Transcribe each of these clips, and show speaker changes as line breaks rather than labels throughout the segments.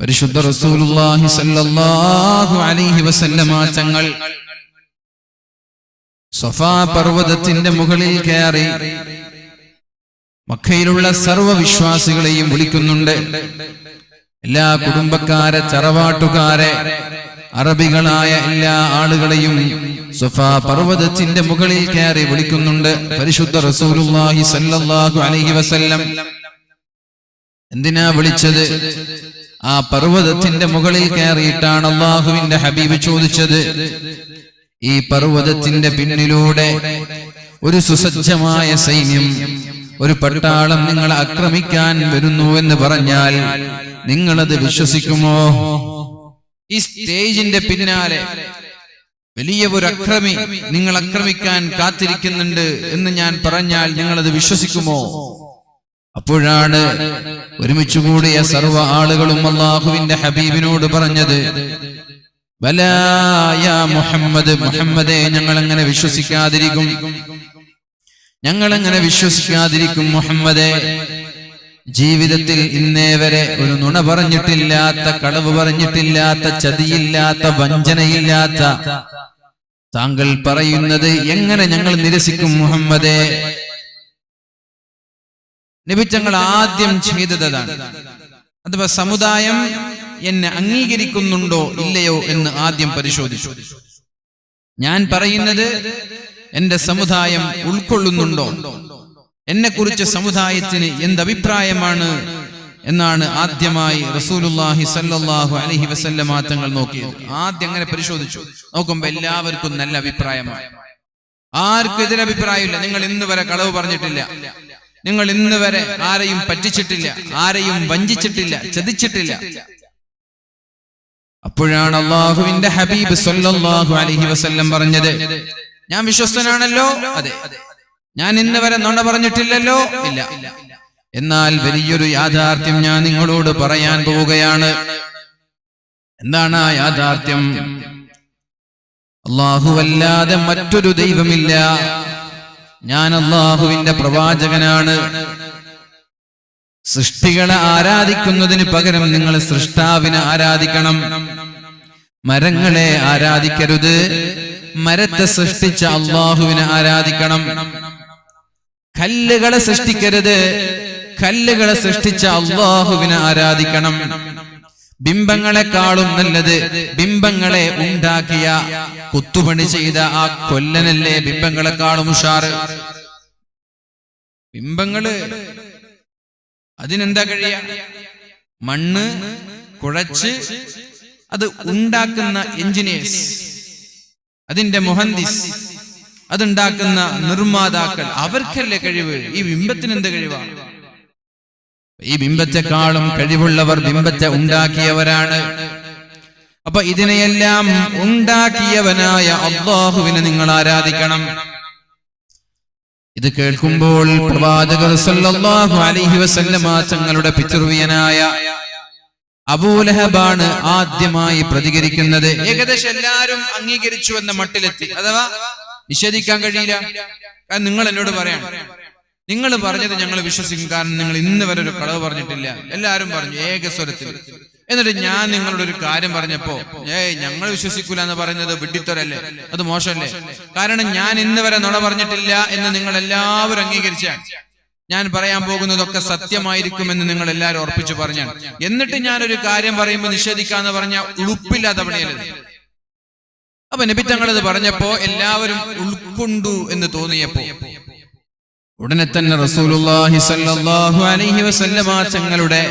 പരിശുദ്ധ റസൂലുള്ളാഹി സ്വല്ലല്ലാഹു അലൈഹി വസല്ലമ തങ്ങൾ സഫാ പർവതത്തിന്റെ മുകളിൽ കയറി മക്കയിലുള്ള സർവ്വ വിശ്വാസികളെയും വിളിക്കുന്നുണ്ട്. എല്ലാ കുടുംബക്കാരെ, തറവാട്ടുകാരെ, അറബികളായ എല്ലാ ആളുകളെയും സഫാ പർവതത്തിന്റെ മുകളിൽ കയറി വിളിക്കുന്നുണ്ട് പരിശുദ്ധ റസൂലുള്ളാഹി സ്വല്ലല്ലാഹു അലൈഹി വസല്ലം. എന്തിനാ വിളിച്ചത്? ആ പർവതത്തിന്റെ മുകളിൽ കയറിയിട്ടാണ് അല്ലാഹുവിന്റെ ഹബീബ് ചോദിച്ചത്, ഈ പർവതത്തിന്റെ പിന്നിലൂടെ ഒരു സുസജ്ജമായ സൈന്യം, ഒരു പട്ടാളം നിങ്ങളെ ആക്രമിക്കാൻ വരുന്നു എന്ന് പറഞ്ഞാൽ നിങ്ങളത് വിശ്വസിക്കുമോ? ഈ സ്റ്റേജിന്റെ പിന്നാലെ വലിയ ഒരു അക്രമി നിങ്ങൾ ആക്രമിക്കാൻ കാത്തിരിക്കുന്നുണ്ട് എന്ന് ഞാൻ പറഞ്ഞാൽ നിങ്ങളത് വിശ്വസിക്കുമോ? അപ്പോഴാണ് ഒരുമിച്ച് കൂടിയ സർവ്വ ആളുകളും അല്ലാഹുവിന്റെ ഹബീബിനോട് പറഞ്ഞത്, ബലാ യാ മുഹമ്മദ്, മുഹമ്മദേ, ഞങ്ങളെങ്ങനെ വിശ്വസിക്കാതിരിക്കും, ഞങ്ങളെങ്ങനെ വിശ്വസിക്കാതിരിക്കും മുഹമ്മദേ. ജീവിതത്തിൽ ഇന്നേ വരെ ഒരു നുണ പറഞ്ഞിട്ടില്ലാത്ത, കളവ് പറഞ്ഞിട്ടില്ലാത്ത, ചതിയില്ലാത്ത, വഞ്ചനയില്ലാത്ത താങ്കൾ പറയുന്നത് എങ്ങനെ ഞങ്ങൾ നിരസിക്കും മുഹമ്മദേ? നബി തങ്ങൾ ആദ്യം ചെയ്തതാണ്, അഥവാ സമുദായം എന്നെ അംഗീകരിക്കുന്നുണ്ടോ ഇല്ലയോ എന്ന് ആദ്യം പരിശോധിച്ചു. ഞാൻ പറയുന്നത് എന്റെ സമുദായം ഉൾക്കൊള്ളുന്നുണ്ടോ, എന്നെ കുറിച്ച് സമുദായത്തിന് എന്തഭിപ്രായമാണ് എന്നാണ് ആദ്യമായി റസൂലുള്ളാഹി സ്വല്ലല്ലാഹു അലൈഹി വസല്ലമ തങ്ങൾ നോക്കിയത്. ആദ്യം അങ്ങനെ പരിശോധിച്ചു. നോക്കുമ്പോ എല്ലാവർക്കും നല്ല അഭിപ്രായമാണ്, ആർക്കും എതിരഭിപ്രായമില്ല. നിങ്ങൾ ഇന്ന് വരെ കളവ് പറഞ്ഞിട്ടില്ല, നിങ്ങൾ ഇന്ന് വരെ ആരെയും പറ്റിച്ചിട്ടില്ല, ആരെയും വഞ്ചിച്ചിട്ടില്ല, ചതിച്ചിട്ടില്ല. അപ്പോഴാണ് അല്ലാഹുവിന്റെ ഹബീബ് സ്വല്ലല്ലാഹു അലൈഹി വസല്ലം പറഞ്ഞത്, ഞാൻ വിശ്വസ്തനാണല്ലോ, അതെ. ഞാൻ ഇന്ന് വരെ നുണ പറഞ്ഞിട്ടില്ലല്ലോ, ഇല്ല. എന്നാൽ വലിയൊരു യാഥാർത്ഥ്യം ഞാൻ നിങ്ങളോട് പറയാൻ പോവുകയാണ്. എന്താണ് ആ യാഥാർത്ഥ്യം? അല്ലാഹുവല്ലാതെ മറ്റൊരു ദൈവമില്ല. ഞാൻ അല്ലാഹുവിന്റെ പ്രവാചകനാണ്. സൃഷ്ടികളെ ആരാധിക്കുന്നതിന് പകരം നിങ്ങൾ സൃഷ്ടാവിനെ ആരാധിക്കണം. മരങ്ങളെ ആരാധിക്കരുത്, മരത്തെ സൃഷ്ടിച്ച അല്ലാഹുവിനെ ആരാധിക്കണം. കല്ലുകളെ സൃഷ്ടിക്കരുത്, കല്ലുകളെ സൃഷ്ടിച്ച അല്ലാഹുവിനെ ആരാധിക്കണം. ബിംബങ്ങളെക്കാളും നല്ലത് ബിംബങ്ങളെ ഉണ്ടാക്കിയ, കുത്തുപണി ചെയ്ത ആ കൊല്ലനല്ലേ ബിംബങ്ങളെക്കാളും ഉഷാറ്. ബിംബങ്ങള് അതിനെന്താ കഴിയ? മണ്ണ് കുഴച്ച് അത് ഉണ്ടാക്കുന്ന എഞ്ചിനീയേഴ്സ്, അതിന്റെ മുഹന്ദിസ്, അതുണ്ടാക്കുന്ന നിർമ്മാതാക്കൾ, അവർക്കല്ലേ കഴിവ്. ഈ ബിംബത്തിന് എന്ത് കഴിവാണ്? ഈ ബിംബത്തെക്കാളും കഴിവുള്ളവർ ബിംബത്തെ ഉണ്ടാക്കിയവരാണ്. അപ്പൊ ഇതിനെയെല്ലാം ഉണ്ടാക്കിയവനായ അല്ലാഹുവിനെ നിങ്ങൾ ആരാധിക്കണം. ഇത് കേൾക്കുമ്പോൾ പ്രവാചകർ സല്ലല്ലാഹു അലൈഹി വസല്ലമ തങ്ങളുടെ പിതൃവ്യനായ അബൂലഹബാണ് ആദ്യമായി പ്രതികരിക്കുന്നത്. ഏകദേശം എല്ലാവരും അംഗീകരിച്ചു എന്ന മട്ടിലെത്തി, അഥവാ നിഷേധിക്കാൻ കഴിയില്ല. കാരണം നിങ്ങൾ എന്നോട് പറയാണ്, നിങ്ങൾ പറഞ്ഞത് ഞങ്ങൾ വിശ്വസിക്കും, കാരണം നിങ്ങൾ ഇന്ന് വരെ ഒരു കളവ് പറഞ്ഞിട്ടില്ല. എല്ലാവരും പറഞ്ഞു ഏകസ്വരത്തിൽ. എന്നിട്ട് ഞാൻ നിങ്ങളോട് ഒരു കാര്യം പറഞ്ഞപ്പോ ഞങ്ങൾ വിശ്വസിക്കൂല എന്ന് പറയുന്നത് വിഡ്ഢിത്തരല്ലേ, അത് മോശമല്ലേ? കാരണം ഞാൻ ഇന്ന് വരെ നുണ പറഞ്ഞിട്ടില്ല എന്ന് നിങ്ങൾ എല്ലാവരും അംഗീകരിച്ചാണ്. ഞാൻ പറയാൻ പോകുന്നതൊക്കെ സത്യമായിരിക്കുമെന്ന് നിങ്ങൾ എല്ലാവരും ഉറപ്പിച്ചു പറഞ്ഞാണ്. എന്നിട്ട് ഞാനൊരു കാര്യം പറയുമ്പോൾ നിഷേധിക്കാന്ന് പറഞ്ഞ ഉളുപ്പില്ലാത്ത പണിയല്ലേ? അപ്പൊ നബി തങ്ങളത് പറഞ്ഞപ്പോ എല്ലാവരും ഉൾക്കൊണ്ടു എന്ന് തോന്നിയപ്പോ ഉടനെ തന്നെ റസൂലുള്ളാഹി സ്വല്ലല്ലാഹു അലൈഹി വസല്ലമ തങ്ങളുടെ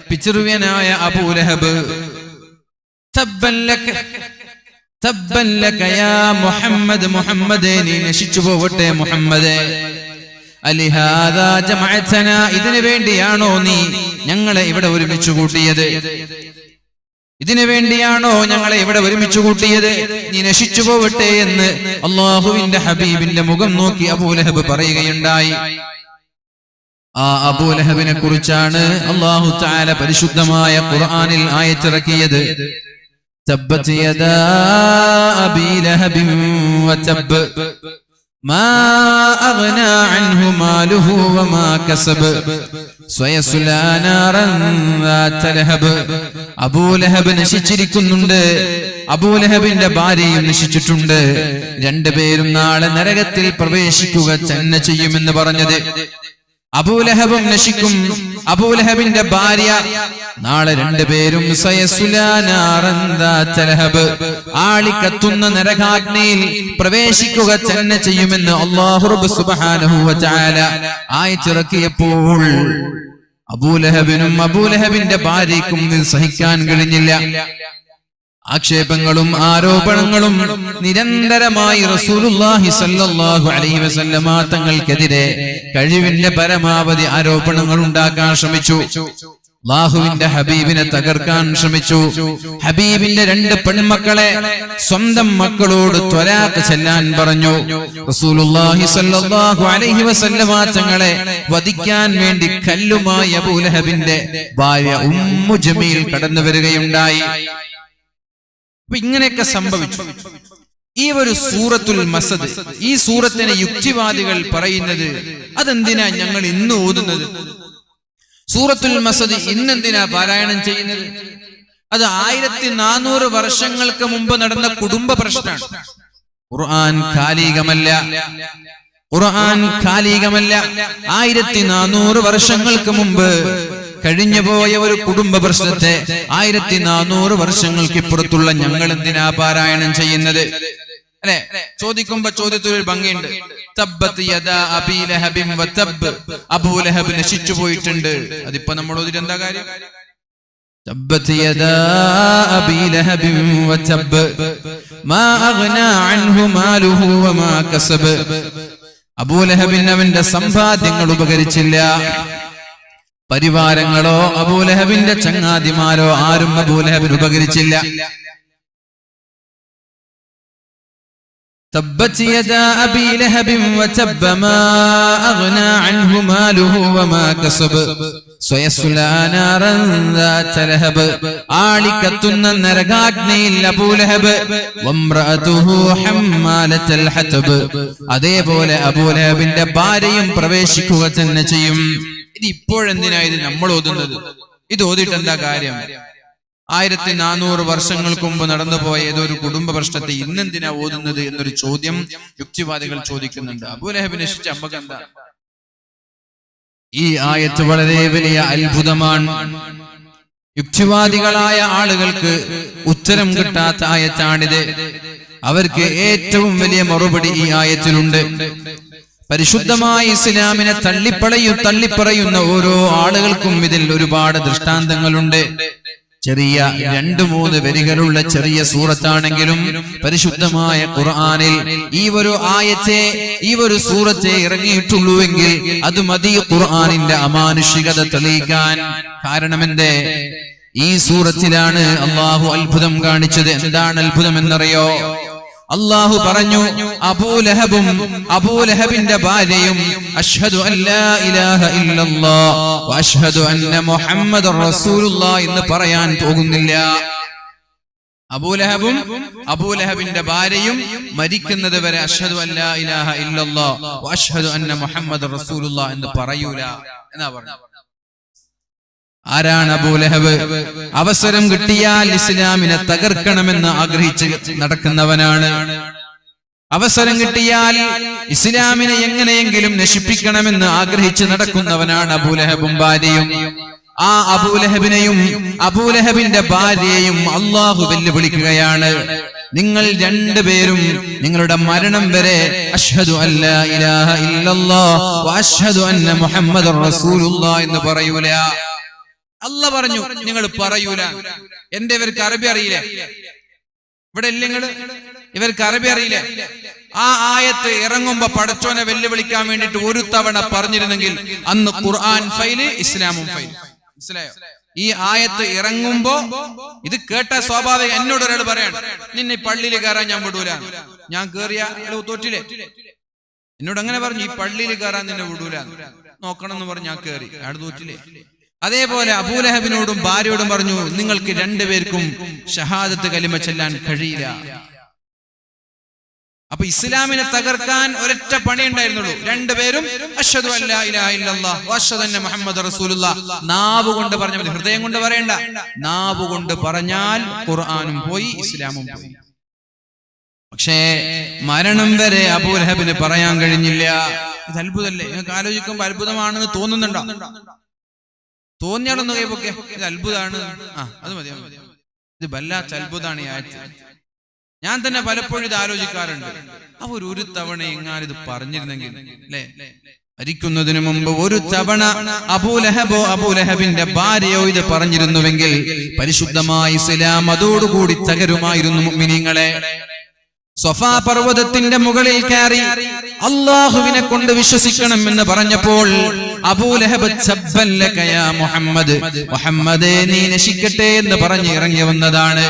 പിതൃവ്യനായ അബൂലഹബ്, തബ്ബൻ ലക യാ മുഹമ്മദ്, മുഹമ്മദേ നീ നശിച്ചു പോവട്ടെ മുഹമ്മദേ, അലിഹാദാ ജമഅതനാ, ഇതിനു വേണ്ടിയാണോ നീ ഞങ്ങളെ ഇവിടെ ഒരുമിച്ച് കൂട്ടിയത്? ഇതിനു വേണ്ടിയാണോ ഞങ്ങളെ ഇവിടെ ഒരുമിച്ച് കൂട്ടിയത്? നീ നശിച്ചു പോവട്ടെ എന്ന് അല്ലാഹുവിന്റെ ഹബീബിന്റെ മുഖം നോക്കി അബൂലഹബ് പറയുകയുണ്ടായി. ആ അബൂലഹബിനെ കുറിച്ചാണ് അല്ലാഹു തആല പരിശുദ്ധമായ ഖുർആനിൽ ആയത്തിറക്കിയത്. തബ്ബത് യദാ അബീ ലഹബിൻ വതബ് മാ അഗ്നാ അൻഹു മാലുഹു വമാ കസബ് സ്വയസ്ലാ നാറൻ ദാത ലഹബ്. അബൂലഹബ് നശിച്ചിരിക്കുന്നുണ്ട്, അബൂലഹബിന്റെ ഭാര്യയും നശിച്ചിട്ടുണ്ട്. രണ്ടുപേരും നാളെ നരകത്തിൽ പ്രവേശിക്കുക തന്നെ ചെയ്യുമെന്ന് പറഞ്ഞത്. അബൂലഹബും നശിക്കും, അബൂലഹബിന്റെ ഭാര്യ നാളെ രണ്ടുപേരും ആളിക്കത്തുന്ന നരകാഗ്നിയിൽ പ്രവേശിക്കുക തന്നെ ചെയ്യുമെന്ന് അല്ലാഹു റബ്ബ് സുബ്ഹാനഹു വ തആല ആയത്തിറക്കിയപ്പോൾ അബൂലഹബിനും അബൂലഹബിന്റെ ഭാര്യയ്ക്കും ഇത് സഹിക്കാൻ കഴിഞ്ഞില്ല. ആക്ഷേപങ്ങളും ആരോപണങ്ങളും നിരന്തരമായി റസൂലുള്ളാഹി സ്വല്ലല്ലാഹു അലൈഹി വസല്ലമ തങ്ങൾക്കെതിരെ കഴിവിന്റെ പരമാവധി ആരോപണങ്ങൾ ഉണ്ടാക്കാൻ ശ്രമിച്ചു. അല്ലാഹുവിന്റെ ഹബീബിനെ തകർക്കാൻ ശ്രമിച്ചു. ഹബീബിന്റെ രണ്ട് പെൺമക്കളെ സ്വന്തം മക്കളോട് ത്വലാഖ് ചെല്ലാൻ പറഞ്ഞു. റസൂലുള്ളാഹി സ്വല്ലല്ലാഹു അലൈഹി വസല്ലമ തങ്ങളെ വധിക്കാൻ വേണ്ടി കല്ലുമായി അബൂലഹബിന്റെ ഭാര്യ ഉമ്മു ജമീൽ കടന്നു വരികയുണ്ടായി. ഇങ്ങനെയൊക്കെ സംഭവിച്ചു. ഈ ഒരു സൂറത്തുൽ മസദ്, ഈ സൂറത്തിനെ യുക്തിവാദികൾ പറയുന്നത് അതെന്തിനാ ഞങ്ങൾ ഇന്ന് ഓതുന്നത്? സൂറത്തുൽ മസദ് ഇന്നെന്തിനാ പാരായണം ചെയ്യുന്നത്? അത് 1400 വർഷങ്ങൾക്ക് മുമ്പ് നടന്ന കുടുംബ പ്രശ്നമാണ്. ഖുർആൻ കാലികമല്ല, ഖുർആൻ കാലികമല്ല. 1400 വർഷങ്ങൾക്ക് മുമ്പ് കഴിഞ്ഞുപോയ ഒരു കുടുംബ പ്രശ്നത്തെ 1400 വർഷങ്ങൾക്ക് ഇപ്പുറത്തുള്ള ഞങ്ങൾ എന്തിനാ പാരായണം ചെയ്യുന്നത്? അല്ലെ, ചോദിക്കുമ്പോ ചോദ്യത്തിൽ ഒരു ഭംഗിയുണ്ട്. തബ്ബത് യദാ അബീ ലഹബിൻ വതബ്, അബൂലഹബ് നശിച്ചു പോയിട്ടുണ്ട്. അതിപ്പോ നമ്മൾ എന്താ കാര്യം? തബ്ബത് യദാ അബീ ലഹബിൻ വതബ് മാ അഗ്നാ അൻഹു മാലുഹു വമാ കസബ്. അബൂലഹബിന് അവന്റെ സമ്പാദ്യങ്ങൾ ഉപകരിച്ചില്ല. പരിവാരങ്ങളോ അബൂലഹബിന്റെ ചങ്ങാതിമാരോ ആരും അബൂലഹബിന് ഉപകരിച്ചില്ല. തബ്ബത് യദാ അബീ ലഹബിൻ വതബ മാ അഗ്നാ അൻഹു മാലുഹു വമാ കസബ് സ്വയസ്ലാ നാറൻ ദാത ലഹബ്. ആളിക്കത്തുന്ന നരകാഗ്നിയിൽ അബൂലഹബ് വംറഅതുഹു ഹമ്മാലത്തുൽ ഹതബ്. അതേപോലെ അബൂലഹബിന്റെ ഭാര്യയും പ്രവേശിക്കുക തന്നെ ചെയ്യും. ഇത് ഇപ്പോഴെന്തിനാ ഇത് നമ്മൾ ഓതുന്നത്? ഇത് ഓതിയിട്ട് എന്താ കാര്യം? 1400 വർഷങ്ങൾക്ക് മുമ്പ് നടന്നുപോയ ഏതൊരു കുടുംബ പ്രശ്നത്തെ ഇന്നെന്തിനാ ഓതുന്നത് എന്നൊരു ചോദ്യം യുക്തിവാദികൾ ചോദിക്കുന്നുണ്ട്. അബൂലഹബിനെ നശിച്ച അമ്മക്ക് എന്താ? ഈ ആയത്ത് വളരെ വലിയ അത്ഭുതമാണ്. യുക്തിവാദികളായ ആളുകൾക്ക് ഉത്തരം കിട്ടാത്ത ആയത്താണിത്. അവർക്ക് ഏറ്റവും വലിയ മറുപടി ഈ ആയത്തിലുണ്ട്. പരിശുദ്ധമായ ഇസ്ലാമിനെ തള്ളിപ്പറയുന്ന ഓരോ ആളുകൾക്കും ഇതിൽ ഒരുപാട് ദൃഷ്ടാന്തങ്ങളുണ്ട്. ചെറിയ 2-3 വരികളുള്ള ചെറിയ സൂറത്താണെങ്കിലും പരിശുദ്ധമായ ഖുർആനിൽ ഈ ഒരു ആയത്തെ, ഈ ഒരു സൂറത്തെ ഇറങ്ങിയിട്ടുള്ളൂവെങ്കിൽ അത് മതി ഖുർആനിന്റെ അമാനുഷികത തെളിയിക്കാൻ. കാരണമെന്തേ? ഈ സൂറത്തിലാണ് അള്ളാഹു അത്ഭുതം കാണിച്ചത്. എന്താണ് അത്ഭുതം എന്നറിയോ? അല്ലാഹു പറഞ്ഞു, അബൂലഹബും അബൂലഹബിന്റെ ഭാര്യയും അഷ്ഹദു അല്ലാ ഇലാഹ ഇല്ലല്ലാഹ് വ അഷ്ഹദു അന്ന മുഹമ്മദർ റസൂലുള്ളാഹ് എന്ന് പറയാൻ പോകുന്നില്ല. അബൂലഹബും അബൂലഹബിന്റെ ഭാര്യയും മരിക്കുന്നത് വരെ അഷ്ഹദു അല്ലാ ഇലാഹ ഇല്ലല്ലാഹ് വ അഷ്ഹദു അന്ന മുഹമ്മദർ റസൂലുള്ളാഹ് എന്ന് പറയൂല എന്നാ പറഞ്ഞു. ആരാണ് അബൂലഹബ്? അവസരം കിട്ടിയാൽ ഇസ്ലാമിനെ തകർക്കണമെന്ന് ആഗ്രഹിച്ച് നടക്കുന്നവനാണ്. അവസരം കിട്ടിയാൽ ഇസ്ലാമിനെ എങ്ങനെയെങ്കിലും നശിപ്പിക്കണമെന്ന് ആഗ്രഹിച്ച് നടക്കുന്നവനാണ് അബൂലഹബും ഭാര്യയും. ആ അബൂലഹബിനെയും അബൂലഹബിന്റെ ഭാര്യയെയും അല്ലാഹു വെല്ലുവിളിക്കുകയാണ്. നിങ്ങൾ രണ്ടുപേരും നിങ്ങളുടെ മരണം വരെ അഷ്ഹദു അല്ലാ ഇലാഹ ഇല്ലല്ലാഹ് വ അഷ്ഹദു അന്ന മുഹമ്മദർ റസൂലുള്ളാഹ് എന്ന് പറയൂല. അല്ല പറഞ്ഞു, നിങ്ങൾ പറയൂല. എന്റെ ഇവർക്ക് അറബി അറിയില്ലേ? ഇവിടെ ഇല്ലെങ്കിൽ ഇവർക്ക് അറബി അറിയില്ലേ? ആ ആയത്ത് ഇറങ്ങുമ്പോ പടച്ചോനെ വെല്ലുവിളിക്കാൻ വേണ്ടിട്ട് ഒരു തവണ പറഞ്ഞിരുന്നെങ്കിൽ അന്ന് ഖുർആൻ ഫൈല്, ഇസ്ലാമും ഫൈല്. മനസ്സിലായോ? ഈ ആയത്ത് ഇറങ്ങുമ്പോ ഇത് കേട്ട സ്വാഭാവികം. എന്നോട് ഒരാൾ പറയാണ്, നിന്നെ പള്ളിയിൽ കയറാൻ ഞാൻ വിടൂല. ഞാൻ കേറിയ തോറ്റില്ലേ? എന്നോട് അങ്ങനെ പറഞ്ഞു, ഈ പള്ളിയിൽ കയറാൻ നിന്നെ വിടൂല, നോക്കണം എന്ന് പറഞ്ഞു. ഞാൻ കേറി, അയാൾ തോറ്റില്ലേ? അതേപോലെ അബൂലഹബിനോടും ഭാര്യയോടും പറഞ്ഞു, നിങ്ങൾക്ക് രണ്ടുപേർക്കും ഷഹാദത്ത് കലിമ ചൊല്ലാൻ കഴിയില്ല. അപ്പൊ ഇസ്ലാമിനെ തകർക്കാൻ ഒരൊറ്റ പണി ഉണ്ടായിരുന്നുള്ളൂ. രണ്ടുപേരും അശ്ഹദു അല്ലാ ഇലാഹ ഇല്ലല്ലാഹ് വ അശ്ഹദു അന്ന മുഹമ്മദ് റസൂലുള്ളാഹ്. നാവ് കൊണ്ട് പറഞ്ഞാൽ മതി, ഹൃദയം കൊണ്ട് പറയണ്ട. നാവ് കൊണ്ട് പറഞ്ഞാൽ ഖുർആനും പോയി, ഇസ്ലാമും പോയി. പക്ഷേ മരണം വരെ അബൂലഹബിന് പറയാൻ കഴിഞ്ഞില്ല. ഇത് അത്ഭുതമല്ലേ? നിങ്ങൾക്ക് ആലോചിക്കുമ്പോൾ അത്ഭുതമാണെന്ന് തോന്നുന്നുണ്ടോ? തോന്നിയാലൊന്ന് കൈപ്പൊക്കെ ഇത് അത്ഭുതമാണ്. അത് മതി. ഇത് വല്ലാത്ത അത്ഭുതമാണ് ഈ ആയത്ത്. ഞാൻ തന്നെ പലപ്പോഴും ഇത് ആലോചിക്കാറുണ്ട്. ഒരു തവണ എങ്ങാനും ഇത് പറഞ്ഞിരുന്നെങ്കിൽ അല്ലേ, മരിക്കുന്നതിന് മുമ്പ് ഒരു തവണ അബൂലഹബിന്റെ ഭാര്യയോ ഇത് പറഞ്ഞിരുന്നുവെങ്കിൽ പരിശുദ്ധമായ ഇസ്ലാം അതോടുകൂടി തകരുമായിരുന്നു. മുഅ്മിനീങ്ങളെ, സ്വഫാ പർവ്വതത്തിന്റെ മുകളിൽ കയറി അല്ലാഹുവിനെ കൊണ്ട് വിശ്വസിക്കണം എന്ന് പറഞ്ഞപ്പോൾ അബൂലഹബ് സബ്ബല്ലക യാ മുഹമ്മദ്, മുഹമ്മദേ നീ നശിക്കട്ടെ എന്ന് പറഞ്ഞ് ഇറങ്ങി വന്നതാണ്.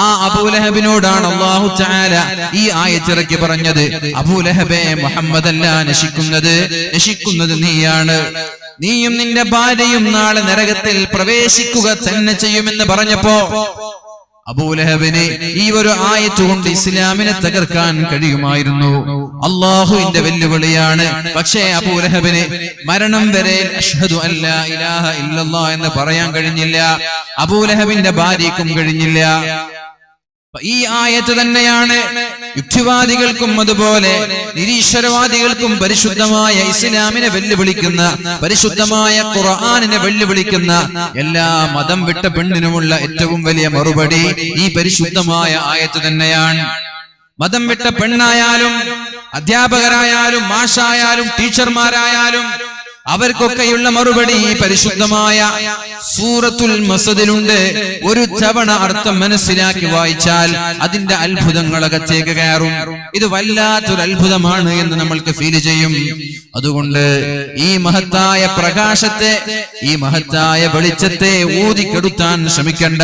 ആ അബൂലഹബിനോടാണ് അല്ലാഹു തആല ഈ ആയത്ത് ഇറക്കി പറഞ്ഞത്, അബൂലഹബേ മുഹമ്മദ് അല്ല നശിക്കുന്നത് നീയാണ്. നീയും നിന്റെ ഭാര്യയും നാളെ നരകത്തിൽ പ്രവേശിക്കുക തന്നെ ചെയ്യുമെന്ന് പറഞ്ഞപ്പോ അബൂലഹബിന് ഈ ഒരു ആയത്ത് കൊണ്ട് ഇസ്ലാമിനെ തകർക്കാൻ കഴിയുമായിരുന്നു. അല്ലാഹുവിന്റെ വെല്ലുവിളിയാണ്. പക്ഷേ അബൂലഹബിന് മരണം വരെ അശ്ഹദു അല്ലാ ഇലാഹ ഇല്ലല്ലാഹ് എന്ന് പറയാൻ കഴിഞ്ഞില്ല. അബൂലഹബിന്റെ ഭാര്യയ്ക്കും കഴിഞ്ഞില്ല. ഈ ആയത്ത് തന്നെയാണ് യുക്തിവാദികൾക്കും അതുപോലെ നിരീശ്വരവാദികൾക്കും പരിശുദ്ധമായ ഇസ്ലാമിനെ വെല്ലുവിളിക്കുന്ന, പരിശുദ്ധമായ ഖുർആനിനെ വെല്ലുവിളിക്കുന്ന എല്ലാ മതം വിട്ട പെണ്ണിനുമുള്ള ഏറ്റവും വലിയ മറുപടി ഈ പരിശുദ്ധമായ ആയത്ത് തന്നെയാണ്. മതം വിട്ട പെണ്ണായാലും അധ്യാപകരായാലും മാഷായാലും ടീച്ചർമാരായാലും അവർക്കൊക്കെയുള്ള മറുപടി ഈ പരിശുദ്ധമായ സൂറത്തുൽ മസദിലുണ്ട്. ഒരു തവണ അർത്ഥം മനസ്സിലാക്കി വായിച്ചാൽ അതിന്റെ അത്ഭുതങ്ങൾ അകത്തേക്ക് കയറും. ഇത് വല്ലാത്തൊരു അത്ഭുതമാണ് എന്ന് നമ്മൾക്ക് ഫീൽ ചെയ്യും. അതുകൊണ്ട് ഈ മഹത്തായ പ്രകാശത്തെ, ഈ മഹത്തായ വെളിച്ചത്തെ ഊതിക്കെടുത്താൻ ശ്രമിക്കണ്ട.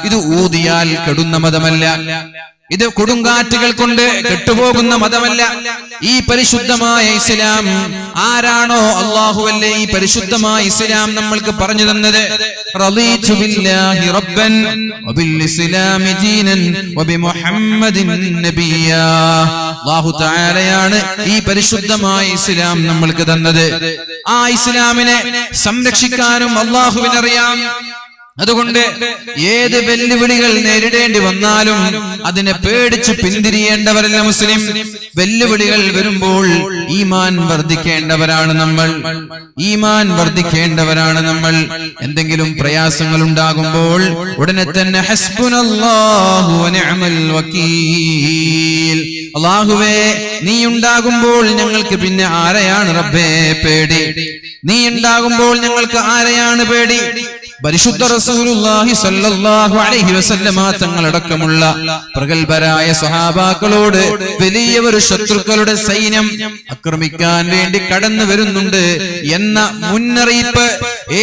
ഇത് ഊതിയാൽ കെടുന്ന മതമല്ല. ഇത് കൊടുങ്കാറ്റുകൾ കൊണ്ട് കെട്ടുപോകുന്ന മതമല്ല. ഈ പരിശുദ്ധമായ ഇസ്ലാം ആരാണോ അല്ലാഹുവല്ലേ ഈ പരിശുദ്ധമായ ഇസ്ലാം നമ്മൾക്ക് പറഞ്ഞു തന്നത്. റളീതു ബില്ലാഹി റബ്ബൻ വബിൽ ഇസ്ലാമി ദീനൻ വബിമുഹമ്മദിൻ നബിയ്യാ. അല്ലാഹു തആലയാണ് ഈ പരിശുദ്ധമായ ഇസ്ലാം നമ്മൾക്ക് തന്നത്. ആ ഇസ്ലാമിനെ സംരക്ഷിക്കാനും അല്ലാഹുവിനറിയാം. അതുകൊണ്ട് ഏത് വെല്ലുവിളികൾ നേരിടേണ്ടി വന്നാലും അതിനെ പേടിച്ച് പിന്തിരിയേണ്ടവരല്ല മുസ്ലിം. വെല്ലുവിളികൾ വരുമ്പോൾ ഈമാൻ വർദ്ധിക്കേണ്ടവരാണ് നമ്മൾ. എന്തെങ്കിലും പ്രയാസങ്ങൾ ഉണ്ടാകുമ്പോൾ ഉടനെ തന്നെ ഹസ്ബുനല്ലാഹു വനിഅമൽ വകീൽ, അല്ലാഹുവേ നീ ഉണ്ടാകുമ്പോൾ ഞങ്ങൾക്ക് പിന്നെ ആരെയാണ് റബ്ബേ പേടി? നീ ഉണ്ടാകുമ്പോൾ ഞങ്ങൾക്ക് ആരെയാണ് പേടി? പരിശുദ്ധ റസൂലുള്ളാഹി സ്വല്ലല്ലാഹു അലൈഹി വസല്ലമ തങ്ങളടക്കമുള്ള പ്രഗൽഭരായ സ്വഹാബാക്കളോട് വലിയ ഒരു ശത്രുക്കളുടെ സൈന്യം ആക്രമിക്കാൻ വേണ്ടി കടന്നു വരുന്നുണ്ട് എന്ന മുന്നറിയിപ്പ്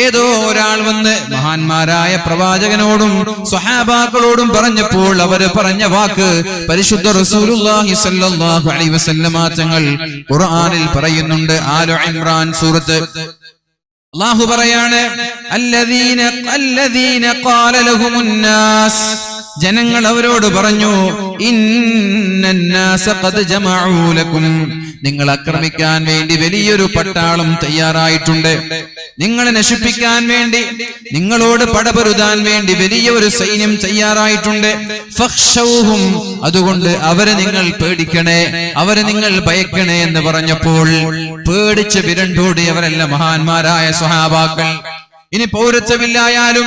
ഏതോ ഒരാൾ വന്ന് മഹാന്മാരായ പ്രവാചകനോടും സ്വഹാബാക്കളോടും പറഞ്ഞപ്പോൾ അവർ പറഞ്ഞ വാക്ക് പരിശുദ്ധ റസൂലുള്ളാഹി സ്വല്ലല്ലാഹു അലൈഹി വസല്ലമ തങ്ങൾ ഖുർആനിൽ പറയുന്നുണ്ട്. ആലു ഇംറാൻ സൂറത്ത്. അല്ലാഹു പറയാണ്, അല്ലദീന ഖാല ലഹുമുന്നാസ്, ജനങ്ങൾ അവരോട് പറഞ്ഞു, ഇന്നന്നാസ ഖദ് ജമഉ ലക്കും, നിങ്ങൾ ആക്രമിക്കാൻ വേണ്ടി വലിയൊരു പട്ടാളം തയ്യാറായിട്ടുണ്ട്. നിങ്ങളെ നശിപ്പിക്കാൻ വേണ്ടി, നിങ്ങളോട് പടപൊരുതാൻ വേണ്ടി വലിയ ഒരു സൈന്യം തയ്യാറായിട്ടുണ്ട്. ഫഖ്ശൗഹും, അതുകൊണ്ട് അവരെ നിങ്ങൾ പേടിക്കണേ, അവരെ നിങ്ങൾ ഭയക്കണേ എന്ന് പറഞ്ഞപ്പോൾ പേടിച്ച് വിരണ്ടോടിയവരല്ല മഹാന്മാരായ സ്വഹാബാക്കൾ. ഇനി പൗരത്വമില്ലായാലും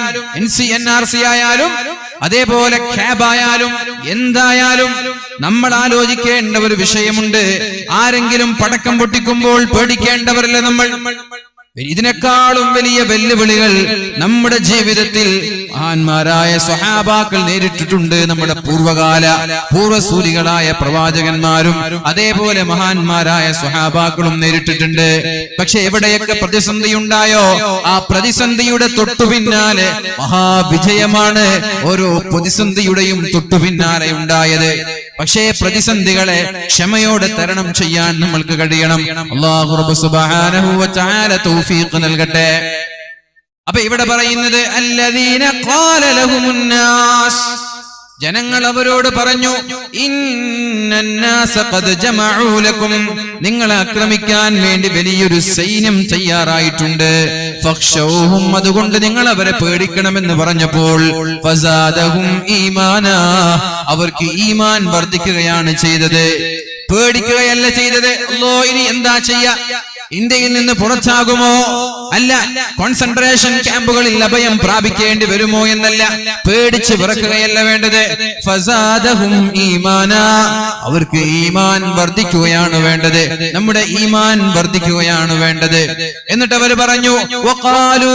NRC ആയാലും അതേപോലെ ഖാബായാലും എന്തായാലും നമ്മൾ ആലോചിക്കേണ്ട ഒരു വിഷയമുണ്ട്. ആരെങ്കിലും പടക്കം പൊട്ടിക്കുമ്പോൾ പേടിക്കേണ്ടവരല്ല നമ്മൾ. ഇതിനേക്കാളും വലിയ വെല്ലുവിളികൾ നമ്മുടെ ജീവിതത്തിൽ മഹാന്മാരായ സ്വഹാബാക്കൾ നേരിട്ടിട്ടുണ്ട്. നമ്മുടെ പൂർവസൂരികളായ പ്രവാചകന്മാരും അതേപോലെ മഹാന്മാരായ സ്വഹാബാക്കളും നേരിട്ടിട്ടുണ്ട്. പക്ഷെ എവിടെയൊക്കെ പ്രതിസന്ധി ഉണ്ടായോ ആ പ്രതിസന്ധിയുടെ തൊട്ടുപിന്നാലെ മഹാവിജയമാണ് ഓരോ പ്രതിസന്ധിയുടെയും തൊട്ടുപിന്നാലെ ഉണ്ടായത്. പക്ഷേ പ്രതിസന്ധികളെ ക്ഷമയോടെ തരണം ചെയ്യാൻ നമ്മൾക്ക് കഴിയണം. അല്ലാഹു റബ്ബ് സുബ്ഹാനഹു വ തആല തൗഫീഖ് നൽകട്ടെ. അപ്പൊ ഇവിടെ പറയുന്നത് അല്ലദീന ഖാല ലഹുമുന്നാസ്, ജനങ്ങൾ അവരോട് പറഞ്ഞു, ഇന്നന്നാസ ഖദ് ജമഉ ലക്കും, നിങ്ങളെ ആക്രമിക്കാൻ വേണ്ടി വലിയൊരു സൈന്യം തയ്യാറായിട്ടുണ്ട്. ഫഖ്ശൗഹും, അതുകൊണ്ട് നിങ്ങൾ അവരെ പേടിക്കണമെന്ന് പറഞ്ഞപ്പോൾ ഫസാദഹും ഈമാനാ, അവർക്ക് ഈമാൻ വർദ്ധിക്കുകയാണ് ചെയ്തത്, പേടിക്കുകയല്ല ചെയ്തത്. അല്ലാഹു ഇനി എന്താ ചെയ്യാ? ഇന്ത്യയിൽ നിന്ന് പുറത്താകുമോ? അല്ല, കോൺസെൻട്രേഷൻ ക്യാമ്പുകളിൽ അഭയം പ്രാപിക്കേണ്ടി വരുമോ എന്നല്ല, പേടിച്ച് വിറക്കുകയല്ല വേണ്ടത്. ഫസാദഹും ഈമാനാ, അവർക്ക് ഈമാൻ വർദ്ധിക്കുകയാണ് വേണ്ടത്, നമ്മുടെ ഈമാൻ വർദ്ധിക്കുകയാണ് വേണ്ടത്. എന്നിട്ട് അവർ പറഞ്ഞു, വഖാലൂ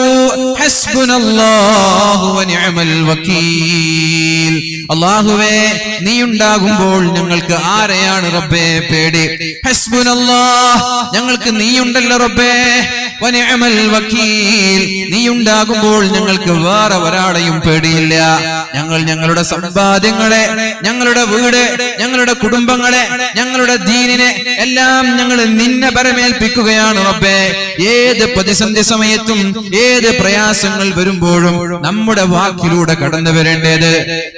ഹസ്ബുനല്ലാഹു വനിഅമൽ വകീൽ, അല്ലാഹുവേ നീ ഉണ്ടാകുമ്പോൾ ഞങ്ങൾക്ക് ആരെയാണ് റബ്ബേ പേടി? ഹസ്ബുനല്ലാഹ്, ഞങ്ങൾക്ക് നീ ഉണ്ടല്ലോ റബ്ബേ, വനിഅമൽ വകീൽ, നീ ഉണ്ടാകുമ്പോൾ ഞങ്ങൾക്ക് വേറെ ഒരാളെയും പേടിയില്ല. ഞങ്ങൾ ഞങ്ങളുടെ സമ്പാദ്യങ്ങളെ, ഞങ്ങളുടെ വീട്, ഞങ്ങളുടെ കുടുംബങ്ങളെ, ഞങ്ങളുടെ ദീനിനെ എല്ലാം ഞങ്ങൾ നിന്നെ പരമേൽപ്പിക്കുകയാണ് റബ്ബേ. ഏത് പ്രതിസന്ധി സമയത്തും ഏത് പ്രയാസങ്ങൾ വരുമ്പോഴും നമ്മുടെ വാക്കിലൂടെ കടന്നു വരേണ്ടത്,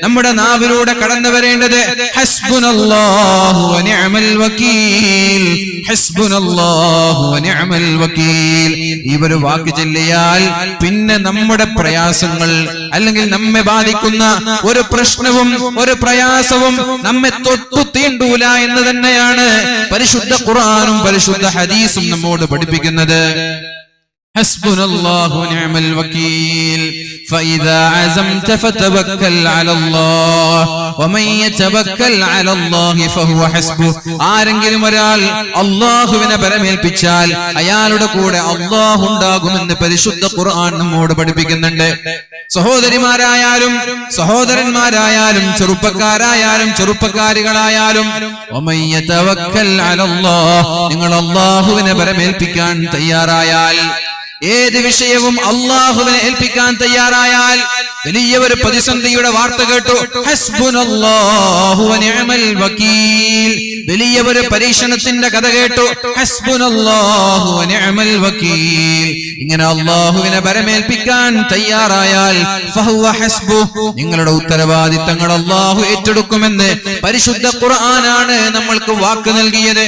നമ്മുടെ നാവിലൂടെ കടന്നു വരേണ്ടത് ഹസ്ബുനല്ലാഹു വനിഅമൽ വകീൽ, ഹസ്ബുനല്ലാഹു വനിഅമൽ വകീൽ. ഇവര് വാക്ക് ചൊല്ലിയാൽ പിന്നെ നമ്മുടെ പ്രയാസങ്ങൾ അല്ലെങ്കിൽ നമ്മെ ബാധിക്കുന്ന ഒരു പ്രശ്നവും ഒരു പ്രയാസവും നമ്മെ തൊട്ടു തീണ്ടൂല എന്ന് തന്നെയാണ് പരിശുദ്ധ ഖുർആനും പരിശുദ്ധ ഹദീസും നമ്മോട് പഠിപ്പിക്കുന്നത്. ഹസ്ബുനല്ലാഹു വനിഅമൽ വകീൽ ഫഇദാ അസംത ഫതവക്കൽ അലല്ലാഹ് വമൻ യതവക്കൽ അലല്ലാഹി ഫഹുവ ഹസ്ബുഹ്. ആരെങ്കിലും ഒരാൾ അല്ലാഹുവിനെ പരമേൽപ്പിച്ചാൽ അയാളുടെ കൂടെ അല്ലാഹു ഉണ്ടാകുമെന്ന് പരിശുദ്ധ ഖുർആൻ നമ്മോട് പഠിപ്പിക്കുന്നുണ്ട്. സഹോദരിമാരായാലും സഹോദരന്മാരായാലും ചെറുപ്പക്കാരായാലും ചെറുപ്പക്കാരികളായാലും വമൻ യതവക്കൽ അലല്ലാഹ്, നിങ്ങൾ അല്ലാഹുവിനെ പരമേൽപ്പിക്കാൻ തയ്യാറായാൽ, ഏത് വിഷയവും അല്ലാഹുവിനെ ഏൽപ്പിക്കാൻ തയ്യാറായാൽ, വലിയ ഒരു പ്രതിസന്ധിയുടെ വാർത്ത കേട്ടു, ഹസ്ബുനല്ലാഹു വനിഅമൽ വകീൽ, വലിയ ഒരു പരീക്ഷണത്തിന്റെ കഥ കേട്ടു, ഹസ്ബുനല്ലാഹു വനിഅമൽ വകീൽ, ഇങ്ങനെ അല്ലാഹുവിനെ പരമേൽപ്പിക്കാൻ തയ്യാറായാൽ ഫഹുവ ഹസ്ബുഹ്, നിങ്ങളുടെ ഉത്തരവാദിത്തങ്ങൾ അല്ലാഹു ഏറ്റെടുക്കുമെന്ന് പരിശുദ്ധ ഖുർആനാണ് നമ്മൾക്ക് വാക്ക് നൽകിയത്.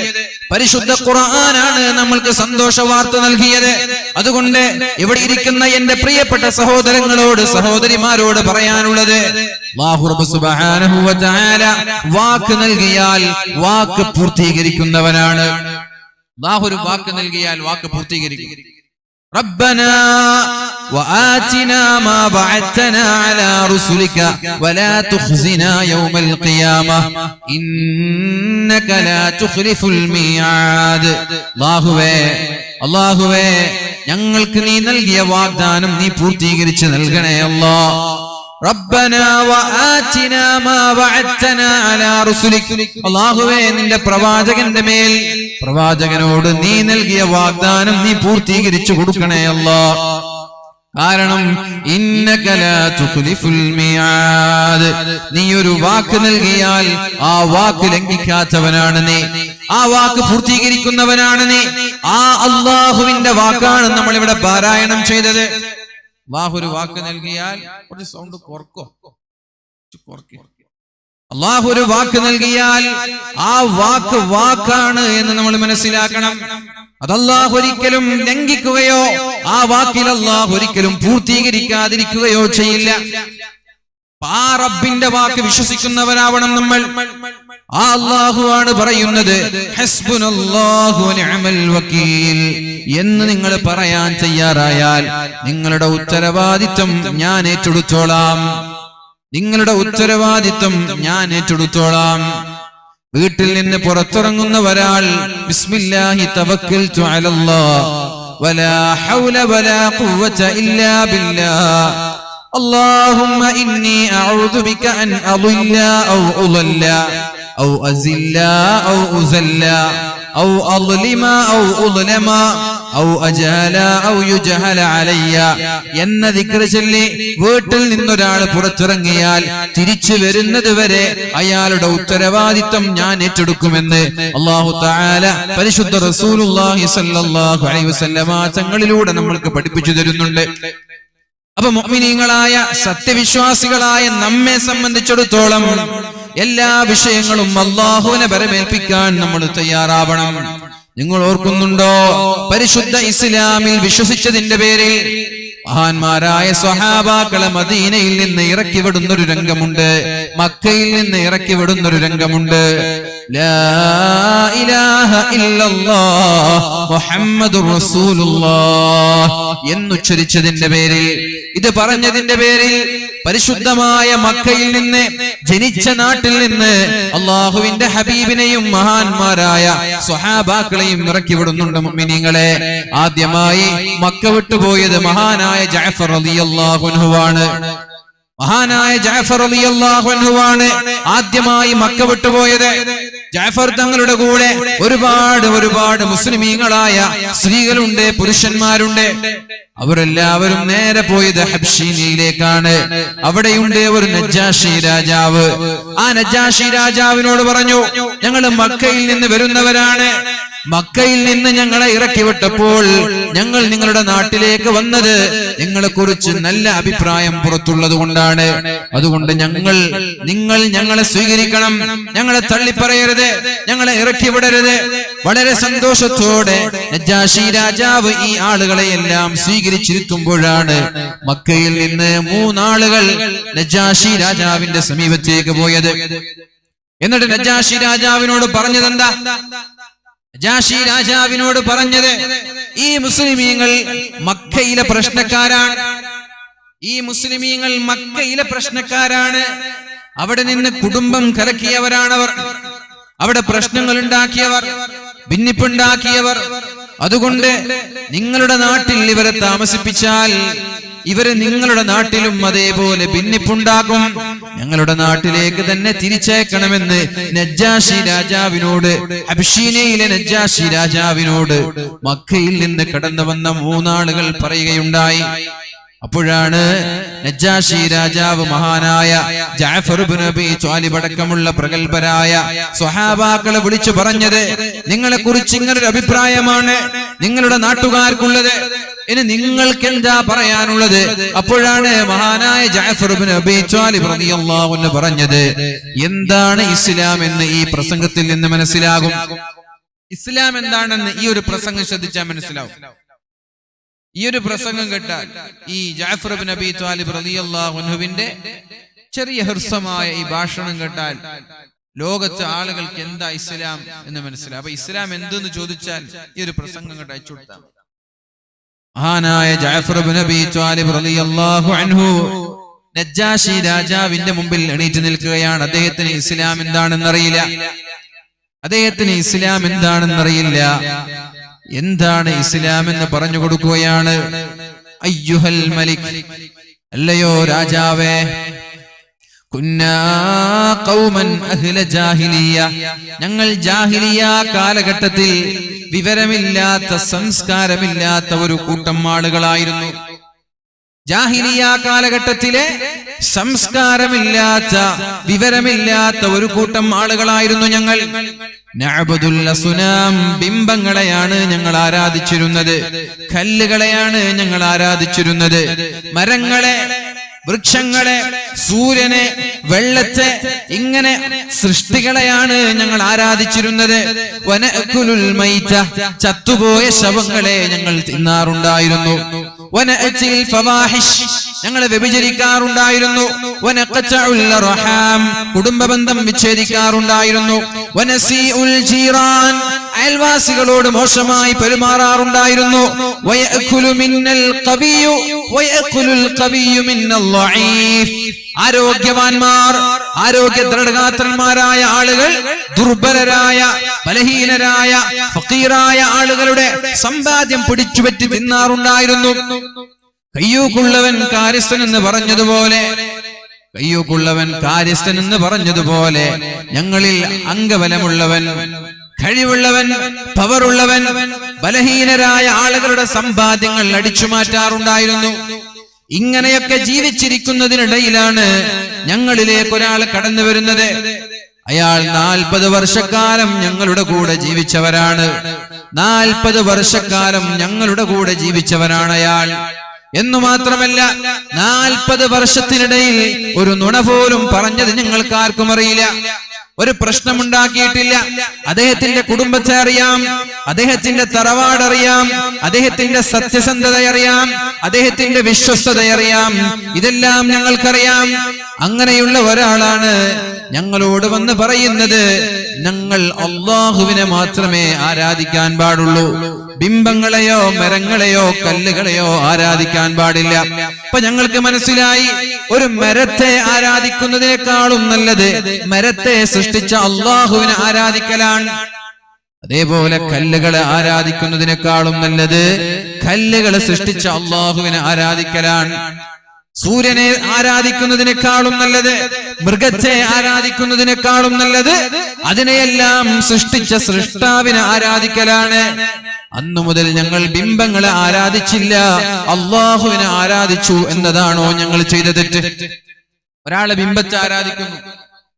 പരിശുദ്ധ ഖുർആനാണ് നമ്മൾക്ക് സന്തോഷ വാർത്ത നൽകിയത്. അതുകൊണ്ട് ഇവിടെ ഇരിക്കുന്ന എന്റെ പ്രിയപ്പെട്ട സഹോദരങ്ങളോട് സഹോദരിമാരോട് പറയാനുള്ളത്, അല്ലാഹു റബ്ബ് സുബ്ഹാനഹു വ തആല വാക്ക് നൽകിയാൽ വാക്ക് പൂർത്തീകരിക്കുന്നവനാണ്. അല്ലാഹു ഒരു വാക്ക് നൽകിയാൽ വാക്ക് പൂർത്തീകരിക്കും. ربنا وآتنا ما بعثتنا على رسلك ولا تخزنا يوم القيامة إنك لا تخلف الميعاد. അല്ലാഹുവേ ഞങ്ങൾക്ക് നീ നൽകിയ വാഗ്ദാനം നീ പൂർത്തീകരിച്ച് നൽകണേ അല്ലാഹ്. റബ്ബനാ വആതിനാ മാ വഅദ്തനാ അലാ റുസുലിക്, അല്ലാഹുവേ നിന്റെ പ്രവാചകന്റെ മേൽ, പ്രവാചകനോട് നീ നൽകിയ വാഗ്ദാനം നീ പൂർത്തീകരിച്ചു കൊടുക്കണേ അല്ലാഹ്. കാരണം ഇന്നക ലാ തുഖ്ലിഫുൽ മിആദ്, നീ ഒരു വാക്ക് നൽകിയാൽ ആ വാക്ക് ലംഘിക്കാത്തവനാണ് നീ, ആ വാക്ക് പൂർത്തീകരിക്കുന്നവനാണ് നീ. ആ അല്ലാഹുവിന്റെ വാക്കാണ് നമ്മൾ ഇവിടെ പാരായണം ചെയ്തത്. അല്ലാഹു ഒരു വാക്ക് നൽകിയാൽ ഒരു സൗണ്ട് കുറക്കോ, അല്ലാഹു ഒരു വാക്ക് നൽകിയാൽ ആ വാക്ക് വാക്കാണ് എന്ന് നമ്മൾ മനസ്സിലാക്കണം. അത് അല്ലാഹു ഒരിക്കലും ലംഘിക്കുകയോ ആ വാക്കിൽ അല്ലാഹു ഒരിക്കലും പൂർത്തീകരിക്കാതിരിക്കുകയോ ചെയ്യില്ല. ആ റബ്ബിന്റെ വാക്ക് വിശ്വസിക്കുന്നവരാവണം നമ്മൾ. ആ അല്ലാഹു ആണ് പറയുന്നത് ഹസ്ബുനല്ലാഹു വനിഅമൽ വകീൽ എന്ന് നിങ്ങൾ പറയാൻ തയ്യാറായാൽ നിങ്ങളുടെ ഉത്തരവാദിത്വം ഞാൻ ഏറ്റെടുത്തോളാം, നിങ്ങളുടെ ഉത്തരവാദിത്വം ഞാൻ ഏറ്റെടുത്തോളാം. വീട്ടിൽ നിന്ന് പുറത്തിറങ്ങുന്ന ഒരാൾ ബിസ്മില്ലാഹി തവക്കൽതു അലല്ലാഹ് വലാ ഹൗല വലാ ഖുവത ഇല്ലാ ബില്ലാഹ് അല്ലാഹുമ്മ ഇന്നി അഊദു ബിക അൻ അളില്ല ഔ ഉളല്ല ഔ അസില്ല ഔ ഉസല്ല ഔ അളിമ ഔ ഉളമ ഔ അജഹല ഔ യുജഹല അലയ്യ എന്ന ദിക്ർ ചൊല്ലി വീട്ടിൽ നിന്നൊരാൾ പുറത്തിറങ്ങിയാൽ തിരിച്ചു വരുന്നത് വരെ അയാളുടെ ഉത്തരവാദിത്വം ഞാൻ ഏറ്റെടുക്കുമെന്ന് അല്ലാഹു തആല പരിശുദ്ധ റസൂലുള്ളാഹി സ്വല്ലല്ലാഹു അലൈഹി വസല്ലമ തങ്ങളിലൂടെ നമ്മൾക്ക് പഠിപ്പിച്ചു തരുന്നുണ്ട്. അപ്പൊ മുഅ്മിനീങ്ങളായ സത്യവിശ്വാസികളായ നമ്മെ സംബന്ധിച്ചിടത്തോളം എല്ലാ വിഷയങ്ങളും അല്ലാഹുവിനെ ബരമേൽപ്പിക്കാൻ നമ്മൾ തയ്യാറാവണം. നിങ്ങൾ ഓർക്കുന്നുണ്ടോ, പരിശുദ്ധ ഇസ്ലാമിൽ വിശ്വസിച്ചതിന്റെ പേരിൽ മഹാന്മാരായ സ്വഹാബാക്കളെ മദീനയിൽ നിന്ന് ഇറക്കി വിടുന്നൊരു രംഗമുണ്ട്, മക്കയിൽ നിന്ന് ഇറക്കി വിടുന്നൊരു രംഗമുണ്ട്. ലാ ഇലാഹ ഇല്ലല്ലാഹ് മുഹമ്മദുർ റസൂലുള്ളാഹ് എന്നുച്ചരിച്ചതിന്റെ പേരിൽ, ഇത് പറഞ്ഞതിന്റെ പേരിൽ പരിശുദ്ധമായ മക്കയിൽ നിന്ന്, ജനിച്ച നാട്ടിൽ നിന്ന് അള്ളാഹുവിന്റെ ഹബീബിനെയും മഹാന്മാരായ സ്വഹാബാക്കളെയും ഇറക്കി വിടുന്നുണ്ട്. മുഅ്മിനീങ്ങളെ, ആദ്യമായി മക്ക വിട്ടുപോയത് മഹാനായ ജഅഫർ റളിയല്ലാഹു അൻഹുവാണ്. മഹാനായ ജഅഫർ റളിയല്ലാഹു അൻഹുവാണ് ആദ്യമായി മക്ക വിട്ടുപോയത്. ജഅഫർ തങ്ങളുടെ കൂടെ ഒരുപാട് മുസ്ലിമീങ്ങളായ സ്ത്രീകളുണ്ട്, പുരുഷന്മാരുണ്ട്. അവരെല്ലാവരും നേരെ പോയത് ഹബ്ശീനിയിലേക്കാണ്. അവിടെയുണ്ട് ഒരു നജ്ജാശി രാജാവ്. ആ നജ്ജാശി രാജാവിനോട് പറഞ്ഞു, ഞങ്ങൾ മക്കയിൽ നിന്ന് വരുന്നവരാണ്, മക്കയിൽ നിന്ന് ഞങ്ങളെ ഇറക്കി വിട്ടപ്പോൾ ഞങ്ങൾ നിങ്ങളുടെ നാട്ടിലേക്ക് വന്നത് നിങ്ങളെ കുറിച്ച് നല്ല അഭിപ്രായം പുറത്തുള്ളത് കൊണ്ടാണ്. അതുകൊണ്ട് നിങ്ങൾ ഞങ്ങളെ സ്വീകരിക്കണം, ഞങ്ങളെ തള്ളിപ്പറയരുത്, ഞങ്ങളെ ഇറക്കി വിടരുത്. വളരെ സന്തോഷത്തോടെ നജ്ജാശി രാജാവ് ഈ ആളുകളെ എല്ലാം സ്വീകരിച്ചിരുത്തുമ്പോഴാണ് മക്കയിൽ നിന്ന് 3 ആളുകൾ നജ്ജാശി രാജാവിന്റെ സമീപത്തേക്ക് പോയത്. എന്നിട്ട് നജ്ജാശി രാജാവിനോട് പറഞ്ഞതെന്താ? നജ്ജാശി രാജാവിനോട് പറഞ്ഞത്, ഈ മുസ്ലിമീങ്ങൾ മക്കയിലെ പ്രശ്നക്കാരാണ്, ഈ മുസ്ലിമീങ്ങൾ മക്കയിലെ പ്രശ്നക്കാരാണ്. അവിടെ നിന്ന് കുടുംബം കലക്കിയവരാണവർ, അവിടെ പ്രശ്നങ്ങൾ ഉണ്ടാക്കിയവർ, ഭിന്നിപ്പുണ്ടാക്കിയവർ. അതുകൊണ്ട് നിങ്ങളുടെ നാട്ടിൽ ഇവരെ താമസിപ്പിച്ചാൽ ഇവര് നിങ്ങളുടെ നാട്ടിലും അതേപോലെ ഭിന്നിപ്പുണ്ടാക്കും, ഞങ്ങളുടെ നാട്ടിലേക്ക് തന്നെ തിരിച്ചേക്കണമെന്ന് നജ്ജാശി രാജാവിനോട്, ഹബ്ശീനയിലെ നജ്ജാശി രാജാവിനോട് മക്കയിൽ നിന്ന് കടന്നു വന്ന 3 ആളുകൾ പറയുകയുണ്ടായി. അപ്പോഴാണ് നജ്ജാശി രാജാവ് മഹാനായ ജഅഫർ ഇബ്നു അബീ ത്വാലിബ് അടക്കമുള്ള പ്രഗൽഭരായ സ്വഹാബാക്കളെ വിളിച്ചു പറഞ്ഞത്, നിങ്ങളെ കുറിച്ച് ഇങ്ങനൊരു അഭിപ്രായമാണ് നിങ്ങളുടെ നാട്ടുകാർക്കുള്ളത്, ഇനി നിങ്ങൾക്ക് എന്താ പറയാനുള്ളത്? അപ്പോഴാണ് മഹാനായ ജഅഫർ ഇബ്നു അബീ ത്വാലിബ് റളിയല്ലാഹു അൻഹു പറഞ്ഞത്, എന്താണ് ഇസ്ലാം എന്ന് ഈ പ്രസംഗത്തിൽ നിന്ന് മനസ്സിലാകും. ഇസ്ലാം എന്താണെന്ന് ഈ ഒരു പ്രസംഗം ശ്രദ്ധിച്ചാൽ മനസ്സിലാവും. ഈ ഒരു പ്രസംഗം കേട്ടാൽ, ഈ ജഅഫർ ഇബ്നു അബീ ത്വാലിബ് റളിയല്ലാഹു അൻഹുവിന്റെ ചെറിയ ഹ്രസ്വമായ ഈ ഭാഷണം കേട്ടാൽ ലോകത്തെ ആളുകൾക്ക് എന്താ ഇസ്ലാം എന്ന് മനസ്സിലാവും. അപ്പൊ ഇസ്ലാം എന്തെന്ന് ചോദിച്ചാൽ ഈ ഒരു പ്രസംഗം കേട്ട് അയച്ചു കൊടുത്താൽ മഹാനായ ജഅഫർ ഇബ്നു അബീ ത്വാലിബ് റളിയല്ലാഹു അൻഹു നജ്ജാശി രാജാവിന്റെ മുമ്പിൽ എണീറ്റ് നിൽക്കുകയാണ്. അദ്ദേഹത്തിന് ഇസ്ലാം എന്താണെന്നറിയില്ല, അദ്ദേഹത്തിന് ഇസ്ലാം എന്താണെന്നറിയില്ല. എന്താണ് ഇസ്ലാം എന്ന് പറഞ്ഞു കൊടുക്കുകയാണ്. അയ്യുഹൽ മലിക്, അല്ലയോ രാജാവേ, കുന്നാ ഖൗമൻ അഹ്ല ജാഹിലിയ, ഞങ്ങൾ ജാഹിലിയ കാലഘട്ടത്തിൽ വിവരമില്ലാത്ത, സംസ്കാരമില്ലാത്ത ഒരു കൂട്ടം ആളുകളായിരുന്നു. ജാഹിലിയ കാലഘട്ടത്തിലെ സംസ്കാരമില്ലാത്ത, വിവരമില്ലാത്ത ഒരു കൂട്ടം ആളുകളായിരുന്നു ഞങ്ങൾ. നഅബുദുൽ അസ്നാം, ബിംബങ്ങളെയാണ് ഞങ്ങൾ ആരാധിച്ചിരുന്നത്, കല്ലുകളെയാണ് ഞങ്ങൾ ആരാധിച്ചിരുന്നത്, മരങ്ങളെ, വൃക്ഷങ്ങളെ, സൂര്യനെ, വെള്ളത്തെ, ഇങ്ങനെ സൃഷ്ടികളെയാണ് ഞങ്ങൾ ആരാധിച്ചിരുന്നത്. വനഅകുലുൽ മൈത, ചത്തുപോയ ശവങ്ങളെ ഞങ്ങൾ തിന്നാറുണ്ടായിരുന്നു. വനഅതിൽ ഫവാഹിഷ്, ഞങ്ങൾ വ്യഭിചരിക്കാറുണ്ടായിരുന്നു. വനഖതഉൽ റഹാം, കുടുംബബന്ധം വിച്ഛേദിക്കാറുണ്ടായിരുന്നു. വനസീഉൽ ജീറാൻ, അയൽവാസികളോട് മോശമായി പെരുമാറാറുണ്ടായിരുന്നു. വയഅകുലു മിന്നൽ ഖവിയ്യു വയഅകുലുൽ ഖവിയ്യു മിന്നൽ ളഈഫ്, ആരോഗ്യവാന്മാർ, ആരോഗ്യ ദൃഢഗാത്രന്മാരായ ആളുകൾ ദുർബലരായ, ബലഹീനരായ, ഫഖീറായ ആളുകളുടെ സമ്പാദ്യം പിടിച്ചുപറ്റി തിന്നാറുണ്ടായിരുന്നു. കയ്യൂക്കുള്ളവൻ കാര്യസ്ഥൻ എന്ന് പറഞ്ഞതുപോലെ, കയ്യൂക്കുള്ളവൻ കാര്യസ്ഥൻ എന്ന് പറഞ്ഞതുപോലെ ഞങ്ങളിൽ അംഗബലമുള്ളവൻ, കഴിവുള്ളവൻ, പവറുള്ളവൻ, ബലഹീനരായ ആളുകളുടെ സമ്പാദ്യങ്ങൾ അടിച്ചു മാറ്റാറുണ്ടായിരുന്നു. ഇങ്ങനെയൊക്കെ ജീവിച്ചിരിക്കുന്നതിനിടയിലാണ് ഞങ്ങളിലേക്ക് ഒരാൾ കടന്നു വരുന്നത്. അയാൾ 40 വർഷക്കാലം ഞങ്ങളുടെ കൂടെ ജീവിച്ചവരാണ്. 40 വർഷക്കാലം ഞങ്ങളുടെ കൂടെ ജീവിച്ചവനാണ് അയാൾ. എന്നു മാത്രമല്ല 40 വർഷത്തിനിടയിൽ ഒരു നുണ പോലും പറഞ്ഞത് ഞങ്ങൾക്ക് ആർക്കും അറിയില്ല. ഒരു പ്രശ്നമുണ്ടാക്കിയിട്ടില്ല. അദ്ദേഹത്തിന്റെ കുടുംബത്തെ അറിയാം, അദ്ദേഹത്തിന്റെ തറവാട് അറിയാം, അദ്ദേഹത്തിന്റെ സത്യസന്ധത അറിയാം, അദ്ദേഹത്തിന്റെ വിശ്വസ്തത അറിയാം. ഇതെല്ലാം ഞങ്ങൾക്കറിയാം. അങ്ങനെയുള്ള ഒരാളാണ് ഞങ്ങളോട് വന്ന് പറയുന്നത് ഞങ്ങൾ അല്ലാഹുവിനെ മാത്രമേ ആരാധിക്കാൻ പാടുള്ളൂ, ബിംബങ്ങളെയോ മരങ്ങളെയോ കല്ലുകളെയോ ആരാധിക്കാൻ പാടില്ല. അപ്പൊ ഞങ്ങൾക്ക് മനസ്സിലായി, ഒരു മരത്തെ ആരാധിക്കുന്നതിനേക്കാളും നല്ലത് മരത്തെ സൃഷ്ടിച്ച അല്ലാഹുവിനെ ആരാധിക്കലാണ്. അതേപോലെ കല്ലുകളെ ആരാധിക്കുന്നതിനേക്കാളും നല്ലത് കല്ലുകളെ സൃഷ്ടിച്ച അല്ലാഹുവിനെ ആരാധിക്കലാണ്. സൂര്യനെ ആരാധിക്കുന്നതിനേക്കാളും നല്ലത്, മൃഗത്തെ ആരാധിക്കുന്നതിനേക്കാളും നല്ലത് അതിനെയെല്ലാം സൃഷ്ടിച്ച സൃഷ്ടാവിനെ ആരാധിക്കലാണ്. അന്നു മുതൽ ഞങ്ങൾ ബിംബങ്ങളെ ആരാധിച്ചില്ല, അള്ളാഹുവിനെ ആരാധിച്ചു എന്നതാണോ ഞങ്ങൾ ചെയ്ത തെറ്റ്? ഒരാള് ബിംബത്തെ ആരാധിക്കുന്നു,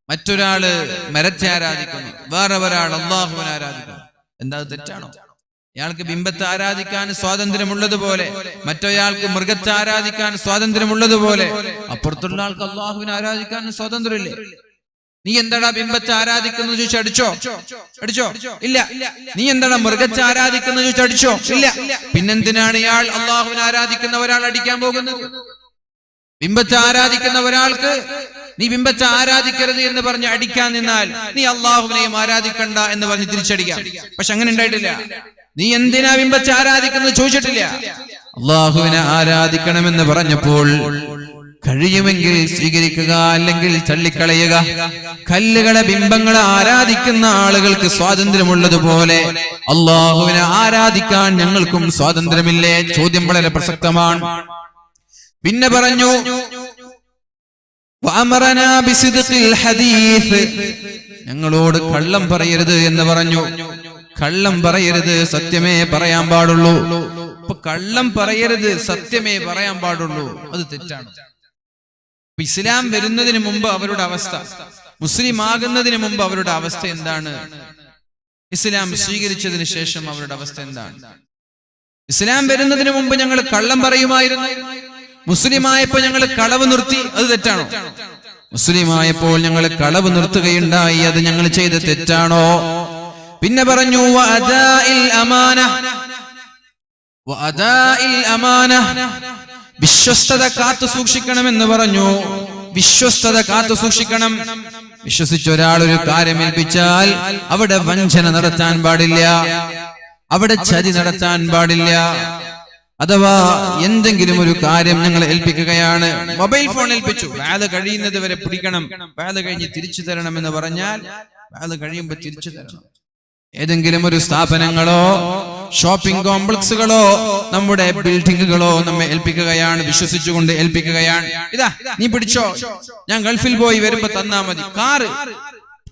മറ്റൊരാള് മരത്തെ ആരാധിക്കുന്നു, വേറെ ഒരാൾ അള്ളാഹുവിനെ ആരാധിക്കുന്നു. എന്താ തെറ്റാണോ? ഇയാൾക്ക് ബിംബത്തെ ആരാധിക്കാൻ സ്വാതന്ത്ര്യമുള്ളതുപോലെ മറ്റൊരാൾക്ക് മൃഗത്തെ ആരാധിക്കാൻ സ്വാതന്ത്ര്യമുള്ളതുപോലെ അപ്പുറത്തുള്ള ആൾക്ക് അള്ളാഹുവിനെ ആരാധിക്കാൻ സ്വാതന്ത്ര്യമില്ലേ? നീ എന്താടാ ബിംബത്തെ ആരാധിക്കുന്നത് ചോദിച്ചാൽ അടിച്ചോ? ഇല്ല. നീ എന്താടാ മൃഗത്തെ ആരാധിക്കുന്നത് ചോദിച്ചാൽ അടിച്ചോ? ഇല്ല. പിന്നെന്തിനാണ് ഇയാൾ അള്ളാഹുവിനെ ആരാധിക്കുന്ന ഒരാൾ അടിക്കാൻ പോകുന്നത്? ബിംബത്തെ ആരാധിക്കുന്ന ഒരാൾക്ക് നീ ബിംബത്തെ ആരാധിക്കരുത് എന്ന് പറഞ്ഞ് അടിക്കാൻ നിന്നാൽ നീ അള്ളാഹുവിനെയും ആരാധിക്കണ്ട എന്ന് പറഞ്ഞ് തിരിച്ചടിക്കാം. പക്ഷെ അങ്ങനെ ഉണ്ടായിട്ടില്ല. നീ എന്തിനാ ബിംബത്തെ ആരാധിക്കുന്നത് ചോദിച്ചിട്ടില്ല. അള്ളാഹുവിനെ ആരാധിക്കണമെന്ന് പറഞ്ഞപ്പോൾ കഴിയുമെങ്കിൽ സ്വീകരിക്കുക, അല്ലെങ്കിൽ തള്ളിക്കളയുക. കല്ലുകളെ ബിംബങ്ങളെ ആരാധിക്കുന്ന ആളുകൾക്ക് സ്വാതന്ത്ര്യമുള്ളതുപോലെ അള്ളാഹുവിനെ ആരാധിക്കാൻ ഞങ്ങൾക്കും സ്വാതന്ത്ര്യമില്ലേ? ചോദ്യം വളരെ പ്രസക്തമാണ്. പിന്നെ പറഞ്ഞു, ഞങ്ങളോട് കള്ളം പറയരുത് എന്ന് പറഞ്ഞു. കള്ളം പറയരുത്, സത്യമേ പറയാൻ പാടുള്ളൂ. അപ്പൊ കള്ളം പറയരുത്, സത്യമേ പറയാൻ പാടുള്ളൂ, അത് തെറ്റാണ്. ഇസ്ലാം വരുന്നതിന് മുമ്പ് അവരുടെ അവസ്ഥ, മുസ്ലിം ആകുന്നതിന് മുമ്പ് അവരുടെ അവസ്ഥ എന്താണ്? ഇസ്ലാം സ്വീകരിച്ചതിന് ശേഷം അവരുടെ അവസ്ഥ എന്താണ്? ഇസ്ലാം വരുന്നതിന് മുമ്പ് ഞങ്ങൾ കള്ളം പറയുമായിരുന്നു, മുസ്ലിമായപ്പോൾ ഞങ്ങൾ കളവ് നിർത്തി, അത് തെറ്റാണോ? മുസ്ലിമായപ്പോൾ ഞങ്ങൾ കളവ് നിർത്തുകയുണ്ടായി, അത് ഞങ്ങൾ ചെയ്ത തെറ്റാണോ? പിന്നെ പറഞ്ഞു, വിശ്വസ്തത കാത്തു സൂക്ഷിക്കണമെന്ന് പറഞ്ഞു. വിശ്വസ്തത കാത്തു സൂക്ഷിക്കണം. വിശ്വസിച്ച ഒരാൾ ഒരു കാര്യം ഏൽപ്പിച്ചാൽ അവിടെ വഞ്ചന നടത്താൻ പാടില്ല, അവിടെ ചതി നടത്താൻ പാടില്ല. അഥവാ എന്തെങ്കിലും ഒരു കാര്യം ഞങ്ങൾ ഏൽപ്പിക്കുകയാണ്, മൊബൈൽ ഫോൺ ഏൽപ്പിച്ചു, വാത് കഴിയുന്നത് വരെ പിടിക്കണം, വാത് കഴിഞ്ഞ് തിരിച്ചു തരണം എന്ന് പറഞ്ഞാൽ വാത് കഴിയുമ്പോൾ തിരിച്ചു തരണം. ഏതെങ്കിലും ഒരു സ്ഥാപനങ്ങളോ ഷോപ്പിംഗ് കോംപ്ലക്സുകളോ നമ്മുടെ ബിൽഡിങ്ങുകളോ നമ്മെ ഏൽപ്പിക്കുകയാണ്, വിശ്വസിച്ചുകൊണ്ട് ഏൽപ്പിക്കുകയാണ്. ഇതാ നീ പിടിച്ചോ, ഞാൻ ഗൾഫിൽ പോയി വരുമ്പോ തന്നാ മതി. കാറ്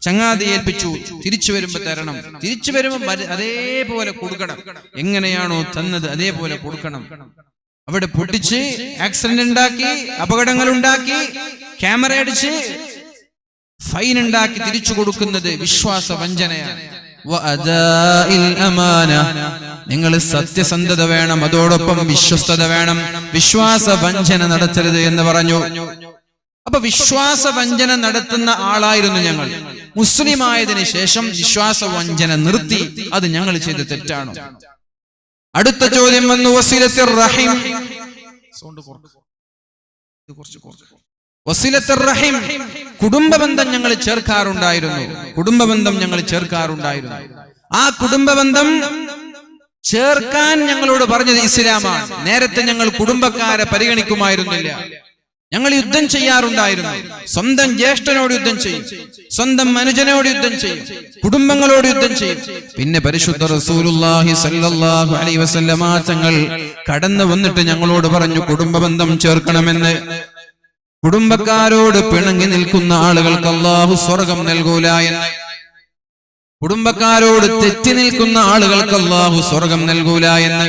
ചങ്ങാതി ഏൽപ്പിച്ചു, തിരിച്ചു വരുമ്പോ തരണം. തിരിച്ചു വരുമ്പോ അതേപോലെ കൊടുക്കണം. എങ്ങനെയാണോ തന്നത് അതേപോലെ കൊടുക്കണം. അവിടെ പൊട്ടിച്ച് ആക്സിഡന്റ് ഉണ്ടാക്കി, അപകടങ്ങൾ ഉണ്ടാക്കി, ക്യാമറ അടിച്ച് ഫൈൻ ഉണ്ടാക്കി തിരിച്ചു കൊടുക്കുന്നത് വിശ്വാസ വഞ്ചനയാണ്. നിങ്ങൾ സത്യസന്ധത വേണം, അതോടൊപ്പം വിശ്വസ്തത വേണം, വിശ്വാസ വഞ്ചന നടത്തരുത് എന്ന് പറഞ്ഞു. അപ്പൊ വിശ്വാസ വഞ്ചന നടത്തുന്ന ആളായിരുന്നു ഞങ്ങൾ. മുസ്ലിമായതിനു ശേഷം വിശ്വാസ വഞ്ചന നിർത്തി, അത് ഞങ്ങൾ ചെയ്ത തെറ്റാണോ? അടുത്ത ചോദ്യം വന്നു, വസിലത്തുർ റഹീം. വസിലത്തുർ റഹീം, കുടുംബബന്ധം ഞങ്ങൾ ചേർക്കാറുണ്ടായിരുന്നു. കുടുംബബന്ധം ഞങ്ങൾ ചേർക്കാറുണ്ടായിരുന്നു. ആ കുടുംബബന്ധം ചേർക്കാൻ ഞങ്ങളോട് പറഞ്ഞത് ഇസ്ലാമാണ്. നേരത്തെ ഞങ്ങൾ കുടുംബക്കാരെ പരിഗണിക്കുമായിരുന്നില്ല. ഞങ്ങൾ യുദ്ധം ചെയ്യാറുണ്ടായിരുന്നു. സ്വന്തം ജ്യേഷ്ഠനോട് യുദ്ധം ചെയ്യും, സ്വന്തം അനുജനോട് യുദ്ധം ചെയ്യും, കുടുംബങ്ങളോട് യുദ്ധം ചെയ്യും. പിന്നെ പരിശുദ്ധ റസൂലുള്ളാഹി സ്വല്ലല്ലാഹു അലൈഹി വസല്ലമ തങ്ങൾ കടന്നു വന്നിട്ട് ഞങ്ങളോട് പറഞ്ഞു കുടുംബബന്ധം ചേർക്കണമെന്ന്. കുടുംബക്കാരോട് പിണങ്ങി നിൽക്കുന്ന ആളുകൾക്ക് അല്ലാഹു സ്വർഗം നൽകൂല എന്ന്. കുടുംബക്കാരോട് തെറ്റി നിൽക്കുന്ന ആളുകൾക്ക് അല്ലാഹു സ്വർഗം നൽകൂല എന്ന്.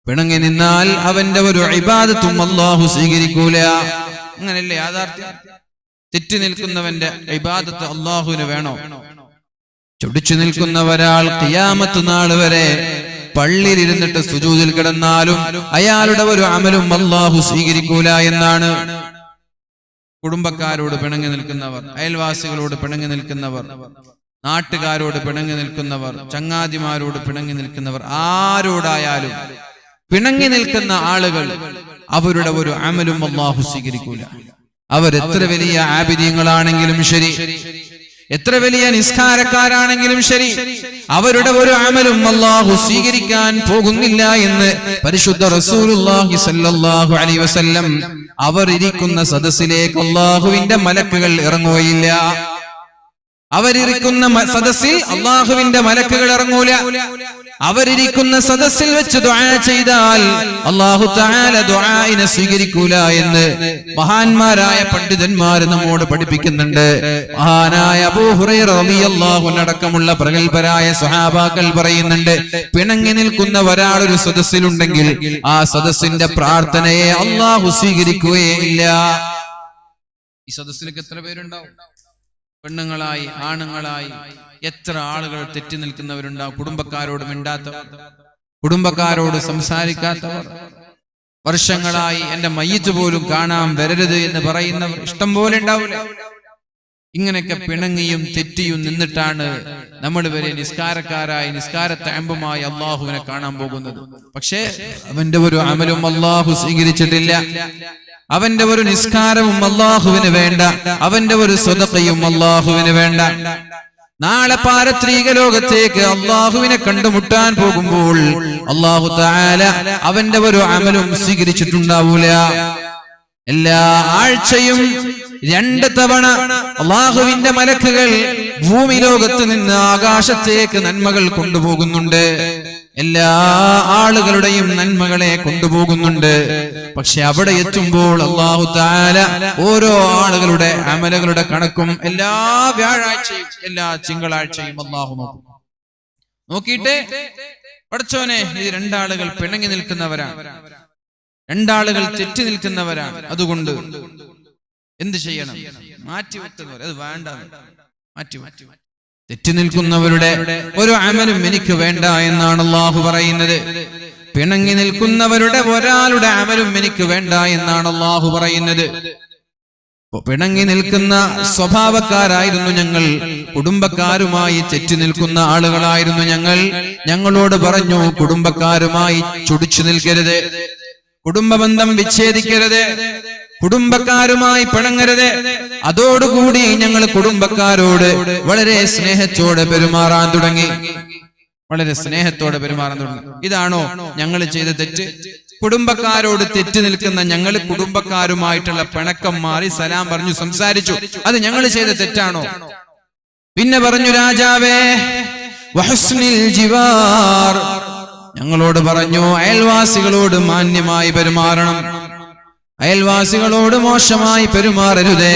പിണങ്ങി നിന്നാൽ അവന്റെ ഒരു ഇബാദത്തും അല്ലാഹു സ്വീകരിക്കൂല. അങ്ങനല്ലേ യാഥാർത്ഥ്യം? തെറ്റി നിൽക്കുന്നവന്റെ ഇബാദത്ത് അല്ലാഹുവിന് വേണോ? ചൊടിച്ചു നിൽക്കുന്ന ഒരാൾ ഖിയാമത്ത് നാൾ വരെ പള്ളിയിൽ ഇരുന്നിട്ട് സുജൂദിൽ കിടന്നാലും അയാളുടെ ഒരു അമലും അല്ലാഹു സ്വീകരിക്കൂല എന്നാണ്. കുടുംബക്കാരോട് പിണങ്ങി നിൽക്കുന്നവർ, അയൽവാസികളോട് പിണങ്ങി നിൽക്കുന്നവർ, നാട്ടുകാരോട് പിണങ്ങി നിൽക്കുന്നവർ, ചങ്ങാതിമാരോട് പിണങ്ങി നിൽക്കുന്നവർ, ആരോടായാലും പിണങ്ങി നിൽക്കുന്ന ആളുകൾ അവരുടെ ഒരു അമലും അല്ലാഹു സ്വീകരിക്കൂല. അവരെത്ര വലിയ ആബിദീങ്ങളാണെങ്കിലും ശരി, എത്ര വലിയ നിസ്കാരക്കാരാണെങ്കിലും ശരി, അവരുടെ ഒരു അമലും അല്ലാഹു സ്വീകരിക്കാൻ പോകുന്നില്ല എന്ന് പരിശുദ്ധ റസൂലുള്ളാഹി സ്വല്ലല്ലാഹു അലൈഹി വസല്ലം. അവർ ഇരിക്കുന്ന സദസ്സിലേക്ക് അല്ലാഹുവിന്റെ മലക്കുകൾ ഇറങ്ങുകയില്ല. അവരിരിക്കുന്ന സദസ്സിൽ അല്ലാഹുവിന്റെ മലക്കുകൾ ഇറങ്ങൂല. അവരിരിക്കുന്ന സദസ്സിൽ വെച്ച് ദുആ ചെയ്താൽ അല്ലാഹു തആല ദുആഇനെ സ്വീകരിക്കൂല എന്ന് മഹാന്മാരായ പണ്ഡിതന്മാർ നമ്മോട് പഠിപ്പിക്കുന്നുണ്ട്. മഹാനായ അബൂ ഹുറൈറ റളിയല്ലാഹു അൻഹു അടക്കമുള്ള പ്രഗൽഭരായ സ്വഹാബാക്കൾ പറയുന്നുണ്ട്, പിണങ്ങി നിൽക്കുന്ന ഒരാൾ ഒരു സദസ്സിലുണ്ടെങ്കിൽ ആ സദസ്സിന്റെ പ്രാർത്ഥനയെ അല്ലാഹു സ്വീകരിക്കുകയേ ഇല്ല. ഈ സദസ്സിലേക്ക് എത്ര പേരുണ്ടാവും? പെണ്ണുങ്ങളായി ആണുങ്ങളായി എത്ര ആളുകൾ തെറ്റി നിൽക്കുന്നവരുണ്ടാവും. കുടുംബക്കാരോട് മിണ്ടാത്തവർ, കുടുംബക്കാരോട് സംസാരിക്കാത്തവർ, വർഷങ്ങളായി എന്റെ മയ്യിത്ത് പോലും കാണാൻ വരരുത് എന്ന് പറയുന്നവർ ഇഷ്ടം പോലെ ഉണ്ടാവില്ല. ഇങ്ങനെയൊക്കെ പിണങ്ങിയും തെറ്റിയും നിന്നിട്ടാണ് നമ്മൾ വരെ നിസ്കാരക്കാരായി നിസ്കാരത്തഴമ്പുമായി അള്ളാഹുവിനെ കാണാൻ പോകുന്നത്. പക്ഷേ അവന്റെ ഒരു അമലും അള്ളാഹു സ്വീകരിച്ചിട്ടില്ല. അവന്റെ ഒരു നിസ്കാരവും അല്ലാഹുവിന് വേണ്ട, അവന്റെ ഒരു സ്വതഖയും അല്ലാഹുവിന് വേണ്ട. നാളെ പാരത്രിക ലോകത്തേക്ക് അല്ലാഹുവിനെ കണ്ടുമുട്ടാൻ പോകുമ്പോൾ അല്ലാഹു തആല അവന്റെ ഒരു അമലും സ്വീകരിച്ചിട്ടുണ്ടാവൂല. എല്ലാ ആഴ്ചയും 2 തവണ അല്ലാഹുവിന്റെ മലക്കുകൾ ഭൂമി ലോകത്ത് നിന്ന് ആകാശത്തേക്ക് നന്മകൾ കൊണ്ടുപോകുന്നുണ്ട്. എല്ലാ ആളുകളുടെയും നന്മകളെ കൊണ്ടുപോകുന്നുണ്ട്. പക്ഷെ അവിടെ എത്തുമ്പോൾ അല്ലാഹു തആല ഓരോ ആളുകളുടെ അമലുകളുടെ കണക്കും എല്ലാ വ്യാഴാഴ്ചയും എല്ലാ തിങ്കളാഴ്ചയും അല്ലാഹു നോക്കും. നോക്കിയിട്ട് പടച്ചോനെ, ഈ 2 ആളുകൾ പിണങ്ങി നിൽക്കുന്നവരാണ്, 2 ആളുകൾ തെറ്റി നിൽക്കുന്നവരാണ്, അതുകൊണ്ട് എന്ത് ചെയ്യണം? മാറ്റിവെക്കുന്നവർ, അത് വേണ്ട, മാറ്റി തെറ്റി നിൽക്കുന്നവരുടെ ഒരു അമലും എനിക്ക് വേണ്ട എന്നാണ് അല്ലാഹു പറയുന്നത്. പിണങ്ങി നിൽക്കുന്നവരുടെ ഒരാളുടെ അമലും എനിക്ക് വേണ്ട എന്നാണ് അല്ലാഹു പറയുന്നത്. പിണങ്ങി നിൽക്കുന്ന സ്വഭാവക്കാരായിരുന്നു ഞങ്ങൾ, കുടുംബക്കാരുമായി തെറ്റി നിൽക്കുന്ന ആളുകളായിരുന്നു ഞങ്ങൾ. ഞങ്ങളോട് പറഞ്ഞു, കുടുംബക്കാരുമായി ചൊടിച്ചു നിൽക്കരുത്, കുടുംബബന്ധം വിച്ഛേദിക്കരുത്, കുടുംബക്കാരുമായി പിണങ്ങരുത്. അതോടുകൂടി ഞങ്ങൾ കുടുംബക്കാരോട് വളരെ സ്നേഹത്തോടെ പെരുമാറാൻ തുടങ്ങി, വളരെ സ്നേഹത്തോടെ പെരുമാറാൻ തുടങ്ങി. ഇതാണോ ഞങ്ങൾ ചെയ്ത തെറ്റ്? കുടുംബക്കാരോട് തെറ്റി നിൽക്കുന്ന ഞങ്ങൾ കുടുംബക്കാരുമായിട്ടുള്ള പിണക്കം മാറി സലാം പറഞ്ഞു സംസാരിച്ചു, അത് ഞങ്ങൾ ചെയ്ത തെറ്റാണോ? പിന്നെ പറഞ്ഞു, രാജാവേ വഹസ്നിൽ ജിവാർ, ഞങ്ങളോട് പറഞ്ഞു അയൽവാസികളോട് മാന്യമായി പെരുമാറണം, അയൽവാസികളോട് മോശമായി പെരുമാറരുതേ,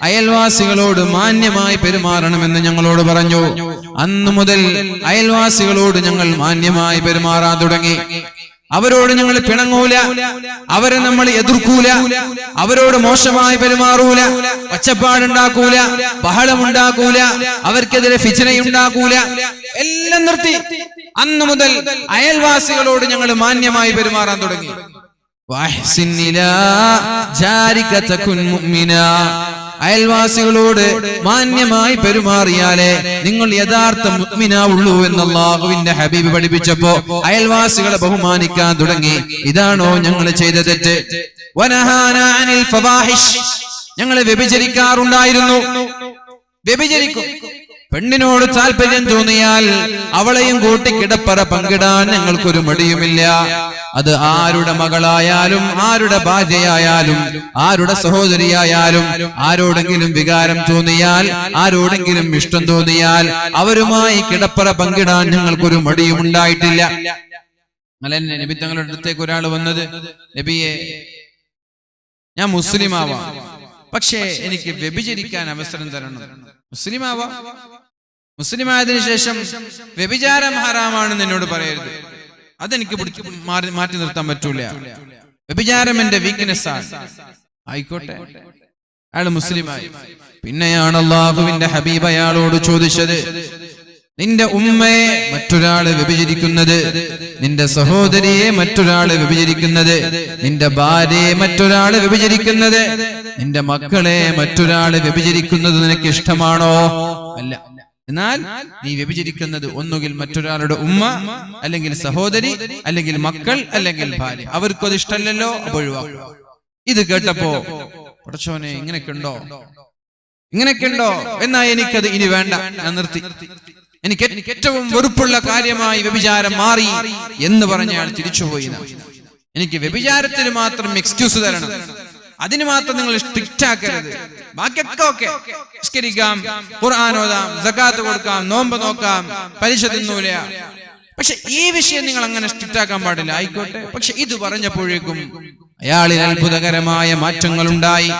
അയൽവാസികളോട് മാന്യമായി പെരുമാറണമെന്ന് ഞങ്ങളോട് പറഞ്ഞു. അന്നു മുതൽ അയൽവാസികളോട് ഞങ്ങൾ മാന്യമായി പെരുമാറാൻ തുടങ്ങി. അവരോട് ഞങ്ങൾ പിണങ്ങൂല, അവരെ നമ്മൾ എതിർക്കൂല, അവരോട് മോശമായി പെരുമാറൂല, ഒച്ചപ്പാടുണ്ടാക്കൂല, ബഹളമുണ്ടാക്കൂല, അവർക്കെതിരെ ഫിത്നയുണ്ടാക്കൂല, എല്ലാം നിർത്തി. അന്നു മുതൽ അയൽവാസികളോട് ഞങ്ങൾ മാന്യമായി പെരുമാറാൻ തുടങ്ങി. അയൽവാസികളോട് മാന്യമായി പെരുമാറിയാലേ നിങ്ങൾ യഥാർത്ഥ മുഅ്മിനാവുള്ളൂ എന്ന് അല്ലാഹുവിന്റെ ഹബീബ് പഠിപ്പിച്ചപ്പോ അയൽവാസികളെ ബഹുമാനിക്കാൻ തുടങ്ങി. ഇതാണോ ഞങ്ങൾ ചെയ്ത തെറ്റ്? വനഹാനാ അനിൽ ഫവാഹിഷ്, ഞങ്ങൾ വ്യഭിചരിക്കാറുണ്ടായിരുന്നു, വ്യഭിചരിക്കും. പെണ്ണിനോട് താല്പര്യം തോന്നിയാൽ അവളെയും കൂട്ടി കിടപ്പറ പങ്കിടാൻ ഞങ്ങൾക്കൊരു മടിയുമില്ല. അത് ആരുടെ മകളായാലും ആരുടെ ഭാര്യയായാലും ആരുടെ സഹോദരിയായാലും ആരോടെങ്കിലും വികാരം തോന്നിയാൽ ആരോടെങ്കിലും ഇഷ്ടം തോന്നിയാൽ അവരുമായി കിടപ്പറ പങ്കിടാൻ ഞങ്ങൾക്കൊരു മടിയും ഉണ്ടായിട്ടില്ല. നബി തങ്ങളുടെ അടുത്തേക്ക് ഒരാൾ വന്നത്, നബിയെ, ഞാൻ മുസ്ലിം ആവാം, പക്ഷേ എനിക്ക് വ്യഭിചരിക്കാൻ അവസരം തരണം. മുസ്ലിം ആവാം, മുസ്ലിം ആയതിനു ശേഷം വ്യഭിചാരം ഹറാമാണെന്ന് എന്നോട് പറയരുത്, അതെനിക്ക് മാറ്റി നിർത്താൻ പറ്റൂല, വ്യഭിചാരം എന്റെ വീക്ക്നെസ് ആണ്. ആയിക്കോട്ടെ, അയാൾ മുസ്ലിമായി. പിന്നെയാണ് അല്ലാഹുവിന്റെ ഹബീബ് അയാളോട് ചോദിച്ചത്, നിന്റെ ഉമ്മയെ മറ്റൊരാള് വ്യഭിചരിക്കുന്നത്, നിന്റെ സഹോദരിയെ മറ്റൊരാള് വ്യഭിചരിക്കുന്നത്, നിന്റെ ഭാര്യയെ മറ്റൊരാള് വ്യഭിചരിക്കുന്നത്, നിന്റെ മക്കളെ മറ്റൊരാള് വ്യഭിചരിക്കുന്നത് നിനക്ക് ഇഷ്ടമാണോ? അല്ല. എന്നാൽ നീ വ്യഭിചരിക്കുന്നത് ഒന്നുകിൽ മറ്റൊരാളുടെ ഉമ്മ, അല്ലെങ്കിൽ സഹോദരി, അല്ലെങ്കിൽ മക്കൾ, അല്ലെങ്കിൽ ഭാര്യ. അവർക്കും അത് ഇഷ്ടമല്ലല്ലോ, ഒഴിവാക്കുക. ഇത് കേട്ടപ്പോ പടച്ചോനെ ഇങ്ങനെയൊക്കെ ഉണ്ടോ എന്നാ എനിക്കത് ഇനി വേണ്ട, ഞാൻ നിർത്തി. എനിക്ക് ഏറ്റവും വെറുപ്പുള്ള കാര്യമായി വ്യഭിചാരം മാറി എന്ന് പറഞ്ഞയാൾ തിരിച്ചുപോയി. എനിക്ക് വ്യഭിചാരത്തിന് മാത്രം എക്സ്ക്യൂസ് തരണം, അതിന് മാത്രം നിങ്ങൾ സ്ട്രിക്റ്റ് ആക്കരുത്. ബാക്കിയൊക്കെ ഓക്കെ, നിസ്കരിക്കാം, ഖുർആൻ ഓതാം, സകാത്ത് കൊടുക്കാം, നോമ്പ് നോക്കാം, പലിശ തിന്നൂല, പക്ഷെ ഈ വിഷയം നിങ്ങൾ അങ്ങനെ സ്ട്രിക്റ്റ് ആക്കാൻ പാടില്ല. ആയിക്കോട്ടെ. പക്ഷെ ഇത് പറഞ്ഞപ്പോഴേക്കും അയാളിൽ അത്ഭുതകരമായ മാറ്റങ്ങൾ ഉണ്ടായി.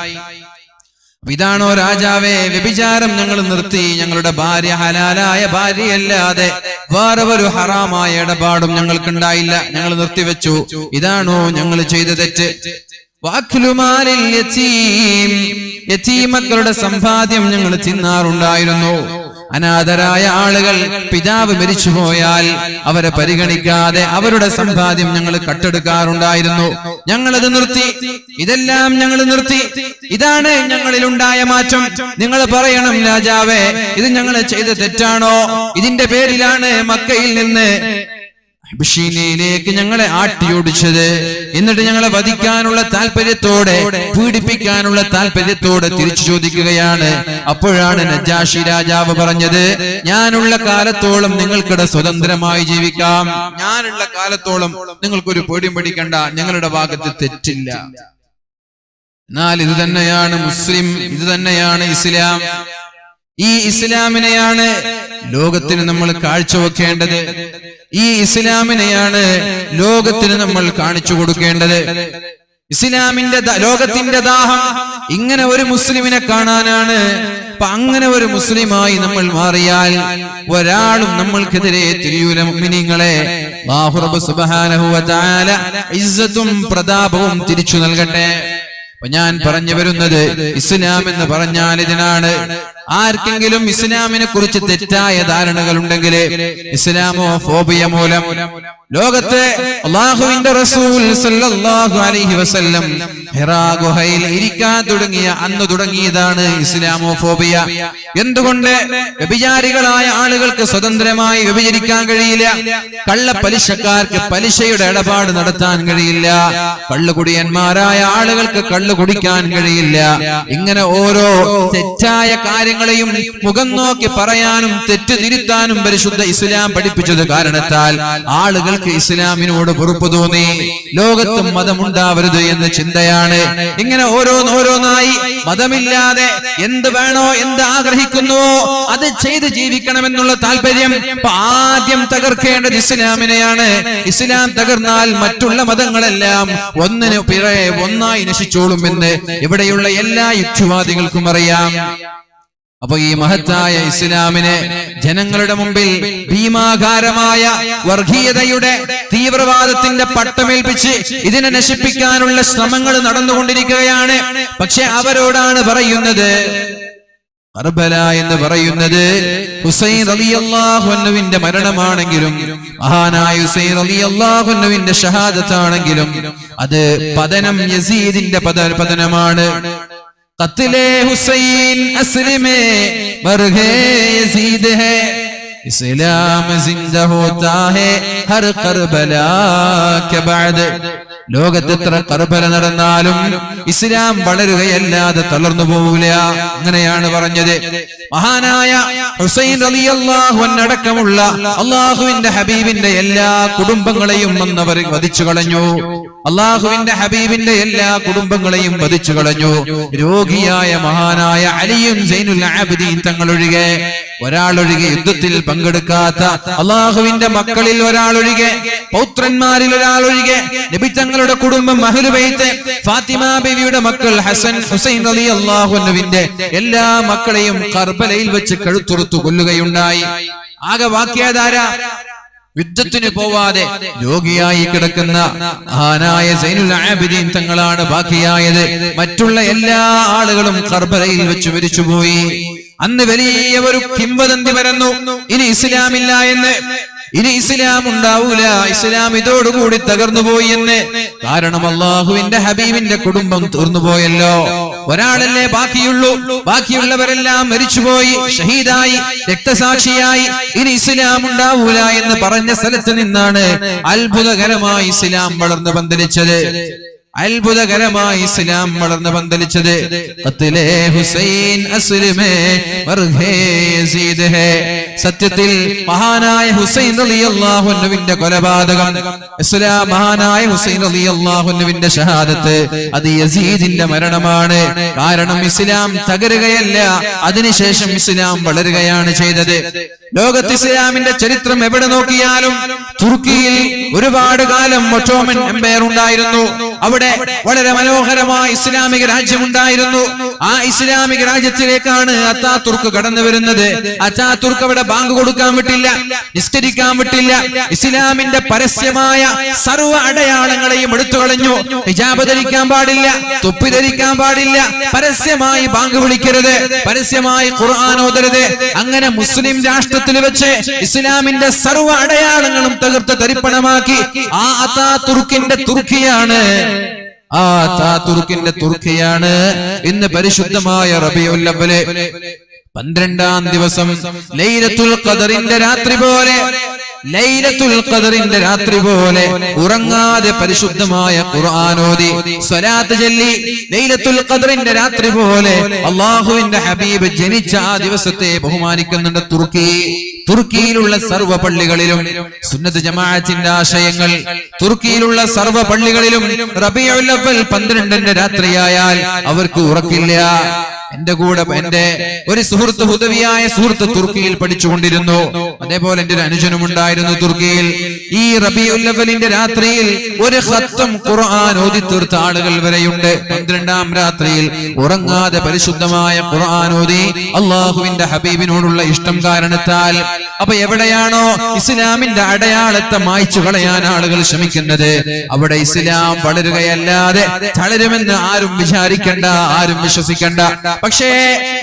ഇതാണോ രാജാവേ, വ്യഭിചാരം ഞങ്ങൾ നിർത്തി, ഞങ്ങളുടെ ഭാര്യ ഹലാലായ ഭാര്യയല്ലാതെ വേറെ ഒരു ഹറാമായ ഇടപാടും ഞങ്ങൾക്കുണ്ടായില്ല, ഞങ്ങൾ നിർത്തിവെച്ചു. ഇതാണോ ഞങ്ങൾ ചെയ്ത തെറ്റ്? യതീമക്കളുടെ സമ്പാദ്യം ഞങ്ങൾ തിന്നാറുണ്ടായിരുന്നു. അനാഥരായ ആളുകൾ പിതാവ് മരിച്ചുപോയാൽ അവരെ പരിഗണിക്കാതെ അവരുടെ സമ്പാദ്യം ഞങ്ങൾ കട്ടെടുക്കാറുണ്ടായിരുന്നു. ഞങ്ങളത് നിർത്തി. ഇതെല്ലാം ഞങ്ങൾ നിർത്തി. ഇതാണ് ഞങ്ങളിലുണ്ടായ മാറ്റം. നിങ്ങൾ പറയണം രാജാവേ, ഇത് ഞങ്ങൾ ചെയ്ത തെറ്റാണോ? ഇതിന്റെ പേരിലാണ് മക്കയിൽ നിന്ന് ബഷീനയിലേക്ക് ഞങ്ങളെ ആട്ടിയോടിച്ചത്. എന്നിട്ട് ഞങ്ങളെ വധിക്കാനുള്ള താല്പര്യത്തോടെ, പീഡിപ്പിക്കാനുള്ള താല്പര്യത്തോടെ തിരിച്ചു ചോദിക്കുകയാണ്. അപ്പോഴാണ് നജാഷി രാജാവ് പറഞ്ഞത്, ഞാനുള്ള കാലത്തോളം നിങ്ങൾക്കിടെ സ്വതന്ത്രമായി ജീവിക്കാം, ഞാനുള്ള കാലത്തോളം നിങ്ങൾക്കൊരു പേടിയും പേടിക്കണ്ട, ഞങ്ങളുടെ ഭാഗത്ത് തെറ്റില്ല. എന്നാൽ ഇത് തന്നെയാണ് മുസ്ലിം, ഇത് തന്നെയാണ് ഇസ്ലാം. ഈ ഇസ്ലാമിനെയാണ് ലോകത്തിന് നമ്മൾ കാഴ്ചവെക്കേണ്ടത്. ഈ ഇസ്ലാമിനെയാണ് ലോകത്തിന് നമ്മൾ കാണിച്ചു കൊടുക്കേണ്ടത്. ഇസ്ലാമിന്റെ ലോകത്തിന്റെ ദാഹം ഇങ്ങനെ ഒരു മുസ്ലിമിനെ കാണാനാണ്. അപ്പൊ അങ്ങനെ ഒരു മുസ്ലിമായി നമ്മൾ മാറിയാൽ ഒരാളും നമ്മൾക്കെതിരെ തിരിയൂല. മുഅ്മിനീങ്ങളെ, അല്ലാഹു റബ്ബ് സുബ്ഹാനഹു വ തആല ഇസ്സത്തും പ്രതാപവും തിരിച്ചു നൽകട്ടെ. അപ്പൊ ഞാൻ പറഞ്ഞു വരുന്നത്, ഇസ്ലാം എന്ന് പറഞ്ഞാൽ ഇതിനാണ്. ആർക്കെങ്കിലും ഇസ്ലാമിനെ കുറിച്ച് തെറ്റായ ധാരണകൾ ഉണ്ടെങ്കിൽ, ഇസ്ലാമോ ഫോബിയ മൂലം ലോകത്തെ അല്ലാഹുവിന്റെ റസൂൽ സല്ലല്ലാഹു അലൈഹി വസല്ലം ഹിറാ ഗുഹയിൽ ഇരിക്കാൻ തുടങ്ങിയ അന്ന് തുടങ്ങിയതാണ് ഇസ്ലാമോഫോബിയ. എന്തുകൊണ്ട്? വ്യഭിചാരികളായ ആളുകൾക്ക് സ്വതന്ത്രമായി വ്യഭിചരിക്കാൻ കഴിയില്ല, കള്ളപ്പലിശക്കാർക്ക് പലിശയുടെ ഇടപാട് നടത്താൻ കഴിയില്ല, കള്ളുകുടിയന്മാരായ ആളുകൾക്ക് കള്ളു കുടിക്കാൻ കഴിയില്ല. ഇങ്ങനെ ഓരോ തെറ്റായ കാര്യങ്ങളെയും മുഖം നോക്കി പറയാനും തെറ്റ് തിരുത്താനും പരിശുദ്ധ ഇസ്ലാം പഠിപ്പിച്ചത് കാരണത്താൽ ആളുകൾക്ക് ഇസ്ലാമിനോട് വെറുപ്പ് തോന്നി. ലോകത്തും മതമുണ്ടാവരുത് എന്ന ചിന്തയാണ്. ഇങ്ങനെ ഓരോന്നായി മതമില്ലാതെ എന്ത് വേണോ, എന്ത് ആഗ്രഹിക്കുന്നുവോ അത് ചെയ്ത് ജീവിക്കണമെന്നുള്ള താല്പര്യം. ആദ്യം തകർക്കേണ്ടത് ഇസ്ലാമിനെയാണ്. ഇസ്ലാം തകർന്നാൽ മറ്റുള്ള മതങ്ങളെല്ലാം ഒന്നിന് പിറകെ ഒന്നായി നശിച്ചോളും എന്ന് ഇവിടെയുള്ള എല്ലാ യുക്തിവാദികൾക്കും അറിയാം. അപ്പൊ ഈ മഹത്തായ ഇസ്ലാമിനെ ജനങ്ങളുടെ മുമ്പിൽ ഭീമാകാരമായ വർഗീയതയുടെ തീവ്രവാദത്തിന്റെ പട്ടമേൽപ്പിച്ച് ഇതിനെ നശിപ്പിക്കാനുള്ള ശ്രമങ്ങൾ നടന്നുകൊണ്ടിരിക്കുകയാണ്. പക്ഷെ അവരോടാണ് പറയുന്നത്, കർബല എന്ന് പറയുന്നത് ഹുസൈൻ റളിയല്ലാഹു അൻഹുവിന്റെ മരണമാണെങ്കിലും, മഹാനായ ഹുസൈൻ റളിയല്ലാഹു അൻഹുവിന്റെ ഷഹാദത്താണെങ്കിലും അത് പതനം യസീദിന്റെ പതനമാണ്. ഖത്ലേ ഹുസൈൻ അസ്ലിമേ മർഹേ യസീദ് ഹേ, ഇസ്ലാം സിന്ദ ഹോതാ ഹേ ഹർ കർബലാ കെ ബാദ്. ലോകത്ത് എത്ര കർബല നടന്നാലും ഇസ്ലാം വളരുകയല്ലാതെ തളർന്നു പോവില്ല. അങ്ങനെയാണ് പറഞ്ഞത്. മഹാനായ ഹുസൈൻ റളിയല്ലാഹു അൻഹു അടക്കമുള്ള അല്ലാഹുവിന്റെ ഹബീബിന്റെ എല്ലാ കുടുംബങ്ങളെയും വന്നവർ വധിച്ചു കളഞ്ഞു. അല്ലാഹുവിന്റെ ഹബീബിന്റെ എല്ലാ കുടുംബങ്ങളെയും വധിച്ചു കളഞ്ഞു. രോഗിയായ മഹാനായ അലിയും സൈനുൽ ആബിദീൻ തങ്ങളൊഴികെ, ഒരാളൊഴികെ യുദ്ധത്തിൽ പങ്കെടുക്കാത്ത അല്ലാഹുവിന്റെ മക്കളിൽ ഒരാളൊഴികെ, പൗത്രന്മാരിൽ ഒരാളൊഴികെ, നബി തങ്ങളുടെ കുടുംബം അഹ്ലു ബൈത്ത്, ഫാത്തിമ ബീവിയുടെ മക്കൾ ഹസൻ ഹുസൈൻ റളിയല്ലാഹു അൻഹുവിന്റെ എല്ലാ മക്കളെയും കർബലയിൽ വെച്ച് കഴുത്തുറുത്തു കൊല്ലുകയുണ്ടായി. ആകെ ബാക്കിയാധാര യുദ്ധത്തിന് പോവാതെ രോഗിയായി കിടക്കുന്ന മഹാനായ സൈനുൽ ആബിദീൻ തങ്ങളാണ് ബാക്കിയായത്. മറ്റുള്ള എല്ലാ ആളുകളും കർബലയിൽ വെച്ച് മരിച്ചുപോയി. അന്ന് വലിയ ഒരു കിംവദന്തി പരന്നു, ഇനി ഇസ്ലാമില്ല എന്ന്, ഇനി ഇസ്ലാം ഉണ്ടാവൂല, ഇസ്ലാം ഇതോടുകൂടി തകർന്നുപോയി എന്ന്. കാരണം അള്ളാഹുവിന്റെ ഹബീബിന്റെ കുടുംബം തീർന്നുപോയല്ലോ. ഒരാളല്ലേ ബാക്കിയുള്ളൂ, ബാക്കിയുള്ളവരെല്ലാം മരിച്ചുപോയി, ഷഹീദായി, രക്തസാക്ഷിയായി. ഇനി ഇസ്ലാം ഉണ്ടാവൂല എന്ന് പറഞ്ഞ സ്ഥലത്ത് നിന്നാണ് അത്ഭുതകരമായി ഇസ്ലാം വളർന്നു പന്തലിച്ചത്. അത്ഭുതകരമായി ഇസ്ലാം വളർന്നു പന്തലിച്ചത്. സത്യത്തിൽ മഹാനായ ഹുസൈൻ റളിയല്ലാഹു അൻഹുവിന്റെ കൊലപാതകം, ഇസ്ലാം മഹാനായ ഹുസൈൻ റളിയല്ലാഹു അൻഹുവിന്റെ ഷഹാദത്ത്, അത് യസീദിന്റെ മരണമാണ്. കാരണം ഇസ്ലാം തകരുകയല്ല, അതിനുശേഷം ഇസ്ലാം വളരുകയാണ് ചെയ്തത്. ലോകത്ത് ഇസ്ലാമിന്റെ ചരിത്രം എവിടെ നോക്കിയാലും തുർക്കിയിൽ ഒരുപാട് കാലം ഒട്ടോമൻ എംപയർ ഉണ്ടായിരുന്നു. അവിടെ വളരെ മനോഹരമായ ഇസ്ലാമിക രാജ്യമുണ്ടായിരുന്നു. ആ ഇസ്ലാമിക രാജ്യത്തിലേക്കാണ് അത്താതുർക്ക് കടന്നു വരുന്നത്. അത്താതുർക്ക് അവിടെ ബാങ്ക് കൊടുക്കാൻ വിട്ടില്ല, നിസ്കരിക്കാൻ വിട്ടില്ല. ഇസ്ലാമിന്റെ പരസ്യമായ സർവ്വ അടയാളങ്ങളെയും എടുത്തു കളഞ്ഞു. ഹിജാബ് ധരിക്കാൻ പാടില്ല, തൊപ്പി ധരിക്കാൻ പാടില്ല, പരസ്യമായി ബാങ്ക് വിളിക്കരുത്, പരസ്യമായി ഖുർആൻ ഓതരുത്. അങ്ങനെ മുസ്ലിം രാഷ്ട്രത്തിൽ വെച്ച് ഇസ്ലാമിന്റെ സർവ്വ അടയാളങ്ങളും തകർത്ത് തരിപ്പണമാക്കി. ആ അത്താതുർക്കിന്റെ തുർക്കിയാണ്, ആ അത്താതുർക്കിന്റെ തുർക്കിയാണ് ഇന്ന് പരിശുദ്ധമായ റബീഉൽ അവ്വൽ 12-ാം ദിവസം ലൈലത്തുൽ ഖദറിന്റെ രാത്രി പോലെ, ലൈലത്തുൽ ഖദറിന്റെ രാത്രി പോലെ ഉറങ്ങാതെ പരിശുദ്ധമായ ഖുർആൻ ഓതി സ്വലാത്ത് ചൊല്ലി ലൈലത്തുൽ ഖദറിന്റെ രാത്രി പോലെ അല്ലാഹുവിന്റെ ഹബീബ് ജനിച്ച ആ ദിവസത്തെ ബഹുമാനിക്കുന്നുണ്ട് തുർക്കി. തുർക്കിയിലുള്ള സർവ്വ പള്ളികളിലും സുന്നത്ത് ജമാഅത്തിന്റെ ആശയങ്ങൾ, തുർക്കിയിലുള്ള സർവ്വ പള്ളികളിലും റബീഉൽ അവ്വൽ 12-ന്റെ രാത്രിയായാൽ അവർക്ക് ഉറക്കില്ല. എന്റെ കൂടെ എന്റെ ഒരു സുഹൃത്ത്, ഹുദവിയായ സുഹൃത്ത് തുർക്കിയിൽ പഠിച്ചുകൊണ്ടിരുന്നു. അതേപോലെ എന്റെ ഒരു അനുജനും ഉണ്ടായിരുന്നു തുർക്കിയിൽ. ഈ റബീഉൽ അവ്വലിന്റെ രാത്രിയിൽ ഒരു ഖത്തം ഖുർആൻ ഓതി തീർത്ത ആളുകൾ വരെയുണ്ട്. 12-ാം രാത്രിയിൽ ഉറങ്ങാതെ പരിശുദ്ധമായ ഖുർആൻ ഓതി അള്ളാഹുവിന്റെ ഹബീബിനോടുള്ള ഇഷ്ടം കാരണത്താൽ. അപ്പൊ എവിടെയാണോ ഇസ്ലാമിന്റെ അടയാളത്തെ മായ്ച്ചു കളയാൻ ആളുകൾ ശ്രമിക്കുന്നത്, അവിടെ ഇസ്ലാം വളരുകയല്ലാതെ തളരുമെന്ന് ആരും വിചാരിക്കണ്ട, ആരും വിശ്വസിക്കണ്ട. പക്ഷേ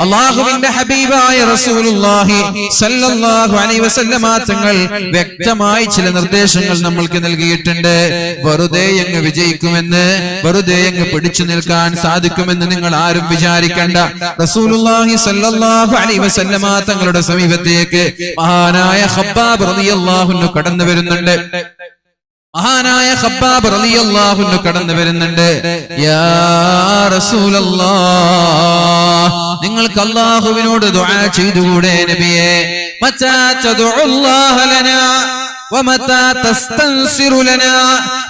അല്ലാഹുവിന്റെ ഹബീബായ റസൂലുള്ളാഹി സ്വല്ലല്ലാഹു അലൈഹി വസല്ലമ തങ്ങൾ വ്യക്തമായി ചില നിർദ്ദേശങ്ങൾ നമ്മൾക്ക് നൽകിയിട്ടുണ്ട്. വെറുതെ അങ്ങ് വിജയിക്കുമെന്ന്, വെറുതെ അങ്ങ് പിടിച്ചു നിൽക്കാൻ സാധിക്കുമെന്ന് നിങ്ങൾ ആരും വിചാരിക്കണ്ട. റസൂലുള്ളാഹി സ്വല്ലല്ലാഹു അലൈഹി വസല്ലമ തങ്ങളുടെ സമീപത്തേക്ക് മഹാനായ ഖബ്ബാബ് റളിയല്ലാഹു അൻഹു കടന്നു വരുന്നുണ്ട്. മഹാനായ ഖബ്ബാബ് റളിയല്ലാഹു അൻഹു കടന്നു വരുന്നുണ്ട്. യാ റസൂലല്ലാഹ്, നിങ്ങൾക്ക് അല്ലാഹുവിനോട് ദുആ ചെയ്തുകൂടെ നബിയേ? മത്താ തദഉല്ലാഹ ലനാ വമത്താ തസ്തൻസിറു ലനാ.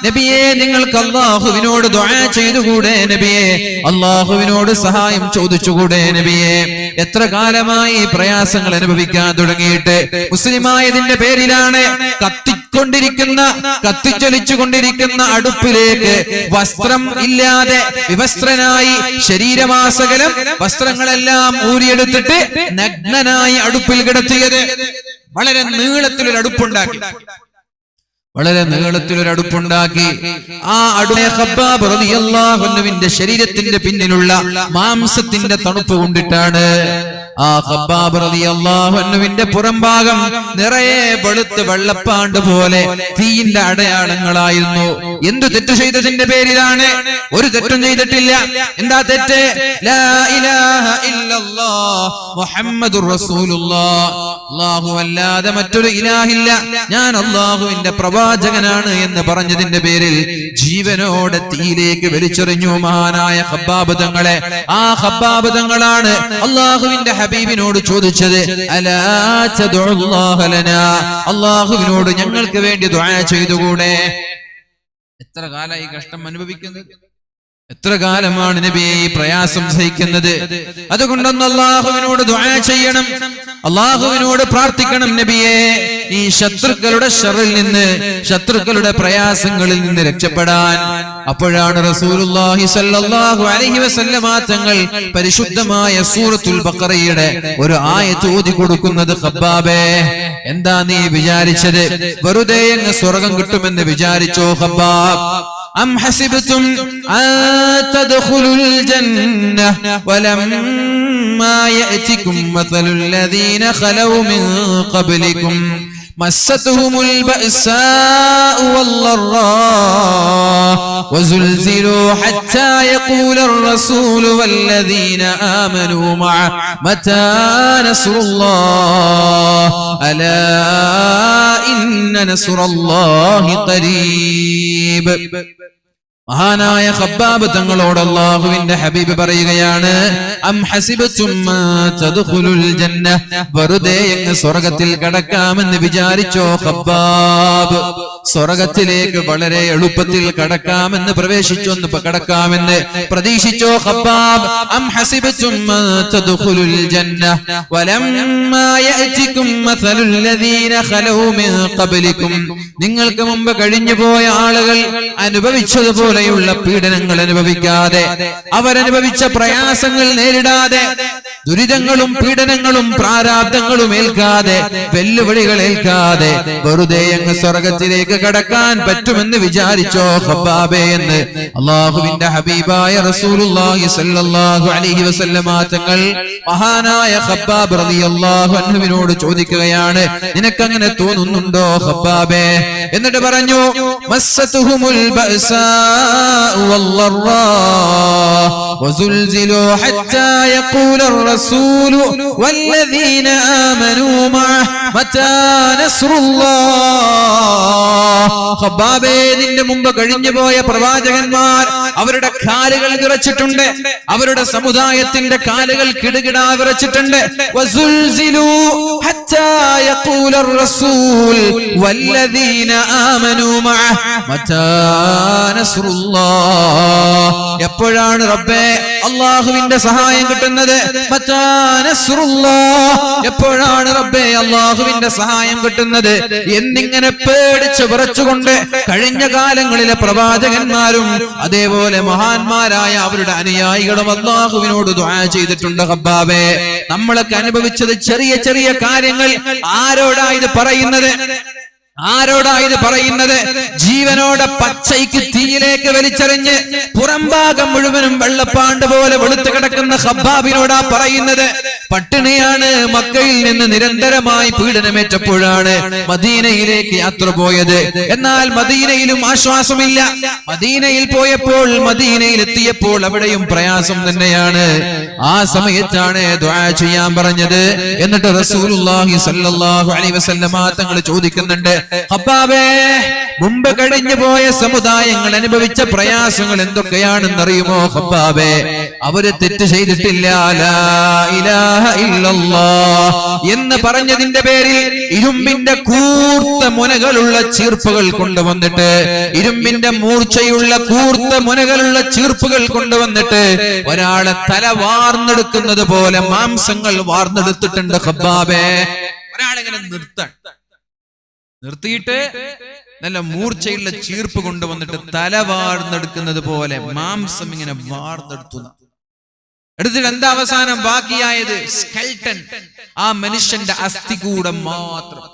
നബിയേ, നിങ്ങൾക്ക് അല്ലാഹുവിനോട് ദുആ ചെയ്തുകൂടെ നബിയേ? അല്ലാഹുവിനോട് സഹായം ചോദിച്ചുകൂടെ നബിയേ? എത്ര കാലമായി പ്രയാസങ്ങൾ അനുഭവിക്കാൻ തുടങ്ങിയിട്ട്? മുസ്ലിമായതിന്റെ പേരിലാണ് കത്തിച്ചൊലിച്ചുകൊണ്ടിരിക്കുന്ന അടുപ്പിലേക്ക് വസ്ത്രം ഇല്ലാതെ വിവസ്ത്രനായി ശരീരമാസകലം വസ്ത്രങ്ങളെല്ലാം ഊരിയെടുത്തിട്ട് നഗ്നനായി അടുപ്പിൽ കിടത്തിയത്. വളരെ നീളത്തിലൊരു അടുപ്പുണ്ടാക്കി, വളരെ നീളത്തിലൊരു അടുപ്പുണ്ടാക്കി. ആ അടുപ്പ് ഖബ്ബാബ് റളിയല്ലാഹു അൻഹുവിന്റെ ശരീരത്തിന്റെ പിന്നിലുള്ള മാംസത്തിന്റെ തണുപ്പ് കൊണ്ടിട്ടാണ്. ആ ഖബ്ബാബ് റളിയല്ലാഹു അൻഹുവിന്റെ പുറംഭാഗം നിറയെ വെളുത്ത് വെള്ളപ്പാണ്ട് പോലെ തീയിന്റെ അടയാളങ്ങളായിരുന്നു. എന്തു തെറ്റ് ചെയ്തതിന്റെ പേരിലാണ്? ഒരു തെറ്റും ചെയ്തിട്ടില്ല. എന്താ തെറ്റ്? ലാ ഇലാഹ ഇല്ലല്ലാഹ് മുഹമ്മദുർ റസൂലുള്ളാഹ്, അല്ലാഹു അല്ലാതെ മറ്റൊരു ഇലാഹില്ല, ഞാൻ അല്ലാഹുവിന്റെ പ്രവാചകനാണ് എന്ന് പറഞ്ഞതിന്റെ പേരിൽ ജീവനോടെ തീയിലേക്ക് വലിച്ചെറിഞ്ഞു മഹാനായ ഖബ്ബാബ് തങ്ങളെ. ആ ഖബ്ബാബ് തങ്ങളാണ് അല്ലാഹുവിന്റെ ഹബീബിനോട് ചോദിച്ചത്, അലാ തദഉല്ലാഹ ലനാ, അല്ലാഹുവിനോട് ഞങ്ങൾക്ക് വേണ്ടി ദുആ ചെയ്തുകൂടെ? എത്ര കാലമായി കഷ്ടം അനുഭവിക്കുന്നത്? എത്ര കാലമാണ് നബിയെ ഈ പ്രയാസം സഹിക്കുന്നത്? അതുകൊണ്ടൊന്ന് അല്ലാഹുവിനോട് ദുആ ചെയ്യണം, അല്ലാഹുവിനോട് പ്രാർത്ഥിക്കണം നബിയെ, ഈ ശത്രുക്കളുടെ ശർറിൽ നിന്ന്, ശത്രുക്കളുടെ പ്രയാസങ്ങളിൽ നിന്ന് രക്ഷപ്പെടാൻ. അപ്പോഴാണ് റസൂലുള്ളാഹി സ്വല്ലല്ലാഹു അലൈഹി വസല്ലമ തങ്ങൾ പരിശുദ്ധമായ സൂറത്തുൽ ബഖറയുടെ ഒരു ആയത്ത് ഓതി കൊടുക്കുന്നത്. ഖബ്ബാബേ, എന്താ നീ വിചാരിച്ചത്? വെറുതെ അങ്ങ് സ്വർഗ്ഗം കിട്ടുമെന്ന് വിചാരിച്ചോ ഖബ്ബാബ്? أم حسبتم أن تدخلوا الجنة ولما ولما يأتكم مثل الذين خلوا من قبلكم مستهم البأساء والضراء وزلزلوا حتى يقول الرسول والذين آمنوا معه متى نصر الله ألا إن نصر الله قريب. മഹാനായ ഖബ്ബാബ് തങ്ങളോട് അല്ലാഹുവിന്റെ ഹബീബ് പറയുകയാണ്, അം ഹസിബതും തദ്ഖുലുൽ ജന്ന, വെറുതെ അങ്ങ് സ്വർഗ്ഗത്തിൽ കടക്കാമെന്ന് വിചാരിച്ചോ ഖബ്ബാബ്? സ്വർഗ്ഗത്തിലേക്ക് വളരെ എളുപ്പത്തിൽ കടക്കാമെന്ന് കടക്കാമെന്ന് പ്രതീക്ഷിച്ചോ ഖബ്ബാബ്? അം ഹസിബതും തദ്ഖുലുൽ ജന്ന വലമ്മാ യഅതികും മസലുൽ ലദീന ഖലൂ മിൻ ഖബ്ലികും, നിങ്ങൾക്ക് മുമ്പ് കഴിഞ്ഞുപോയ ആളുകൾ അനുഭവിച്ചതുപോലെ പീഡനങ്ങൾ അനുഭവിക്കാതെ, അവരനുഭവിച്ച പ്രയാസങ്ങൾ നേരിടാതെ, ദുരിതങ്ങളും പീഡനങ്ങളും പ്രാരാബ്ദങ്ങളും ഏൽക്കാതെ, വെല്ലുവിളികൾ ഏൽക്കാതെ വെറുതെ അങ്ങ് സ്വർഗ്ഗത്തിലേക്ക് കടക്കാൻ പറ്റുമെന്ന് വിചാരിച്ചോ ഖബ്ബാബേ എന്ന് അല്ലാഹുവിന്റെ ഹബീബായ റസൂലുള്ളാഹി സ്വല്ലല്ലാഹു അലൈഹി വസല്ലമ തങ്ങൾ മഹാനായ ഖബ്ബാബ് റളിയല്ലാഹു അൻഹുവിനോട് ചോദിക്കുകയാണ്, നിനക്കങ്ങനെ തോന്നുന്നുണ്ടോ ഖബ്ബാബേ? എന്നിട്ട് പറഞ്ഞു, മസ്സതുഹുമുൽ ബഅസാ والضراء وزلزلوا حتى يقول الرسول والذين آمنوا معه متى نصر الله. ഖബ്ബാബേ, നിന്റെ മുമ്പ് കഴിഞ്ഞുപോയ പ്രവാചകന്മാർ അവരുടെ കാലുകൾ വിറച്ചിട്ടുണ്ട്, അവരുടെ സമുദായത്തിന്റെ കാലുകൾ കിടുകിടാ വിറച്ചിട്ടുണ്ട്. വസുൽസിലു ഹത്താ യഖൂല الرسول والذين آمنوا معه متى نصر الله. എപ്പോഴാണ് റബ്ബേ അല്ലാഹുവിന്റെ സഹായം കിട്ടുന്നത്? മതാ നസ്റുല്ലാഹ്, എപ്പോഴാണ് റബ്ബേ അല്ലാഹുവിന്റെ സഹായം കിട്ടുന്നത് എന്നിങ്ങനെ പേടിച്ചു വിറച്ചുകൊണ്ട് കഴിഞ്ഞ കാലങ്ങളിലെ പ്രവാചകന്മാരും അതേപോലെ മഹാന്മാരായ അവരുടെ അനുയായികളും അല്ലാഹുവിനോട് ദുആ ചെയ്തിട്ടുണ്ട്. ഖബ്ബാബേ, നമ്മളൊക്കെ അനുഭവിച്ചത് ചെറിയ ചെറിയ കാര്യങ്ങൾ. ആരോടായത് പറയുന്നത്? ജീവനോടെ പച്ചയ്ക്ക് തീയിലേക്ക് വലിച്ചെറിഞ്ഞ് പുറംഭാഗം മുഴുവനും വെള്ളപ്പാണ്ട് പോലെ വെളുത്തു കിടക്കുന്ന ഖബ്ബാബിനോടാ പറയുന്നത്. പട്ടിണിയാണ്, മക്കയിൽ നിന്ന് നിരന്തരമായി പീഡനമേറ്റപ്പോഴാണ് മദീനയിലേക്ക് യാത്ര പോയത്. എന്നാൽ മദീനയിലും ആശ്വാസമില്ല. മദീനയിൽ പോയപ്പോൾ, മദീനയിൽ എത്തിയപ്പോൾ അവിടെയും പ്രയാസം തന്നെയാണ്. ആ സമയത്താണ് ദുആ ചെയ്യാൻ പറഞ്ഞത്. എന്നിട്ട് റസൂലുള്ളാഹി സ്വല്ലല്ലാഹു അലൈഹി വസല്ലമ തങ്ങൾ ചോദിക്കുന്നുണ്ട്, ഖബ്ബാബേ, മുമ്പ് കഴിഞ്ഞു പോയ സമുദായങ്ങൾ അനുഭവിച്ച പ്രയാസങ്ങൾ എന്തൊക്കെയാണെന്നറിയുമോ ഖബ്ബാബേ? അവര് തെറ്റ് ചെയ്തിട്ടില്ല. ലാ ഇലാഹ ഇല്ലല്ലാഹ് എന്ന് പറഞ്ഞതിന്റെ പേരിൽ ഇരുമ്പിന്റെ കൂർത്ത മുനകളുള്ള ചീർപ്പുകൾ കൊണ്ടുവന്നിട്ട്, ഇരുമ്പിന്റെ മൂർച്ചയുള്ള കൂർത്ത മുനകളുള്ള ചീർപ്പുകൾ കൊണ്ടുവന്നിട്ട് ഒരാളെ തല വാർന്നെടുക്കുന്നത് പോലെ മാംസങ്ങൾ വാർന്നെടുത്തിട്ടുണ്ട് ഖബ്ബാബേ. ഒരാളിങ്ങനെ നിർത്തിയിട്ട് നല്ല മൂർച്ചയുള്ള ചീർപ്പ് കൊണ്ടുവന്നിട്ട് തല വാർന്നെടുക്കുന്നത് പോലെ മാംസം ഇങ്ങനെ വാർന്നെടുത്തു. എടുത്തിട്ട് എന്താ അവസാനം ബാക്കിയായത്? സ്കെൽട്ടൻ, ആ മനുഷ്യന്റെ അസ്ഥികൂടം മാത്രം.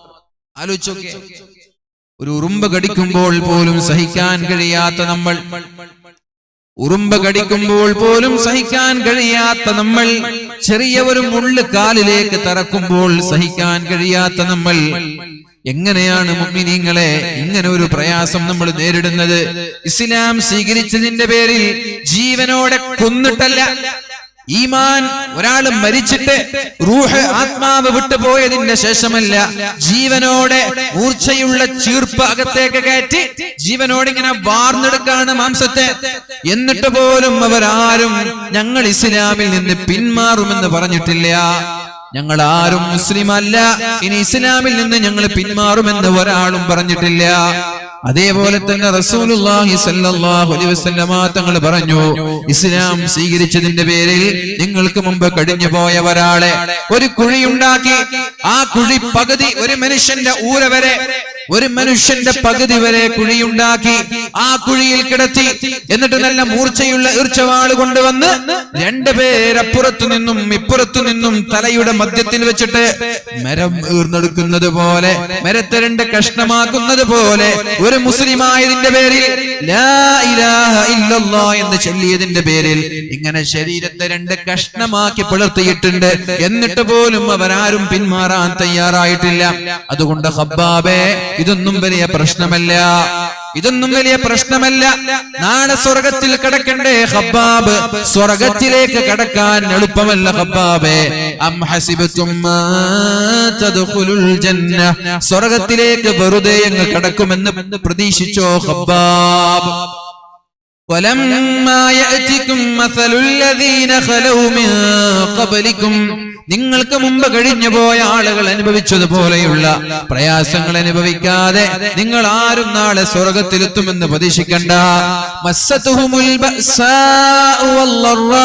ആലോചിച്ചോക്കെ, ഒരു ഉറുമ്പ് കടിക്കുമ്പോൾ പോലും സഹിക്കാൻ കഴിയാത്ത നമ്മൾ, ഉറുമ്പ് കടിക്കുമ്പോൾ പോലും സഹിക്കാൻ കഴിയാത്ത നമ്മൾ, ചെറിയ ഒരു മുള്ള് കാലിലേക്ക് തറക്കുമ്പോൾ സഹിക്കാൻ കഴിയാത്ത നമ്മൾ, എങ്ങനെയാണ് മുഅ്മിനീങ്ങളെ ഇങ്ങനെ ഒരു പ്രയാസം നമ്മൾ നേരിടുന്നത്? ഇസ്ലാം സ്വീകരിച്ചതിന്റെ പേരിൽ ജീവനോടെ കൊന്നിട്ടല്ല. ഈമാൻ ഒരാൾ മരിച്ചിട്ട് റൂഹ്, ആത്മാവ് വിട്ടുപോയതിന്റെ ശേഷമല്ല, ജീവനോടെ മൂർച്ചയുള്ള ചീർപ്പ് അകത്തേക്ക് കയറ്റി ജീവനോട് ഇങ്ങനെ വാർന്നെടുക്കാണ് മാംസത്തെ. എന്നിട്ട് പോലും അവരാരും ഞങ്ങൾ ഇസ്ലാമിൽ നിന്ന് പിന്മാറുമെന്ന് പറഞ്ഞിട്ടില്ല. ഞങ്ങൾ ആരും മുസ്ലിം അല്ല, ഇനി ഇസ്ലാമിൽ നിന്ന് ഞങ്ങൾ പിന്മാറുമെന്ന് ഒരാളും പറഞ്ഞിട്ടില്ല. അതേപോലെ തന്നെ റസൂലുള്ളാഹി സ്വല്ലല്ലാഹു അലൈഹി വസല്ലമ തങ്ങൾ പറഞ്ഞു, ഇസ്ലാം സ്വീകരിച്ചതിന്റെ പേരിൽ നിങ്ങൾക്ക് മുമ്പ് കഴിഞ്ഞു പോയ ഒരാളെ ഒരു കുഴിയുണ്ടാക്കി, ആ കുഴി പകുതി ഒരു മനുഷ്യന്റെ ഊര വരെ, ഒരു മനുഷ്യന്റെ പകുതി വരെ കുഴിയുണ്ടാക്കി, ആ കുഴിയിൽ കിടത്തി. എന്നിട്ട് നല്ല മൂർച്ചയുള്ള ഈർച്ചവാള് കൊണ്ടുവന്ന് രണ്ടുപേരപ്പുറത്തു നിന്നും ഇപ്പുറത്തു നിന്നും നിന്നും തലയുടെ മധ്യത്തിൽ വെച്ചിട്ട് മരം ഈർന്നെടുക്കുന്നത് പോലെ, മരത്തെ രണ്ട് കഷ്ണമാക്കുന്നത് പോലെ ഒരു മുസ്ലിമായതിന്റെ പേരിൽ ലാ ഇലാഹ ഇല്ലല്ലാഹ് എന്ന് ചൊല്ലിയതിന്റെ പേരിൽ ഇങ്ങനെ ശരീരത്തെ രണ്ട് കഷ്ണമാക്കി പിളർത്തിയിട്ടുണ്ട്. എന്നിട്ട് പോലും അവരാരും പിന്മാറാൻ തയ്യാറായിട്ടില്ല. അതുകൊണ്ട് ഖബ്ബാബേ, ഇതൊന്നും വലിയ പ്രശ്നമല്ല, ഇതൊന്നും വലിയ പ്രശ്നമല്ല. നാളെ സ്വർഗത്തിൽ കടക്കണ്ടേ ഖബ്ബാബ്? സ്വർഗത്തിലേക്ക് കടക്കാൻ എളുപ്പമല്ല ഖബ്ബാബേ. അം ഹസിബതും മാ തദ്ഖുലുൽ ജന്ന, സ്വർഗത്തിലേക്ക് വെറുതെ അങ്ങ് കടക്കുമെന്ന് പ്രതീക്ഷിച്ചോ ഖബ്ബാബ്? വലമ്മാ യഅതികും മസലുൽ ലദീന ഖലൗ മിൻ ഖബ്ലികും, നിങ്ങൾക്ക് മുമ്പ് കഴിഞ്ഞു പോയ ആളുകൾ അനുഭവിച്ചതുപോലെയുള്ള പ്രയാസങ്ങൾ അനുഭവിക്കാതെ നിങ്ങൾ ആരും നാളെ സ്വർഗത്തിലെത്തുമെന്ന് പ്രതീക്ഷിക്കണ്ട. മസ്സതുഹുമുൽ ബഅസാഉ വല്ലറാ,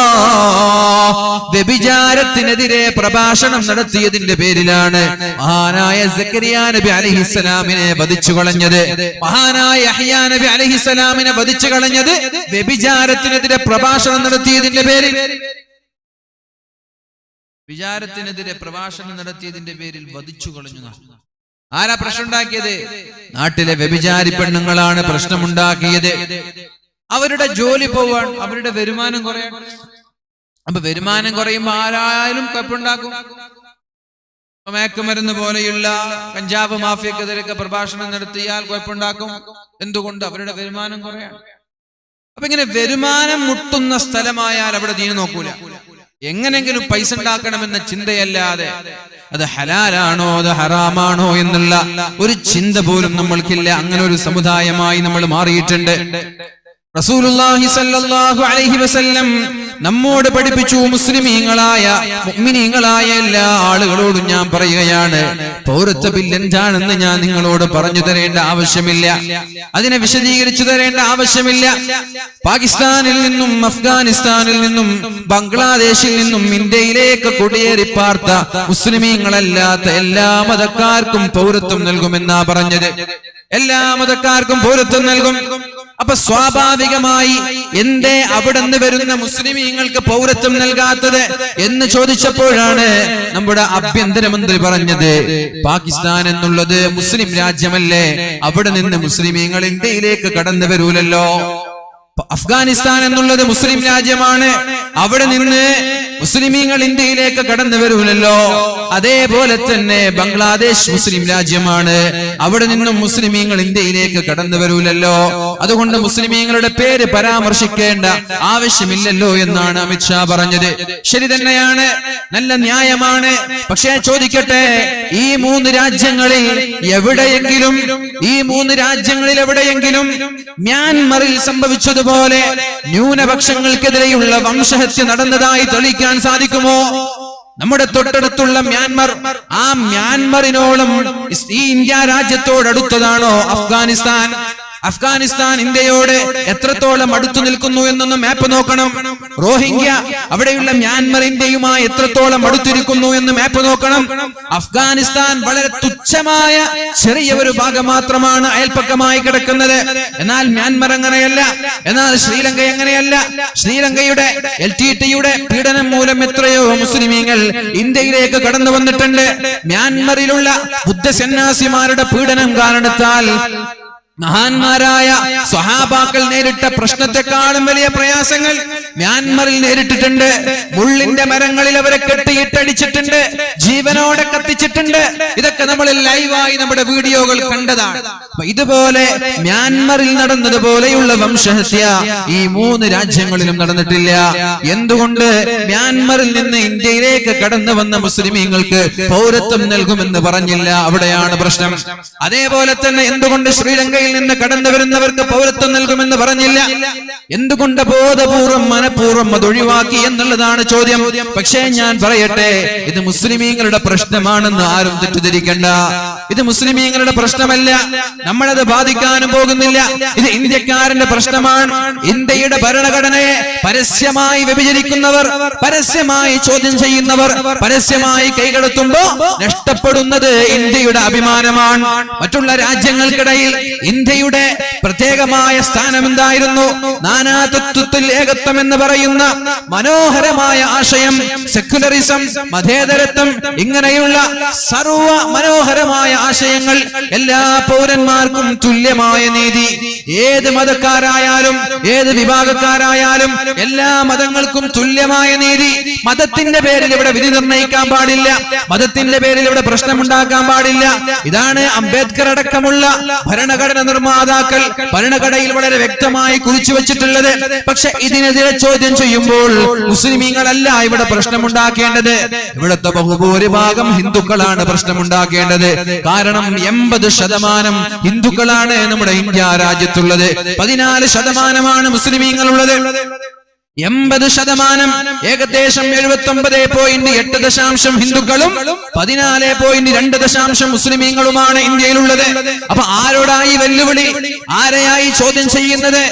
വ്യഭിചാരത്തിനെതിരെ പ്രഭാഷണം നടത്തിയതിന്റെ പേരിലാണ് മഹാനായ സക്കരിയ നബി അലൈഹിസ്സലാമിനെ വധിച്ചു കളഞ്ഞത്. മഹാനായ യഹ്യാ നബി അലൈഹിസ്സലാമിനെ വധിച്ചു കളഞ്ഞത് വ്യഭിചാരത്തിനെതിരെ പ്രഭാഷണം നടത്തിയതിന്റെ പേരിൽ. വിചാരത്തിനെതിരെ പ്രഭാഷണം നടത്തിയതിന്റെ പേരിൽ വധിച്ചു കളഞ്ഞു. ആരാ പ്രശ്നം ഉണ്ടാക്കിയത്? നാട്ടിലെ വ്യഭിചാരി പെണ്ണുങ്ങളാണ് പ്രശ്നമുണ്ടാക്കിയത്. അവരുടെ ജോലി പോവാൻ, അവരുടെ വരുമാനം കുറയാൻ. അപ്പൊ വരുമാനം കുറയുമ്പോ ആരായാലും കുഴപ്പമുണ്ടാക്കും. മയക്കുമരുന്ന് പോലെയുള്ള കഞ്ചാവ് മാഫിയക്കെതിരൊക്കെ പ്രഭാഷണം നടത്തിയാൽ കുഴപ്പമുണ്ടാക്കും. എന്തുകൊണ്ട്? അവരുടെ വരുമാനം കുറയാൻ. അപ്പൊ ഇങ്ങനെ വരുമാനം മുട്ടുന്ന സ്ഥലമായാൽ അവിടെ ദീന് നോക്കൂല. എങ്ങനെങ്കിലും പൈസ ഉണ്ടാക്കണമെന്ന ചിന്തയല്ലാതെ അത് ഹലാലാണോ അത് ഹറാമാണോ എന്നുള്ള ഒരു ചിന്ത പോലും നമ്മൾക്കില്ല. അങ്ങനെ ഒരു സമുദായമായി നമ്മൾ മാറിയിട്ടുണ്ട്. റസൂലുള്ളാഹി സ്വല്ലല്ലാഹു അലൈഹി വസല്ലം നമ്മോട് പഠിപ്പിച്ചു. മുസ്ലിമീങ്ങളായ മുഅ്മിനീങ്ങളായ എല്ലാ ആളുകളോടും ഞാൻ പറയുകയാണ്, പൗരത്വ ബിൽ എന്താണെന്ന് ഞാൻ നിങ്ങളോട് പറഞ്ഞു തരേണ്ട ആവശ്യമില്ല, അതിനെ വിശദീകരിച്ചു തരേണ്ട ആവശ്യമില്ല. പാകിസ്ഥാനിൽ നിന്നും അഫ്ഗാനിസ്ഥാനിൽ നിന്നും ബംഗ്ലാദേശിൽ നിന്നും ഇന്ത്യയിലേക്ക് കുടിയേറി പാർത്ത മുസ്ലിമീങ്ങളല്ലാത്ത എല്ലാ മതക്കാർക്കും പൗരത്വം നൽകുമെന്നാ പറഞ്ഞത്. എല്ലാ മതക്കാർക്കും പൗരത്വം നൽകും. അപ്പൊ സ്വാഭാവികമായി എന്തേ അവിടെ നിന്ന് വരുന്ന മുസ്ലിമീങ്ങൾക്ക് പൗരത്വം നൽകാത്തത് എന്ന് ചോദിച്ചപ്പോഴാണ് നമ്മുടെ ആഭ്യന്തരമന്ത്രി പറഞ്ഞത്, പാകിസ്ഥാൻ എന്നുള്ളത് മുസ്ലിം രാജ്യമല്ലേ, അവിടെ നിന്ന് മുസ്ലിമീങ്ങൾ ഇന്ത്യയിലേക്ക് കടന്നു വരൂലല്ലോ. അഫ്ഗാനിസ്ഥാൻ എന്നുള്ളത് മുസ്ലിം രാജ്യമാണ്, അവിടെ നിന്ന് മുസ്ലിമീങ്ങൾ ഇന്ത്യയിലേക്ക് കടന്നു വരൂലല്ലോ. അതേപോലെ തന്നെ ബംഗ്ലാദേശ് മുസ്ലിം രാജ്യമാണ്, അവിടെ നിന്നും മുസ്ലിമീങ്ങൾ ഇന്ത്യയിലേക്ക് കടന്നു വരൂലല്ലോ. അതുകൊണ്ട് മുസ്ലിമീങ്ങളുടെ പേര് പരാമർശിക്കേണ്ട ആവശ്യമില്ലല്ലോ എന്നാണ് അമിത്ഷാ പറഞ്ഞത്. ശരി തന്നെയാണ്, നല്ല ന്യായമാണ്. പക്ഷേ ചോദിക്കട്ടെ, ഈ മൂന്ന് രാജ്യങ്ങളിൽ എവിടെയെങ്കിലും മ്യാൻമറിൽ സംഭവിച്ചതുപോലെ ന്യൂനപക്ഷങ്ങൾക്കെതിരെയുള്ള വംശഹത്യ നടന്നതായി തെളിയിക്കാൻ സാധിക്കുമോ? നമ്മുടെ തൊട്ടടുത്തുള്ള മ്യാൻമർ, ആ മ്യാൻമറിനോളം ഈ ഇന്ത്യ രാജ്യത്തോടടുത്തതാണോ അഫ്ഗാനിസ്ഥാൻ? അഫ്ഗാനിസ്ഥാൻ ഇന്ത്യയോട് എത്രത്തോളം അടുത്തു നിൽക്കുന്നു എന്നൊന്ന് മാപ്പ് നോക്കണം. റോഹിംഗ്യ അവിടെയുള്ള മ്യാൻമർ ഇന്ത്യയുമായി എത്രത്തോളം അടുത്തിരിക്കുന്നു എന്ന് മാപ്പ് നോക്കണം. അഫ്ഗാനിസ്ഥാൻ വളരെ തുച്ഛമായ ചെറിയ ഒരു ഭാഗം മാത്രമാണ് അയൽപ്പക്കമായി കിടക്കുന്നത്. എന്നാൽ മ്യാൻമർ അങ്ങനെയല്ല. എന്നാൽ ശ്രീലങ്ക അങ്ങനെയല്ല. ശ്രീലങ്കയുടെ LTTE-യുടെ പീഡനം മൂലം എത്രയോ മുസ്ലിമീങ്ങൾ ഇന്ത്യയിലേക്ക് കടന്നു വന്നിട്ടുണ്ട്. മ്യാൻമറിലുള്ള ബുദ്ധസന്യാസിമാരുടെ പീഡനം കാരണത്താൽ മഹാന്മാരായ സ്വഹാബാക്കൾ നേരിട്ട പ്രശ്നത്തെക്കാളും വലിയ പ്രയാസങ്ങൾ മ്യാൻമറിൽ നേരിട്ടിട്ടുണ്ട്. മുള്ളിന്റെ മരങ്ങളിൽ അവരെ കെട്ടിയിട്ടടിച്ചിട്ടുണ്ട്, ജീവനോടെ കത്തിച്ചിട്ടുണ്ട്. ഇതൊക്കെ നമ്മൾ ലൈവായി നമ്മുടെ വീഡിയോകൾ കണ്ടതാണ്. ഇതുപോലെ മ്യാൻമറിൽ നടന്നതുപോലെയുള്ള വംശഹത്യ ഈ മൂന്ന് രാജ്യങ്ങളിലും നടന്നിട്ടില്ല. എന്തുകൊണ്ട്? മ്യാൻമറിൽ നിന്ന് ഇന്ത്യയിലേക്ക് കടന്നു വന്ന മുസ്ലിമീങ്ങൾക്ക് പൗരത്വം നൽകുമെന്ന് പറഞ്ഞില്ല. അവിടെയാണ് പ്രശ്നം. അതേപോലെ തന്നെ എന്തുകൊണ്ട് ശ്രീലങ്കയിൽ നിന്ന് കടന്നു വരുന്നവർക്ക് പൗരത്വം നൽകുമെന്ന് പറഞ്ഞില്ല? എന്തുകൊണ്ട് ബോധപൂർവം മനഃപൂർവ്വം അത് ഒഴിവാക്കി എന്നുള്ളതാണ് ചോദ്യം. പക്ഷേ ഞാൻ പറയട്ടെ, ഇത് മുസ്ലിമീങ്ങളുടെ പ്രശ്നമാണെന്ന് ആരും തെറ്റിദ്ധരിക്കണ്ട. ഇത് മുസ്ലിമീങ്ങളുടെ പ്രശ്നമല്ല, നമ്മളത് ബാധിക്കാനും പോകുന്നില്ല. ഇത് ഇന്ത്യക്കാരന്റെ പ്രശ്നമാണ്. ഇന്ത്യയുടെ ഭരണഘടനയെ പരസ്യമായി വ്യഭിചരിക്കുന്നവർ, പരസ്യമായി ചോദ്യം ചെയ്യുന്നവർ, പരസ്യമായി കൈകടത്തുമ്പോ നഷ്ടപ്പെടുന്നത് ഇന്ത്യയുടെ അഭിമാനമാണ്. മറ്റുള്ള രാജ്യങ്ങൾക്കിടയിൽ ഇന്ത്യയുടെ പ്രത്യേകമായ സ്ഥാനം എന്തായിരുന്നു? നാനാതത്വത്തിൽ ഏകത്വം എന്ന് പറയുന്ന മനോഹരമായ ആശയം, സെക്യുലറിസം, മതേതരത്വം, ഇങ്ങനെയുള്ള സർവ മനോഹരമായ ആശയങ്ങൾ, എല്ലാ പൗരന്മാർക്കും തുല്യമായ നീതി, ഏത് മതക്കാരായാലും ഏത് വിഭാഗക്കാരായാലും എല്ലാ മതങ്ങൾക്കും തുല്യമായ നീതി. മതത്തിന്റെ പേരിൽ ഇവിടെ വിധി നിർണ്ണയിക്കാൻ പാടില്ല, മതത്തിന്റെ പേരിൽ ഇവിടെ പ്രശ്നമുണ്ടാക്കാൻ പാടില്ല. ഇതാണ് അംബേദ്കർ അടക്കമുള്ള ഭരണഘടന നിർമ്മാതാക്കൾ ഭരണഘടനയിൽ വളരെ വ്യക്തമായി കുറിച്ചു വെച്ചിട്ടുള്ളത്. പക്ഷെ ഇതിനെതിരെ ചോദ്യം ചെയ്യുമ്പോൾ മുസ്ലിമീങ്ങളല്ല ഇവിടെ പ്രശ്നമുണ്ടാക്കേണ്ടത്, ഇവിടുത്തെ ബഹുഭൂരിഭാഗം ഹിന്ദുക്കളാണ് പ്രശ്നമുണ്ടാക്കേണ്ടത്. കാരണം 80% ഹിന്ദുക്കളാണ് നമ്മുടെ ഇന്ത്യ രാജ്യത്തുള്ളത്, 14% മുസ്ലിമീങ്ങളുള്ളത്. 80% ഏകദേശം 79.8 ഹിന്ദുക്കളും 14.2 മുസ്ലിമീങ്ങളുമാണ് ഇന്ത്യയിലുള്ളത്. അപ്പൊ ആരോടായി വെല്ലുവിളി? ആരെയായി ചോദ്യം ചെയ്യുന്നത്?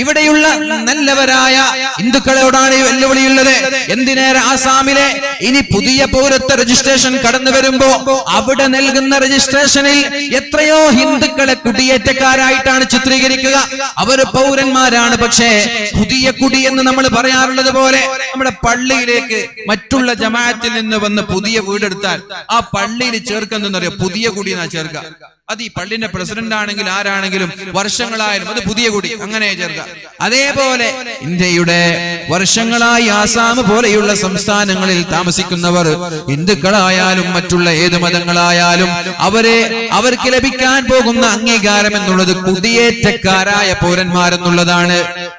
ഇവിടെയുള്ള നല്ലവരായ ഹിന്ദുക്കളോടാണ് ഈ വെല്ലുവിളിയുള്ളത്. എന്തിനേറെ ആസാമിലെ ഇനി പുതിയ പൗരത്വ രജിസ്ട്രേഷൻ കടന്നു വരുമ്പോ അവിടെ നൽകുന്ന രജിസ്ട്രേഷനിൽ എത്രയോ ഹിന്ദുക്കളെ കുടിയേറ്റക്കാരായിട്ടാണ് ചിത്രീകരിക്കുക. അവര് പൗരന്മാരാണ്, പക്ഷേ പുതിയ കുടി എന്ന് നമ്മൾ പറയാറുള്ളത് പോലെ നമ്മുടെ പള്ളിയിലേക്ക് മറ്റുള്ള ജമാഅത്തിൽ നിന്ന് വന്ന് പുതിയ വീടെടുത്താൽ ആ പള്ളിയിൽ ചേർക്കുന്നറിയോ? പുതിയ കുടി എന്നാ ചേർക്കുക. അത് ഈ പള്ളിന്റെ പ്രസിഡന്റ് ആണെങ്കിൽ ആരാണെങ്കിലും വർഷങ്ങളായാലും അത് പുതിയ കുടി അങ്ങനെ ചേർക്കുക. അതേപോലെ ഇന്ത്യയുടെ വർഷങ്ങളായി ആസാം പോലെയുള്ള സംസ്ഥാനങ്ങളിൽ താമസിക്കുന്നവർ ഹിന്ദുക്കളായാലും മറ്റുള്ള ഏത് മതങ്ങളായാലും അവർക്ക് ലഭിക്കാൻ പോകുന്ന അംഗീകാരം എന്നുള്ളത് കുടിയേറ്റക്കാരായ പൗരന്മാരെന്നുള്ളതാണ്.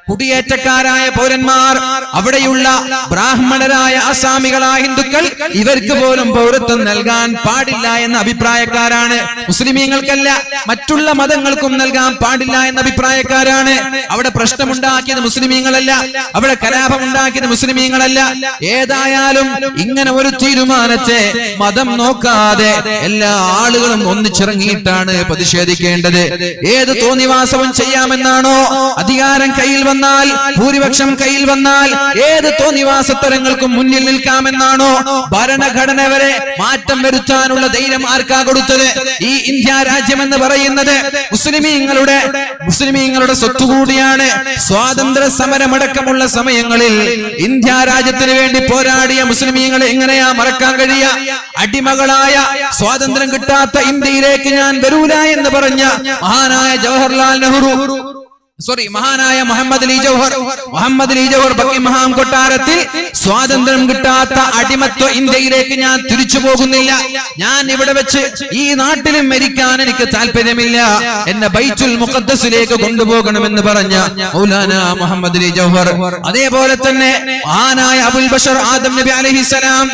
കുടിയേറ്റക്കാരായ പൗരന്മാർ, അവിടെയുള്ള ബ്രാഹ്മണരായ ആസാമികളായ ഹിന്ദുക്കൾ, ഇവർക്ക് പോലും പൗരത്വം നൽകാൻ പാടില്ല എന്ന അഭിപ്രായക്കാരാണ്. മുസ്ലിമീങ്ങൾക്കല്ല, മറ്റുള്ള മതങ്ങൾക്കും നൽകാൻ പാടില്ല എന്ന അഭിപ്രായക്കാരാണ്. അവിടെ പ്രശ്നമുണ്ടാക്കിയത് മുസ്ലിമീങ്ങളല്ല, അവിടെ കലാപമുണ്ടാക്കിയത് മുസ്ലിമീങ്ങളല്ല. ഏതായാലും ഇങ്ങനെ ഒരു തീരുമാനത്തെ മതം നോക്കാതെ എല്ലാ ആളുകളും ഒന്നിച്ചിറങ്ങിയിട്ടാണ് പ്രതിഷേധിക്കേണ്ടത്. ഏത് തോന്നിവാസവും ചെയ്യാമെന്നാണോ? അധികാരം കയ്യിൽ വന്നാൽ, ഭൂരിപക്ഷം കയ്യിൽ വന്നാൽ ഏത് തോന്നിവാസത്തരങ്ങൾക്കും മുന്നിൽ നിൽക്കാമെന്നാണോ? ഭരണഘടന വരെ മാറ്റം വരുത്താനുള്ള ധൈര്യം ആർക്കാ കൊടുത്തത്? ഈ ഇന്ത്യ രാജ്യം എന്ന് പറയുന്നത് മുസ്ലിമീങ്ങളുടെ സ്വത്തുകൂടിയാണ്. സ്വാതന്ത്ര്യ സമരമടക്കമുള്ള സമയങ്ങളിൽ ഇന്ത്യ രാജ്യത്തിന് വേണ്ടി പോരാടിയ മുസ്ലിമീങ്ങളെ എങ്ങനെയാ മറക്കാൻ കഴിയുക? അടിമകളായ സ്വാതന്ത്ര്യം കിട്ടാത്ത ഇന്ത്യയിലേക്ക് ഞാൻ വരൂല എന്ന് പറഞ്ഞ മഹാനായ ജവഹർലാൽ നെഹ്റു, മഹാനായ മുഹമ്മദ് അലി ജൗഹർ ബക്കിംഗ്ഹാം കൊട്ടാരത്തിൽ സ്വാതന്ത്ര്യം കിട്ടാത്ത അടിമത്വ ഇന്ത്യയിലേക്ക് ഞാൻ തിരിച്ചു പോകുന്നില്ല, ഞാൻ ഇവിടെ വെച്ച് ഈ നാട്ടിലും മരിക്കാൻ എനിക്ക് താല്പര്യമില്ല, എന്നെ ബൈത്തുൽ മുഖദ്ദസിലേക്ക് കൊണ്ടുപോകണമെന്ന് പറഞ്ഞ മൗലാന മുഹമ്മദ് അലി ജൗഹർ. അതേപോലെ തന്നെ മഹാനായ അബുൽ ബഷർ ആദം നബി അലൈഹിസ്സലാം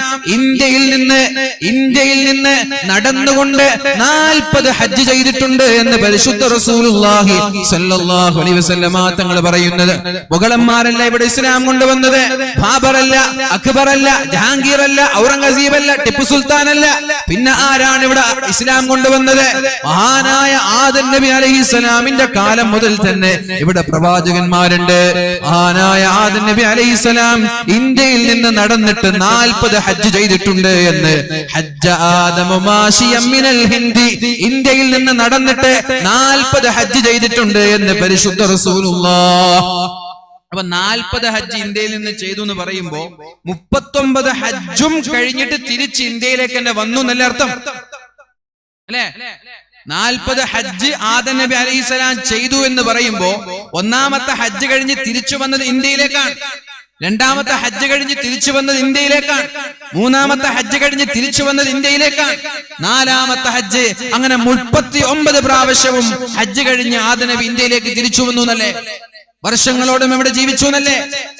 ഇന്ത്യയിൽ നിന്ന് നടന്നുകൊണ്ട് 40 ഹജ്ജ് ചെയ്തിട്ടുണ്ട് എന്ന് പരിശുദ്ധ റസൂലുള്ളാഹി സ്വല്ലല്ലാഹു അലൈഹി വസല്ലമ തങ്ങൾ പറയുന്നത്. മുഗളന്മാരല്ല ഇവിടെ ഇസ്ലാം കൊണ്ടുവന്നത്, ബാബറല്ല, അക്ബറല്ല, ജഹാംഗീറല്ല, ഔറംഗസീബല്ല, ടിപ്പു സുൽത്താനല്ല. പിന്നെ ആരാണ് ഇവിടെ ഇസ്ലാം കൊണ്ടുവന്നത്? മഹാനായ ആദം നബി അലൈഹിസ്സലാമിന്റെ കാലം മുതൽ തന്നെ ഇവിടെ പ്രവാചകന്മാരുണ്ട്. മഹാനായ ആദം നബി അലൈഹിസ്സലാം ഇന്ത്യയിൽ നിന്ന് നടന്നിട്ട് 40 ഹജ്ജ് ചെയ്തിട്ടുണ്ട് എന്ന് ഹജ്ജ ആദമു മാശിയം മിനൽ ഹിന്ദി, ഇന്ത്യയിൽ നിന്ന് നടന്നിട്ട് 40 ഹജ്ജ് ചെയ്തിട്ടുണ്ട് എന്ന് പരിശുദ്ധ റസൂലുള്ളാഹ്. അപ്പൊ 40 ഹജ്ജ് ഇന്ത്യയിൽ നിന്ന് ചെയ്തു എന്ന് പറയുമ്പോ 39 ഹജ്ജും കഴിഞ്ഞിട്ട് തിരിച്ച് ഇന്ത്യയിലേക്ക് തന്നെ വന്നു എന്നല്ല അർത്ഥം, അല്ലെ? 40 ഹജ്ജ് ആദം നബി അലൈഹിസ്സലാം ചെയ്തു എന്ന് പറയുമ്പോ ഒന്നാമത്തെ ഹജ്ജ് കഴിഞ്ഞ് തിരിച്ചു വന്നത് ഇന്ത്യയിലേക്കാണ്, രണ്ടാമത്തെ ഹജ്ജ് കഴിഞ്ഞ് തിരിച്ചു വന്നത് ഇന്ത്യയിലേക്കാണ്, മൂന്നാമത്തെ ഹജ്ജ് കഴിഞ്ഞ് തിരിച്ചു വന്നത് ഇന്ത്യയിലേക്കാണ്, നാലാമത്തെ ഹജ്ജ്, അങ്ങനെ 39 പ്രാവശ്യവും ഹജ്ജ് കഴിഞ്ഞ് ആദം നബി ഇന്ത്യയിലേക്ക് തിരിച്ചു വന്നു എന്നല്ലേ? വർഷങ്ങളോടും ഇവിടെ ജീവിച്ചു എന്നല്ലേ?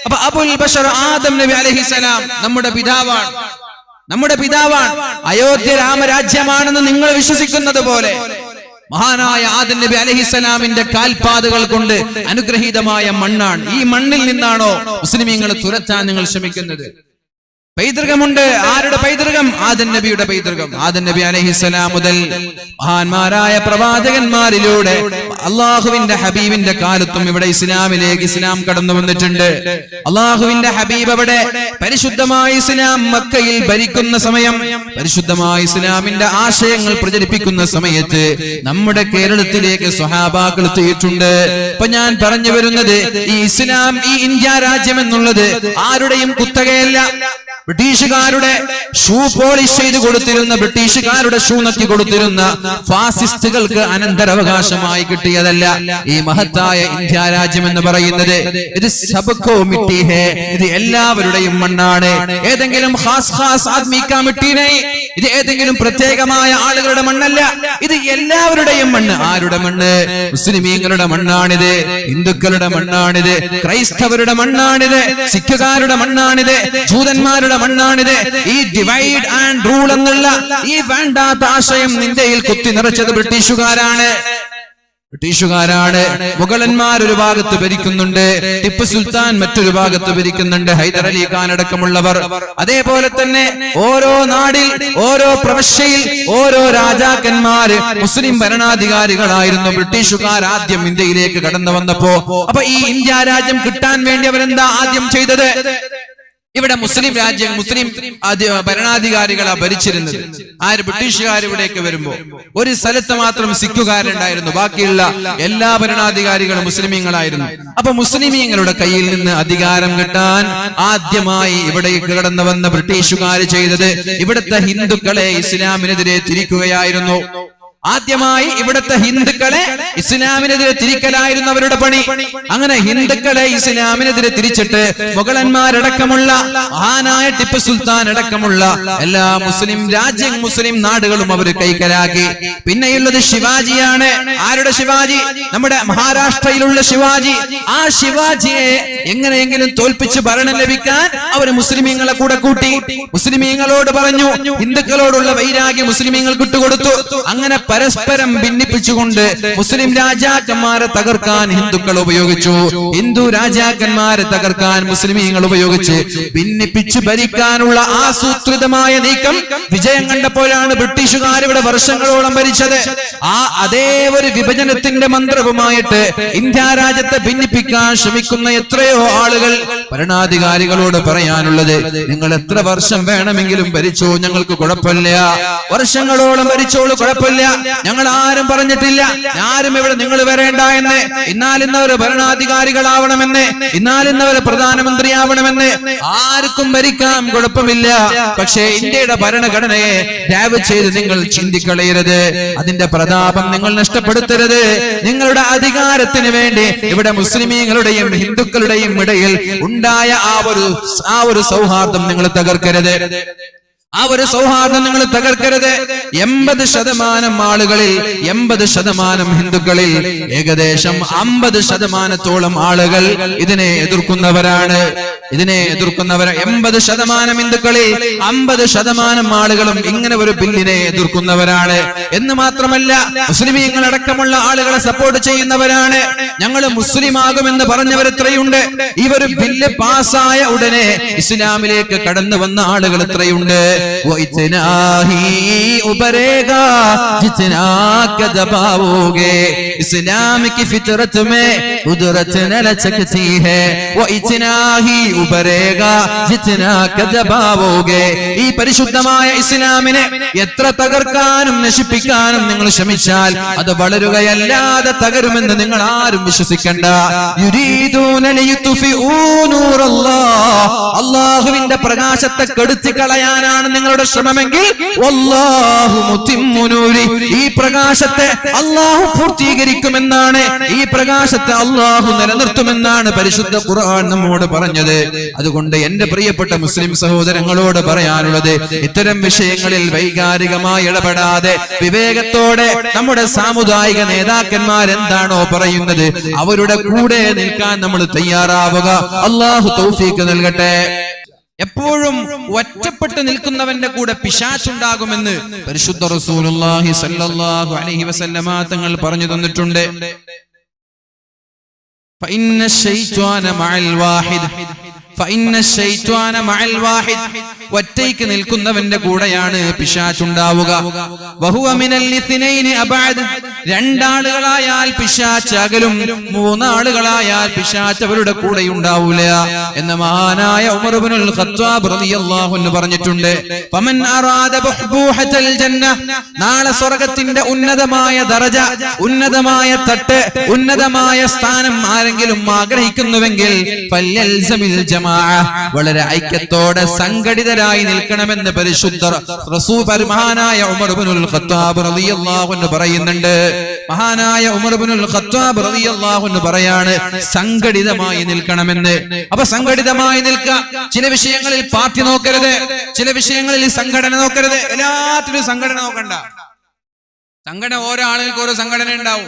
അപ്പൊ അബുൽ ബഷർ ആദം നബി അലൈഹിസ്സലാം നമ്മുടെ പിതാവാണ്. അയോധ്യ രാമരാജ്യമാണെന്ന് നിങ്ങൾ വിശ്വസിക്കുന്നത് പോലെ മഹാനായ ആദം നബി അലൈഹിസ്സലാമിന്റെ കാൽപാദകൾ കൊണ്ട് അനുഗ്രഹീതമായ മണ്ണാണ്. ഈ മണ്ണിൽ നിന്നാണോ മുസ്ലിമീങ്ങളെ തുരത്താൻ നിങ്ങൾ ശ്രമിക്കുന്നത്? പൈതൃകമുണ്ട്. ആരുടെ പൈതൃകം? ആദം നബിയുടെ പൈതൃകം. ആദം നബി അലൈഹിസ്സലാം മുതൽ മഹാന്മാരായ പ്രവാചകന്മാരിലൂടെ അള്ളാഹുവിന്റെ ഹബീബിന്റെ കാലത്തും ഇവിടെ ഇസ്ലാം കടന്നു വന്നിട്ടുണ്ട്. അള്ളാഹുവിന്റെ ഹബീബ് അവിടെ പരിശുദ്ധമായ ഇസ്ലാം മക്കയിൽ ഭരിക്കുന്ന സമയം, പരിശുദ്ധമായ ഇസ്ലാമിന്റെ ആശയങ്ങൾ പ്രചരിപ്പിക്കുന്ന സമയത്ത് നമ്മുടെ കേരളത്തിലേക്ക് സ്വഹാബാക്കൾ എത്തിയിട്ടുണ്ട്. അപ്പൊ ഞാൻ പറഞ്ഞു വരുന്നത്, ഈ ഇസ്ലാം, ഈ ഇന്ത്യ രാജ്യം എന്നുള്ളത് ആരുടെയും കുത്തകയല്ല. ബ്രിട്ടീഷുകാരുടെ ഷൂ പോളിഷ് ചെയ്ത് കൊടുത്തിരുന്ന, ബ്രിട്ടീഷുകാരുടെ ഷൂ നക്കി കൊടുത്തിരുന്ന ഫാസിസ്റ്റുകൾക്ക് അനന്തരാവകാശമായി കിട്ടിയതല്ല ഈ മഹത്തായ ഇന്ത്യ രാജ്യം എന്ന് പറയുന്നത്. ഇത് സബ്കോ മിട്ടി ഹേ, ഇത് എല്ലാവരുടെയും മണ്ണാണ്. ഏതെങ്കിലും ഖാസ് ആദ്മി കാ മിട്ടി നഹീ, ഇത് ഏതെങ്കിലും പ്രത്യേകമായ ആളുകളുടെ മണ്ണല്ല, ഇത് എല്ലാവരുടെയും മണ്ണ്. ആരുടെ മണ്ണ്? മുസ്ലിമീങ്ങളുടെ മണ്ണാണിത്, ഹിന്ദുക്കളുടെ മണ്ണാണിത്, ക്രൈസ്തവരുടെ മണ്ണാണിത്, സിഖുകാരുടെ മണ്ണാണിത്, ജൂതന്മാരുടെ മണ്ണാണിത്. ഈ ഡിവൈഡ് ആൻഡ് റൂൾ എന്നുള്ള ഈ വേണ്ടാത്ത ആശയം ഇന്ത്യയിൽ കുത്തി നിറച്ചത് ബ്രിട്ടീഷുകാരാണ്. മുഗളന്മാർ ഒരു ഭാഗത്ത് ഭരിക്കുന്നുണ്ട്, ടിപ്പു സുൽത്താൻ മറ്റൊരു ഭാഗത്ത് ഭരിക്കുന്നുണ്ട്, ഹൈദർ അലി ഖാൻ അടക്കമുള്ളവർ. അതേപോലെ തന്നെ ഓരോ നാടിൽ, ഓരോ പ്രവിശ്യയിൽ ഓരോ രാജാക്കന്മാര് മുസ്ലിം ഭരണാധികാരികളായിരുന്നു. ബ്രിട്ടീഷുകാർ ആദ്യം ഇന്ത്യയിലേക്ക് കടന്നു വന്നപ്പോ, അപ്പൊ ഈ ഇന്ത്യ രാജ്യം കിട്ടാൻ വേണ്ടി അവരെന്താ ആദ്യം ചെയ്തത്? ഇവിടെ മുസ്ലിം രാജ്യം, മുസ്ലിം ഭരണാധികാരികളാ ഭരിച്ചിരുന്നത്. ആര്? ബ്രിട്ടീഷുകാർ ഇവിടേക്ക് വരുമ്പോ ഒരു സ്ഥലത്ത് മാത്രം സിഖുകാരുണ്ടായിരുന്നു, ബാക്കിയുള്ള എല്ലാ ഭരണാധികാരികളും മുസ്ലിമീങ്ങളായിരുന്നു. അപ്പൊ മുസ്ലിമീങ്ങളുടെ കയ്യിൽ നിന്ന് അധികാരം കിട്ടാൻ ആദ്യമായി ഇവിടേക്ക് കടന്നു വന്ന ബ്രിട്ടീഷുകാർ ചെയ്തത് ഇവിടുത്തെ ഹിന്ദുക്കളെ ഇസ്ലാമിനെതിരെ തിരിക്കുകയായിരുന്നു. ആദ്യമായി ഇവിടുത്തെ ഹിന്ദുക്കളെ ഇസ്ലാമിനെതിരെ തിരിക്കലായിരുന്നു അവരുടെ പണി. അങ്ങനെ ഹിന്ദുക്കളെ ഇസ്ലാമിനെതിരെ തിരിച്ചിട്ട് മുഗളന്മാരടക്കമുള്ള മഹാനായ ടിപ്പു സുൽത്താൻ അടക്കമുള്ള എല്ലാ മുസ്ലിം നാടുകളും അവർ കൈക്കലാക്കി. പിന്നെയുള്ളത് ശിവാജിയാണ്. ആരുടെ ശിവാജി? നമ്മുടെ മഹാരാഷ്ട്രയിലുള്ള ശിവാജി. ആ ശിവാജിയെ എങ്ങനെയെങ്കിലും തോൽപ്പിച്ച് ഭരണം ലഭിക്കാൻ അവർ മുസ്ലിമീങ്ങളെ കൂടെ കൂട്ടി. മുസ്ലിമീങ്ങളോട് പറഞ്ഞു, ഹിന്ദുക്കളോടുള്ള വൈരാഗ്യം മുസ്ലിമീങ്ങൾ വിട്ടുകൊടുത്തു. അങ്ങനെ പരസ്പരം ഭിന്നിപ്പിച്ചുകൊണ്ട് മുസ്ലിം രാജാക്കന്മാരെ തകർക്കാൻ ഹിന്ദുക്കൾ ഉപയോഗിച്ചു, ഹിന്ദു രാജാക്കന്മാരെ തകർക്കാൻ മുസ്ലിമീങ്ങൾ ഉപയോഗിച്ച് ഭിന്നിപ്പിച്ച് ഭരിക്കാനുള്ള ആസൂത്രിതമായ നീക്കം വിജയം കണ്ടപ്പോഴാണ് ബ്രിട്ടീഷുകാർ ഇവിടെ വർഷങ്ങളോളം ഭരിച്ചത്. അതേ ഒരു വിഭജനത്തിന്റെ മന്ത്രവുമായിട്ട് ഇന്ത്യ രാജ്യത്തെ ഭിന്നിപ്പിക്കാൻ ശ്രമിക്കുന്ന എത്രയോ ആളുകൾ. ഭരണാധികാരികളോട് പറയാനുള്ളത്, നിങ്ങൾ എത്ര വർഷം വേണമെങ്കിലും ഭരിച്ചോ, ഞങ്ങൾക്ക് കുഴപ്പമില്ല, വർഷങ്ങളോളം ഭരിച്ചോളൂ, കുഴപ്പമില്ല, ഞങ്ങൾ ആരും പറഞ്ഞിട്ടില്ല, ആരും ഇവിടെ നിങ്ങൾ വരേണ്ട എന്ന്, ഇന്നാലിന്നവർ ഭരണാധികാരികളാവണമെന്ന്, ഇന്നാലിന്നവർ പ്രധാനമന്ത്രിയാവണമെന്ന്, ആർക്കും ഭരിക്കാം, കുഴപ്പമില്ല. പക്ഷേ ഇന്ത്യയുടെ ഭരണഘടനയെ ദയവ് ചെയ്ത് നിങ്ങൾ ചിന്തിക്കളയരുത്, അതിന്റെ പ്രതാപം നിങ്ങൾ നഷ്ടപ്പെടുത്തരുത്. നിങ്ങളുടെ അധികാരത്തിന് വേണ്ടി ഇവിടെ മുസ്ലിമീങ്ങളുടെയും ഹിന്ദുക്കളുടെയും ഇടയിൽ ഉണ്ടായ ആ ഒരു സൗഹാർദ്ദം നിങ്ങൾ തകർക്കരുത്. ആ ഒരു സൗഹാർദ്ദം നിങ്ങൾ തകർക്കരുത്. 80% ആളുകളിൽ, 80% ഹിന്ദുക്കളിൽ ഏകദേശം 50% ആളുകൾ ഇതിനെ എതിർക്കുന്നവരാണ്. 80% ഹിന്ദുക്കളിൽ 50% ആളുകളും ഇങ്ങനെ ഒരു ബില്ലിനെ എതിർക്കുന്നവരാണ്. എന്ന് മാത്രമല്ല, മുസ്ലിമീങ്ങൾ അടക്കമുള്ള ആളുകളെ സപ്പോർട്ട് ചെയ്യുന്നവരാണ്. ഞങ്ങൾ മുസ്ലിം ആകുമെന്ന് പറഞ്ഞവർ എത്രയുണ്ട്? ഈ ഒരു ബില്ല് പാസ്സായ ഉടനെ ഇസ്ലാമിലേക്ക് കടന്നു വന്ന ആളുകൾ എത്രയുണ്ട്? इतना ही उभरेगा जितना दबाओगे, इस्लाम की फितरत में कुदरत न लचकती है, वो इतना ही उभरेगा जितना दबाओगे. ഈ പരിശുദ്ധമായ ഇസ്ലാമിനെ എത്ര തകർക്കാനും നശിപ്പിക്കാനും നിങ്ങൾ ശ്രമിച്ചാൽ അത് വളരുകയല്ലാതെ തകരുമെന്ന് നിങ്ങൾ ആരും വിശ്വസിക്കണ്ട. യുരീദൂന ലിയുത്ഫിഊ നൂറല്ലാഹ്, അല്ലാഹുവിന്റെ പ്രകാശത്തെ കെടുത്തി കളയാനാണ് നിങ്ങളുടെ ശ്രമമെങ്കിൽ വല്ലാഹു മുത്തിമ്മു നൂരി, ഈ പ്രകാശത്തെ അല്ലാഹു പൂർത്തീകരിക്കുമെന്നാണ്, ഈ പ്രകാശത്തെ അല്ലാഹു നിലനിർത്തുമെന്നാണ് പരിശുദ്ധ ഖുർആൻ നമ്മോട് പറഞ്ഞത്. അതുകൊണ്ട് എന്റെ പ്രിയപ്പെട്ട മുസ്ലിം സഹോദരങ്ങളോട് പറയാനുള്ളത്, ഇത്തരം വിഷയങ്ങളിൽ വൈകാരികമായി ഇടപെടാതെ വിവേകത്തോടെ നമ്മുടെ സാമുദായിക നേതാക്കന്മാർ എന്താണോ പറയുന്നത് അവരുടെ കൂടെ നിൽക്കാൻ നമ്മൾ തയ്യാറാവുക. അല്ലാഹു തൗഫീഖ് നൽകട്ടെ. എപ്പോഴും ഒറ്റപ്പെട്ട് നിൽക്കുന്നവന്റെ കൂടെ പിശാചുണ്ടാകുമെന്ന് പരിശുദ്ധ റസൂലുള്ളാഹി സ്വല്ലല്ലാഹു അലൈഹി വസല്ലമ തങ്ങൾ പറഞ്ഞു തന്നിട്ടുണ്ട്. ഫഇന്ന ശൈത്വാന മഅൽ വാഹിദ്, ഫഇന്ന ശൈത്വാന മഅൽ വാഹിദ്, ഒറ്റയ്ക്ക് നിൽക്കുന്നവന്റെ കൂടെയാണ് പിശാച് ഉണ്ടാവുക. വഹുവ മിനൽ ഇത്നൈനി അബഅദ്, രണ്ടാളുകളായാൽ പിശാച് അകലും, മൂന്നാളുകളായാൽ പിശാച് അവരുടെ കൂടെ ഉണ്ടാവൂല എന്ന് മഹാനായ ഉമർ ഇബ്നുൽ ഖത്താബ് റളിയല്ലാഹു അൻഹു പറഞ്ഞിട്ടുണ്ട്. ഫമൻ അറാദ ബുഹ്ബൂഹത്തൽ ജന്ന, നാളെ സ്വർഗ്ഗത്തിന്റെ ഉന്നതമായ ദറജ, ഉന്നതമായ തട്ട്, ഉന്നതമായ സ്ഥാനം ആരെങ്കിലും ആഗ്രഹിക്കുന്നുവെങ്കിൽ ഫല്യൽസമിൽ ജമാഅ, വളരെ ഐക്യത്തോടെ സംഘടിതരായി നിൽക്കണമെന്ന് പരിശുദ്ധ റസൂൽ മഹാനായ ഉമർ ഇബ്നുൽ ഖത്താബ് റളിയല്ലാഹു അൻഹു പറയുന്നുണ്ട്. മഹാനായ ഉമർ ഇബ്നുൽ ഖത്താബ് റളിയല്ലാഹു അൻഹു പറയാണ് സംഘടിതമായി നിൽക്കണമെന്ന്. അപ്പൊ സംഘടിതമായി നിൽക്കുക. ചില വിഷയങ്ങളിൽ പാർട്ടി നോക്കരുത്, ചില വിഷയങ്ങളിൽ സംഘടന നോക്കരുത്. എല്ലാത്തിലും സംഘടന നോക്കണ്ട. സംഘടന ഓരോ ആളുകൾക്ക് ഓരോ സംഘടന ഉണ്ടാവും,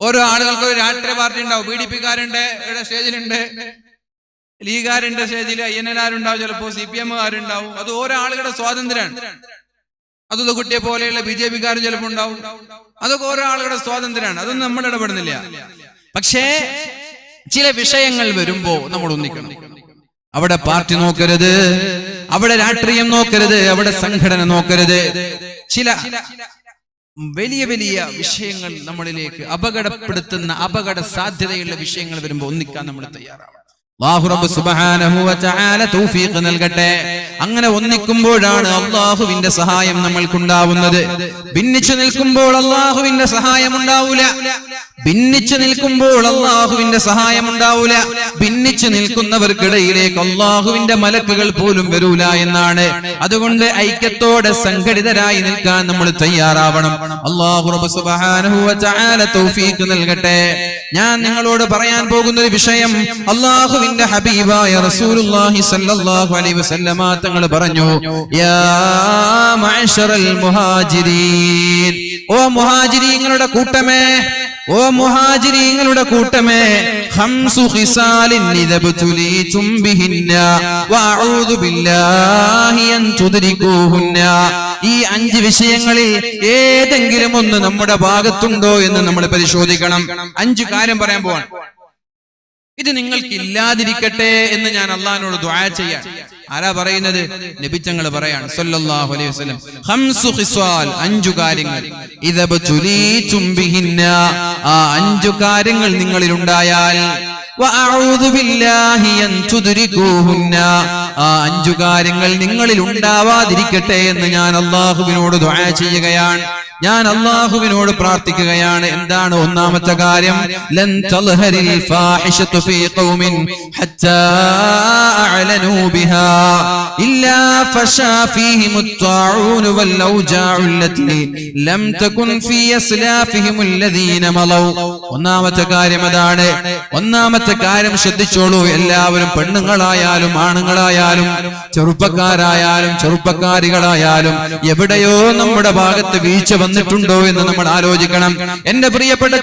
ഓരോ ആളുകൾക്ക് ഒരു രാഷ്ട്രീയ പാർട്ടി ഉണ്ടാവും. BDP-കാരുണ്ട് ഇവിടെ സ്റ്റേജിലുണ്ട്, ലീഗുകാരുണ്ട് സ്റ്റേജിൽ, INL-കാരുണ്ടാവും, ചിലപ്പോ CPM-കാരുണ്ടാവും. അത് ഓരോ ആളുകളുടെ സ്വാതന്ത്ര്യമാണ്. അതുള്ള കുട്ടിയെ പോലെയുള്ള BJP-കാരും ചിലപ്പോൾ ഉണ്ടാവും. അതൊക്കെ ഓരോ ആളുകളുടെ സ്വാതന്ത്ര്യമാണ്, അതൊന്നും നമ്മൾ ഇടപെടുന്നില്ല. പക്ഷേ ചില വിഷയങ്ങൾ വരുമ്പോ നമ്മൾ ഒന്നിക്കണം. അവിടെ പാർട്ടി നോക്കരുത്, അവിടെ രാഷ്ട്രീയം നോക്കരുത്, അവിടെ സംഘടന നോക്കരുത്. ചില വലിയ വലിയ വിഷയങ്ങൾ നമ്മളിലേക്ക് അപകടപ്പെടുത്തുന്ന, അപകട സാധ്യതയുള്ള വിഷയങ്ങൾ വരുമ്പോൾ ഒന്നിക്കാൻ നമ്മൾ തയ്യാറാവണം. അല്ലാഹു റബ്ബ് സുബ്ഹാനഹു വ തആല തൗഫീഖ് നൽകട്ടെ. അങ്ങനെ ഒന്നിക്കുമ്പോഴാണ് അല്ലാഹുവിന്റെ സഹായം നമ്മൾക്കുണ്ടാവുന്നത്. ഭിന്നിച്ചു നിൽക്കുമ്പോൾ അല്ലാഹുവിന്റെ സഹായം ഉണ്ടാവൂല. ഭിന്നിച്ചു നിൽക്കുമ്പോൾ അല്ലാഹുവിന്റെ സഹായം ഉണ്ടാവൂല. ഭിന്നിച്ചു നിൽക്കുന്നവർക്കിടയിലേക്ക് അല്ലാഹുവിന്റെ മലക്കുകൾ പോലും വരൂല എന്നാണ്. അതുകൊണ്ട് ഐക്യത്തോടെ സംഘടിതരായി നിൽക്കാൻ നമ്മൾ തയ്യാറാവണം. അല്ലാഹു റബ്ബ് സുബ്ഹാനഹു വ തആല തൗഫീഖ് നൽകട്ടെ. ഞാൻ നിങ്ങളോട് പറയാൻ പോകുന്ന ഒരു വിഷയം അല്ലാഹുവിന്റെ ഹബീബായ റസൂലുള്ളാഹി സ്വല്ലല്ലാഹു അലൈഹി വസല്ലമ തങ്ങൾ പറഞ്ഞു, യാ മഅശറൽ മുഹാജിരീൻ, ഓ മുഹാജിരീങ്ങളുടെ കൂട്ടമേ, ഓ മുഹാജിരീങ്ങളുടെ കൂട്ടമേ, ഖംസു ഖിസാലിൻ ഇദബ്തുലീതും ബിഹിന്ന വഅഊദു ബില്ലാഹി അൻ തുദ്രികൂഹുന്ന. ഈ 5 വിഷയങ്ങളിൽ ഏതെങ്കിലും ഒന്ന് നമ്മുടെ ഭാഗത്തുണ്ടോ എന്ന് നമ്മൾ പരിശോധിക്കണം. 5 കാര്യം പറയാൻ പോവാണ്. ഇത് നിങ്ങൾക്ക് ഇല്ലാതിരിക്കട്ടെ എന്ന് ഞാൻ അള്ളാഹിനോട് ദുആ ചെയ്യാൻ. ആരാ പറയുന്നത്? നബി തങ്ങൾ പറയാണ് സല്ലല്ലാഹു അലൈഹി വസല്ലം. ഖംസു ഖിസാൽ, 5 കാര്യങ്ങൾ. ഇദബ്തുലീതും ബിഹിന്ന, ആ 5 കാര്യങ്ങൾ നിങ്ങളിൽ ഉണ്ടായാൽ, വഅഊദു ബില്ലാഹി അൻ തുദ്രികൂഹുന്ന, ആ 5 കാര്യങ്ങൾ നിങ്ങളിൽ ഉണ്ടാവാതിരിക്കട്ടെ എന്ന് ഞാൻ അല്ലാഹുവിനോട് ദുആ ചെയ്യുകയാണ്. ഞാൻ അല്ലാഹുവിനോട് പ്രാർത്ഥിക്കുകയാണ്. എന്താണ് ഒന്നാമത്തെ കാര്യം? ലൻ തൽഹരിൽ ഫാഹിഷതു ഫീ ഖൗമിൻ ഹത്താ അഅലനൂ ബിഹാ ഇല്ലാ ഫശാ ഫീഹിമുത് ത്വാഊൻ വൽ ഔജാഉ അല്ലതി ലം തകുൻ ഫീ അസ്ലാഫിഹിം അല്ലദീന മളൗ. ഒന്നാമത്തെ കാര്യം അതാണ്. ഒന്നാമത്തെ കാര്യം ശ്രദ്ധിച്ചോളൂ എല്ലാവരും, പെണ്ണുങ്ങളായാലും ആണുങ്ങളായാലും ചെറുപ്പക്കാരായാലും ചെറുപ്പക്കാരികളായാലും എവിടെയോ നമ്മുടെ ഭാഗത്ത് വീഴ്ച വന്നിട്ടുണ്ടോ എന്ന് നമ്മൾ ആലോചിക്കണം. എന്റെ പ്രിയപ്പെട്ട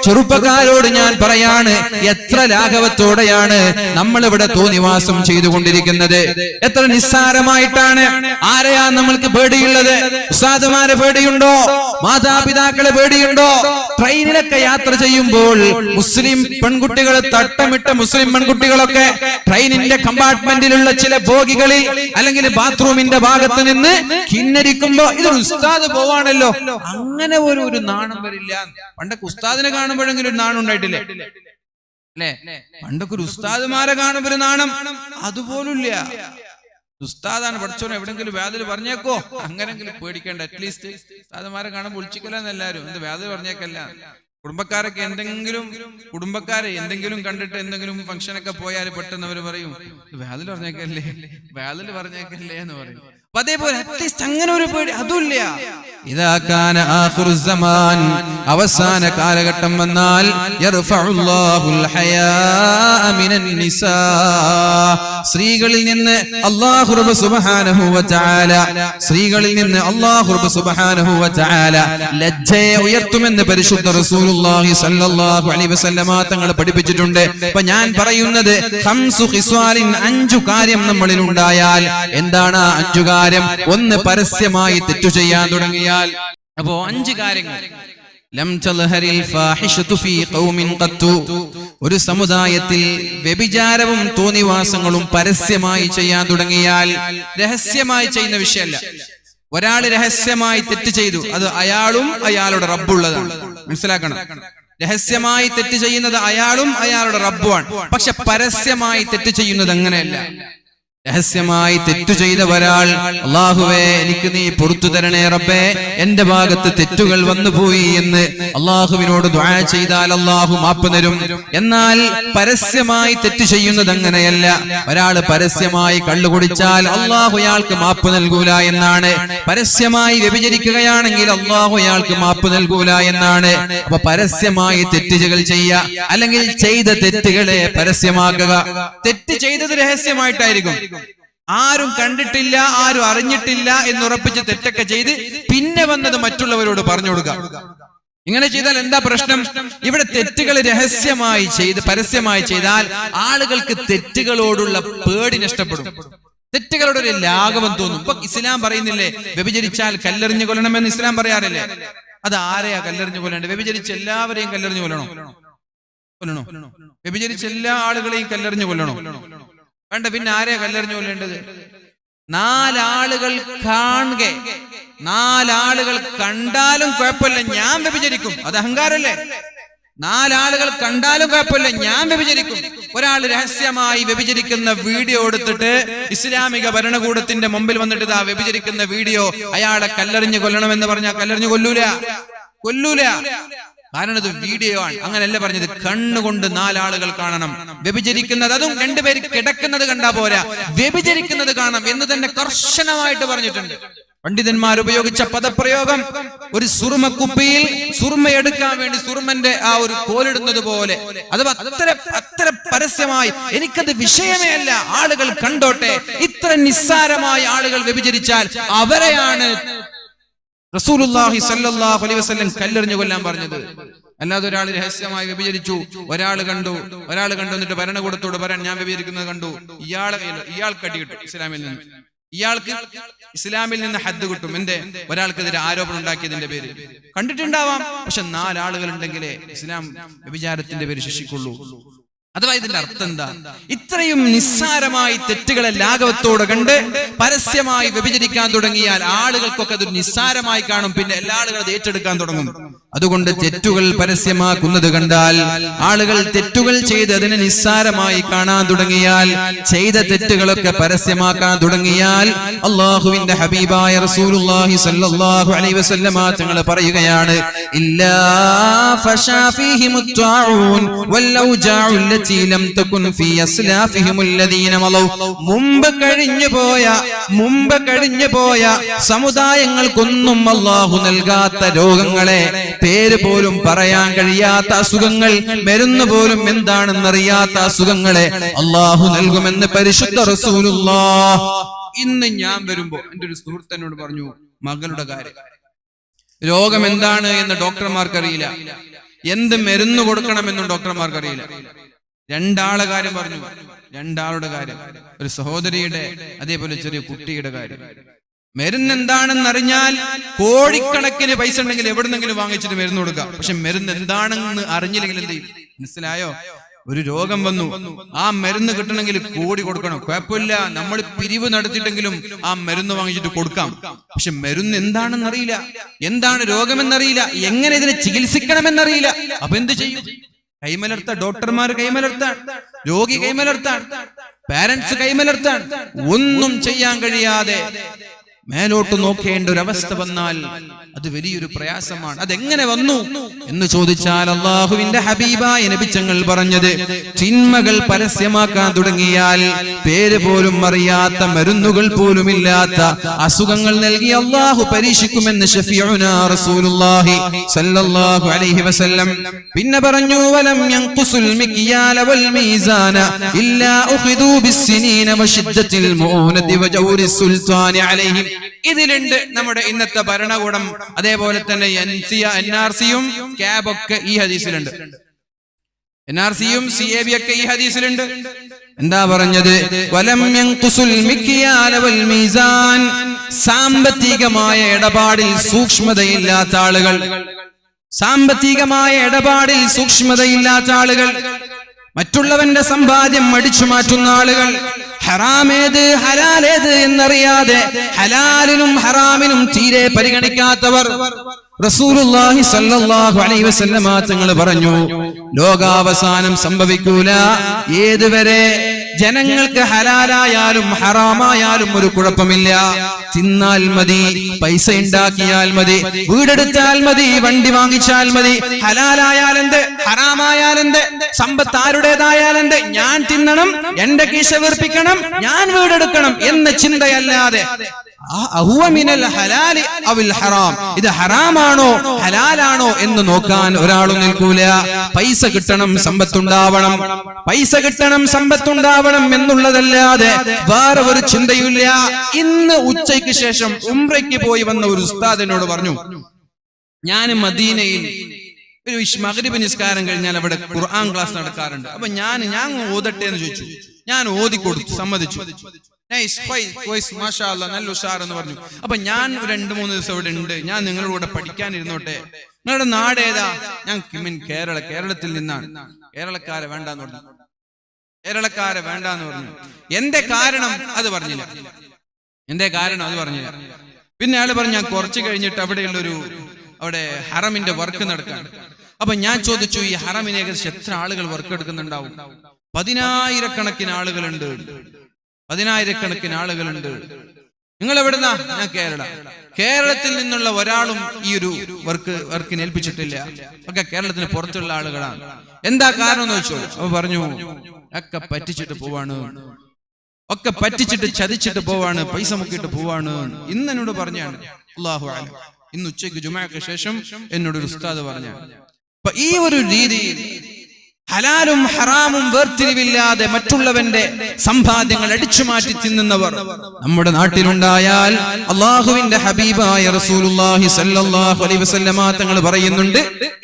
ചെറുപ്പക്കാരോട് ഞാൻ പറയാണ്, എത്ര ലാഘവത്തോടെയാണ് നമ്മൾ ഇവിടെ തോന്നിവാസം ചെയ്തുകൊണ്ടിരിക്കുന്നത്. എത്ര നിസ്സാരമായിട്ടാണ്. ആരെയാ നമ്മൾക്ക് പേടിയുള്ളത്? ഉസ്താദുമാരെ പേടിയുണ്ടോ? മാതാപിതാക്കളെ പേടിയുണ്ടോ? ട്രെയിനിലൊക്കെ യാത്ര ചെയ്യുമ്പോൾ മുസ്ലിം പെൺകുട്ടികൾ, തട്ടമിട്ട മുസ്ലിം പെൺകുട്ടികളൊക്കെ ട്രെയിനിന്റെ കമ്പാർട്ട്മെന്റിലുള്ള ചില ബോഗികളിൽ അല്ലെങ്കിൽ ബാത്റൂമിന്റെ ഭാഗത്ത് നിന്ന് കിന്നരിക്കുമ്പോ ഇതൊരു ഉസ്താദ് പോവാണല്ലോ, അങ്ങനെ ഒരു നാണം വരില്ല. പണ്ടൊക്കെ ഉസ്താദിനെ കാണുമ്പോഴെങ്കിലും ഒരു നാണം ഉണ്ടായിട്ടില്ലേ? അല്ലെ? പണ്ടൊക്കെ ഒരു ഉസ്താദുമാരെ കാണുമ്പോ ഒരു നാണം, അതുപോലുമില്ല. ഉസ്താദാണ്, പഠിച്ചോനെ എവിടെങ്കിലും വ്യാധിൽ പറഞ്ഞേക്കോ, അങ്ങനെങ്കിലും പേടിക്കേണ്ട. അറ്റ്ലീസ്റ്റ് ഉസ്താദുമാരെ കാണുമ്പോൾ വിളിച്ചിക്കലെന്ന് എല്ലാരും എന്ത് വ്യാധിൽ പറഞ്ഞേക്കല്ല. കുടുംബക്കാരൊക്കെ കുടുംബക്കാരെ എന്തെങ്കിലും കണ്ടിട്ട് എന്തെങ്കിലും ഫംഗ്ഷനൊക്കെ പോയാൽ പെട്ടെന്ന് അവര് പറയും വ്യാധിൽ പറഞ്ഞേക്കല്ലേ എന്ന് പറയും. അപ്പൊ അതേപോലെ അറ്റ്ലീസ്റ്റ് അങ്ങനെ ഒരു പേടി അതുമില്ല. ഇദാ കാന ആഖിറു സമാൻ, അവസാന കാലഘട്ടം വന്നാൽ യർഫഉല്ലാഹുൽ ഹയാഅ മിനൻ നിസാ, സ്ത്രീകളിൽ നിന്ന് അല്ലാഹു റബ്ബ് സുബ്ഹാനഹു വ തആല ലജ്ജയെ ഉയർത്തുമെന്ന് പരിശുദ്ധ റസൂലുള്ളാഹി സ്വല്ലല്ലാഹു അലൈഹി വസല്ലമ തങ്ങൾ പഠിപ്പിച്ചിട്ടുണ്ട്. അപ്പൊ ഞാൻ പറയുന്നത് ഖംസു ഖിസ്വാലിൻ, 5 കാര്യം നമ്മളിൽ ഉണ്ടായാൽ. എന്താണ് ആ 5 കാര്യം? ഒന്ന്, പരസ്യമായി തെറ്റു ചെയ്യാൻ തുടങ്ങിയാൽ. അപ്പോ 5 കാര്യങ്ങൾ. ലം തൽഹരിൽ ഫാഹിഷതു ഫീ ഖൗമിൻ ഖത്തു. ഒരു സമുദായത്തിൽ വ്യഭിചാരവും തോന്നിവാസങ്ങളും പരസ്യമായി ചെയ്യാൻ തുടങ്ങിയാൽ, രഹസ്യമായി ചെയ്യുന്ന വിഷയമല്ല, ഒരാൾ രഹസ്യമായി തെറ്റ് ചെയ്തു, അത് അയാളും അയാളുടെ റബ്ബുള്ളതാണ്. മനസ്സിലാക്കണം, രഹസ്യമായി തെറ്റ് ചെയ്യുന്നത് അയാളും അയാളുടെ റബ്ബുമാണ്. പക്ഷെ പരസ്യമായി തെറ്റ് ചെയ്യുന്നത് അങ്ങനെയല്ല. രഹസ്യമായി തെറ്റു ചെയ്ത ഒരാൾ, അല്ലാഹുവേ എനിക്ക് നീ പുറത്തു തരണേ റബ്ബേ, എന്റെ ഭാഗത്ത് തെറ്റുകൾ വന്നുപോയി എന്ന് അള്ളാഹുവിനോട് ദുആ ചെയ്താൽ അള്ളാഹു മാപ്പ് തരും. എന്നാൽ പരസ്യമായി തെറ്റ് ചെയ്യുന്നത് അങ്ങനെയല്ല. ഒരാൾ പരസ്യമായി കള്ളുകുടിച്ചാൽ അള്ളാഹു അയാൾക്ക് മാപ്പ് നൽകൂല എന്നാണ്. പരസ്യമായി വ്യഭിചരിക്കുകയാണെങ്കിൽ അള്ളാഹു അയാൾക്ക് മാപ്പ് നൽകൂല എന്നാണ്. അപ്പൊ പരസ്യമായി തെറ്റുകൾ ചെയ്യുക, അല്ലെങ്കിൽ ചെയ്ത തെറ്റുകളെ പരസ്യമാക്കുക. തെറ്റ് ചെയ്തത് രഹസ്യമായിട്ടായിരിക്കും, ആരും കണ്ടിട്ടില്ല, ആരും അറിഞ്ഞിട്ടില്ല എന്നുറപ്പിച്ച് തെറ്റൊക്കെ ചെയ്ത് പിന്നെ വന്നത് മറ്റുള്ളവരോട് പറഞ്ഞു കൊടുക്കുക. ഇങ്ങനെ ചെയ്താൽ എന്താ പ്രശ്നം? ഇവിടെ തെറ്റുകൾ രഹസ്യമായി ചെയ്ത് പരസ്യമായി ചെയ്താൽ ആളുകൾക്ക് തെറ്റുകളോടുള്ള പേടി നഷ്ടപ്പെടും, തെറ്റുകളോട് ഒരു ലാഘവം തോന്നും. ഇപ്പൊ ഇസ്ലാം പറയുന്നില്ലേ, വ്യഭിചരിച്ചാൽ കല്ലെറിഞ്ഞു കൊല്ലണമെന്ന് ഇസ്ലാം പറയാറില്ലേ? അത് ആരെയാ കല്ലെറിഞ്ഞു കൊല്ലേണ്ടത്? വ്യഭിചരിച്ച് എല്ലാവരെയും കല്ലെറിഞ്ഞു കൊല്ലണോ? വ്യഭിചരിച്ച് എല്ലാ ആളുകളെയും കല്ലെറിഞ്ഞു കൊല്ലണോ? വേണ്ട. പിന്നെ ആരെയാ കല്ലെറിഞ്ഞു കൊല്ലേണ്ടത്? നാലാളുകൾ കാണുക, നാലാളുകൾ കണ്ടാലും കുഴപ്പമില്ല ഞാൻ വ്യഭിചരിക്കും, അത് അഹങ്കാരല്ലേ? നാലാളുകൾ കണ്ടാലും കുഴപ്പമില്ല ഞാൻ വ്യഭിചരിക്കും. ഒരാൾ രഹസ്യമായി വ്യഭിചരിക്കുന്ന വീഡിയോ എടുത്തിട്ട് ഇസ്ലാമിക ഭരണകൂടത്തിന്റെ മുമ്പിൽ വന്നിട്ട് ഇതാ വ്യഭിചരിക്കുന്ന വീഡിയോ, അയാളെ കല്ലെറിഞ്ഞു കൊല്ലണമെന്ന് പറഞ്ഞാൽ കല്ലെറിഞ്ഞു കൊല്ലൂല. കാരണം ഇത് വീഡിയോ ആണ്. അങ്ങനെയല്ല പറഞ്ഞത്, കണ്ണുകൊണ്ട് നാലാളുകൾ കാണണം വ്യഭിചരിക്കുന്നത്. അതും രണ്ടുപേര് കിടക്കുന്നത് കണ്ടാ പോരാ, വ്യഭിചരിക്കുന്നത് കാണാം എന്ന് തന്നെ കർശനമായിട്ട് പറഞ്ഞിട്ടുണ്ട്. പണ്ഡിതന്മാർ ഉപയോഗിച്ച പദപ്രയോഗം, ഒരു സുറുമക്കുപ്പിയിൽ സുറുമയെടുക്കാൻ വേണ്ടി സുറുമന്റെ ആ ഒരു കോലിടുന്നത് പോലെ, അഥവാ അത്ര പരസ്യമായി എനിക്കത് വിഷയമേ അല്ല, ആളുകൾ കണ്ടോട്ടെ, ഇത്ര നിസ്സാരമായി ആളുകൾ വ്യഭിചരിച്ചാൽ അവരെയാണ് റസൂലുള്ളാഹി സ്വല്ലല്ലാഹു അലൈഹി വസല്ലം കല്ലെറിഞ്ഞു കൊല്ലാൻ പറഞ്ഞത്. അല്ലാതെ ഒരാൾ രഹസ്യമായി വ്യഭിചരിച്ചു, ഒരാൾ കണ്ടു എന്നിട്ട് ഭരണകൂടത്തോട് പറയാൻ ഞാൻ വ്യഭിചരിക്കുന്നത് കണ്ടു, ഇയാൾക്ക് അടി കിട്ടും ഇസ്ലാമിൽ നിന്ന്, ഇയാൾക്ക് ഇസ്ലാമിൽ നിന്ന് ഹദ്ദ് കിട്ടും. എന്റെ ഒരാൾക്കെതിരെ ആരോപണം ഉണ്ടാക്കിയതിന്റെ പേര് കണ്ടിട്ടുണ്ടാവാം, പക്ഷെ നാലാളുകൾ ഉണ്ടെങ്കിലേ ഇസ്ലാം വ്യഭിചാരത്തിന്റെ പേര് ശിക്ഷിക്കുള്ളൂ. അഥവാ ഇതിന്റെ അർത്ഥം എന്താ? ഇത്രയും നിസ്സാരമായി തെറ്റുകളെ ലാഘവത്തോടെ കണ്ട് പരസ്യമായി വ്യഭിചരിക്കാൻ തുടങ്ങിയാൽ ആളുകൾക്കൊക്കെ അതൊരു നിസ്സാരമായി കാണും, പിന്നെ എല്ലാ ആളുകളും അത് ഏറ്റെടുക്കാൻ തുടങ്ങും. അതുകൊണ്ട് തെറ്റുകൾ പരസ്യമാക്കുന്നത് കണ്ടാൽ, ആളുകൾ തെറ്റുകൾ ചെയ്ത് അതിനെ നിസ്സാരമായി കാണാൻ തുടങ്ങിയാൽ, ചെയ്ത തെറ്റുകളൊക്കെ പരസ്യമാക്കാൻ തുടങ്ങിയാൽ, അല്ലാഹുവിന്റെ ഹബീബായ റസൂലുള്ളാഹി സ്വല്ലല്ലാഹു അലൈഹി വസല്ലമ തങ്ങൾ പറയുകയാണ്, ഇല്ലാ ഫശാ ഫീഹിമുത് തഊൻ വല്ലൗജാഉ അല്ലതി ലം തകുൻ ഫീ അസ്ലാഫിഹിമുൽ ലദീന മലൗ. മുമ്പ് കഴിഞ്ഞു പോയ സമുദായങ്ങൾക്കൊന്നും അല്ലാഹു നൽകാത്ത രോഗങ്ങളെ, പേര് പോലും പറയാൻ കഴിയാത്ത അസുഖങ്ങൾ, മരുന്ന് പോലും എന്താണെന്നറിയാത്ത അസുഖങ്ങളെ അല്ലാഹു നൽകുമെന്ന് പരിശുദ്ധ റസൂലുള്ളാഹ്. ഇന്ന് ഞാൻ വരുമ്പോ എന്റെ ഒരു സുഹൃത്തിനോട് പറഞ്ഞു, മകളുടെ കാര്യം, രോഗം എന്താണ് എന്ന് ഡോക്ടർമാർക്ക് അറിയില്ല, എന്ത് മരുന്ന് കൊടുക്കണമെന്നും ഡോക്ടർമാർക്ക് അറിയില്ല. രണ്ടാളുടെ കാര്യം പറഞ്ഞു, രണ്ടാളുടെ കാര്യം, ഒരു സഹോദരിയുടെ അതേപോലെ ചെറിയ കുട്ടിയുടെ കാര്യം. മരുന്ന് എന്താണെന്ന് അറിഞ്ഞാൽ കോടിക്കണക്കിന് പൈസ ഉണ്ടെങ്കിൽ എവിടുന്നെങ്കിലും വാങ്ങിച്ചിട്ട് മരുന്ന് കൊടുക്കാം. പക്ഷെ മരുന്ന് എന്താണെന്ന് അറിഞ്ഞില്ലെങ്കിൽ എന്ത് ചെയ്യും? മനസ്സിലായോ? ഒരു രോഗം വന്നു, ആ മരുന്ന് കിട്ടണമെങ്കിൽ കോടി കൊടുക്കണം. കുഴപ്പമില്ല, നമ്മൾ പിരിവ് നടത്തിയിട്ടെങ്കിലും ആ മരുന്ന് വാങ്ങിച്ചിട്ട് കൊടുക്കാം. പക്ഷെ മരുന്ന് എന്താണെന്ന് അറിയില്ല, എന്താണ് രോഗമെന്നറിയില്ല, എങ്ങനെ ഇതിനെ ചികിത്സിക്കണമെന്നറിയില്ല. അപ്പൊ എന്ത് ചെയ്യും? കൈമലർത്താൻ, ഡോക്ടർമാർ കൈമലർത്താൻ, രോഗി കൈമലർത്താൻ, പാരന്റ്സ് കൈമലർത്താൻ, ഒന്നും ചെയ്യാൻ കഴിയാതെ മേലോട്ട് നോക്കേണ്ട ഒരു അവസ്ഥ വന്നാൽ അത് വലിയൊരു പ്രയാസമാണ്. അതെങ്ങനെ വന്നു എന്ന് ചോദിച്ചാൽ, അല്ലാഹുവിന്റെ ഹബീബായ നബി തങ്ങൾ പറഞ്ഞത്, തിന്മകൾ പരസ്യമാക്കാൻ തുടങ്ങിയാൽ, പേര് പോലും അറിയാത്ത, മരുന്നുകൾ പോലും ഇല്ലാത്ത അസുഖങ്ങൾ നൽകി അല്ലാഹു പരീക്ഷിക്കുമെന്ന് ശഫീഉനാ റസൂലുള്ളാഹി സ്വല്ലല്ലാഹു അലൈഹി വസല്ലം. പിന്നെ പറഞ്ഞു, വലം യൻഖുസുൽ മിക്യാല വൽ മീസാന ഇല്ലാ ഉഖിദൂ ബിസ്സിനീന വശിദ്ദത്തിൽ മുഊനതി വജൗരി സുൽത്താനി അലൈഹിം. ഇതിലുണ്ട് നമ്മുടെ ഇന്നത്തെ ഭരണകൂടം, അതേപോലെ തന്നെ NRC-യും ക്യാബൊക്കെ ഈ ഹദീസിലുണ്ട്. NRC-യും CAB ഒക്കെ ഈ ഹദീസിലുണ്ട്. എന്താ പറഞ്ഞത്? വലം യൻഖുസുൽ മിക്യാല വൽ മീസാൻ. സാമ്പത്തികമായ ഇടപാടിൽ സൂക്ഷ്മതയില്ലാത്ത ആളുകൾ, സാമ്പത്തികമായ ഇടപാടിൽ സൂക്ഷ്മതയില്ലാത്ത ആളുകൾ, മറ്റുള്ളവന്റെ സമ്പാദ്യം അടിച്ചു മാറ്റുന്ന ആളുകൾ, ഹറാമേത് ഹലാലേത് എന്നറിയാതെ ഹലാലിനും ഹറാമിനും തീരെ പരിഗണിക്കാത്തവർ. റസൂലുള്ളാഹി സ്വല്ലല്ലാഹു അലൈഹി വസല്ലമ തങ്ങൾ പറഞ്ഞു, ലോകാവസാനം സംഭവിക്കൂല ഏതുവരെ ജനങ്ങൾക്ക് ഹലാലായാലും ഹറാമായാലും ഒരു കുഴപ്പമില്ല. തിന്നാൽ മതി, പൈസ ഉണ്ടാക്കിയാൽ മതി, വീടെടുത്താൽ മതി, വണ്ടി വാങ്ങിച്ചാൽ മതി. ഹലാലായാലെന്ത്, ഹറാമായാലെന്ത്, സമ്പത്ത് ആരുടേതായാലെന്ത്, ഞാൻ തിന്നണം, എന്റെ കീശ വീർപ്പിക്കണം, ഞാൻ വീടെടുക്കണം എന്ന ചിന്തയല്ലാതെ ഇത് ഹറാമാണോ ഹലാലാണോ എന്ന് നോക്കാൻ ഒരാളും നിൽക്കൂല. പൈസ കിട്ടണം, സമ്പത്തുണ്ടാവണം, പൈസ കിട്ടണം, സമ്പത്തുണ്ടാവണം എന്നുള്ളതല്ലാതെ വേറെ ഒരു ചിന്തയില്ല. ഇന്ന് ഉച്ചയ്ക്ക് ശേഷം ഉംറയ്ക്ക് പോയി വന്ന ഒരു ഉസ്താദ് എന്നോട് പറഞ്ഞു, ഞാൻ മദീനയിൽ ഒരു മഗ്രിബ് നിസ്കാരം കഴിഞ്ഞാൽ അവിടെ ഖുർആൻ ക്ലാസ് നടക്കാറുണ്ട്. അപ്പൊ ഞാൻ ഓതട്ടെ എന്ന് ചോദിച്ചു. ഞാൻ ഓതി കൊടുത്തു, സമ്മതിച്ചു. നല്ല ഉഷാറെന്ന് പറഞ്ഞു. അപ്പൊ ഞാൻ 2-3 ദിവസം ഇവിടെ ഉണ്ട്, ഞാൻ നിങ്ങളുടെ കൂടെ പഠിക്കാനിരുന്നോട്ടെ. നിങ്ങളുടെ നാട് ഏതാ? ഞാൻ കേരളത്തിൽ നിന്നാണ്. കേരളക്കാരെ വേണ്ടാന്ന് പറഞ്ഞു. എന്റെ കാരണം അത് പറഞ്ഞില്ല. പിന്നെ അയാൾ പറഞ്ഞു, ഞാൻ കുറച്ച് കഴിഞ്ഞിട്ട് അവിടെ ഹറമിന്റെ വർക്ക് നടക്കാണ്. അപ്പൊ ഞാൻ ചോദിച്ചു, ഈ ഹറമിന് ഏകദേശം എത്ര ആളുകൾ വർക്ക് എടുക്കുന്നുണ്ടാവും? 10,000-കണക്കിന് ആളുകളുണ്ട്. നിങ്ങൾ എവിടുന്നാ? ഞാൻ കേരളത്തിൽ നിന്നുള്ള ഒരാളും ഈ ഒരു വർക്കിന് ഏൽപ്പിച്ചിട്ടില്ല. ഒക്കെ കേരളത്തിന് പുറത്തുള്ള ആളുകളാണ്. എന്താ കാരണം എന്ന് വെച്ചോ? അവ പറഞ്ഞു, ഒക്കെ പറ്റിച്ചിട്ട് പോവാണ്, ഒക്കെ പറ്റിച്ചിട്ട് ചതിച്ചിട്ട് പോവാണ്, പൈസ മുക്കിയിട്ട് പോവാണ്. ഇന്ന് എന്നോട് പറഞ്ഞാണ്, അല്ലാഹു അലം, ഇന്ന് ഉച്ചയ്ക്ക് ജുമഅക്ക് ശേഷം എന്നോടൊരു ഉസ്താദ് പറഞ്ഞു. അപ്പൊ ഈ ഒരു രീതിയിൽ ഹലാലും ഹറാമും വേർതിരിവില്ലാതെ മറ്റുള്ളവന്റെ സമ്പാദ്യങ്ങൾ അടിച്ചുമാറ്റി തിന്നുന്നവർ നമ്മുടെ നാട്ടിലുണ്ടായാൽ അല്ലാഹുവിന്റെ ഹബീബായ റസൂലുള്ളാഹി സ്വല്ലല്ലാഹു അലൈഹി വസല്ലമ തങ്ങൾ പറയുന്നുണ്ട്,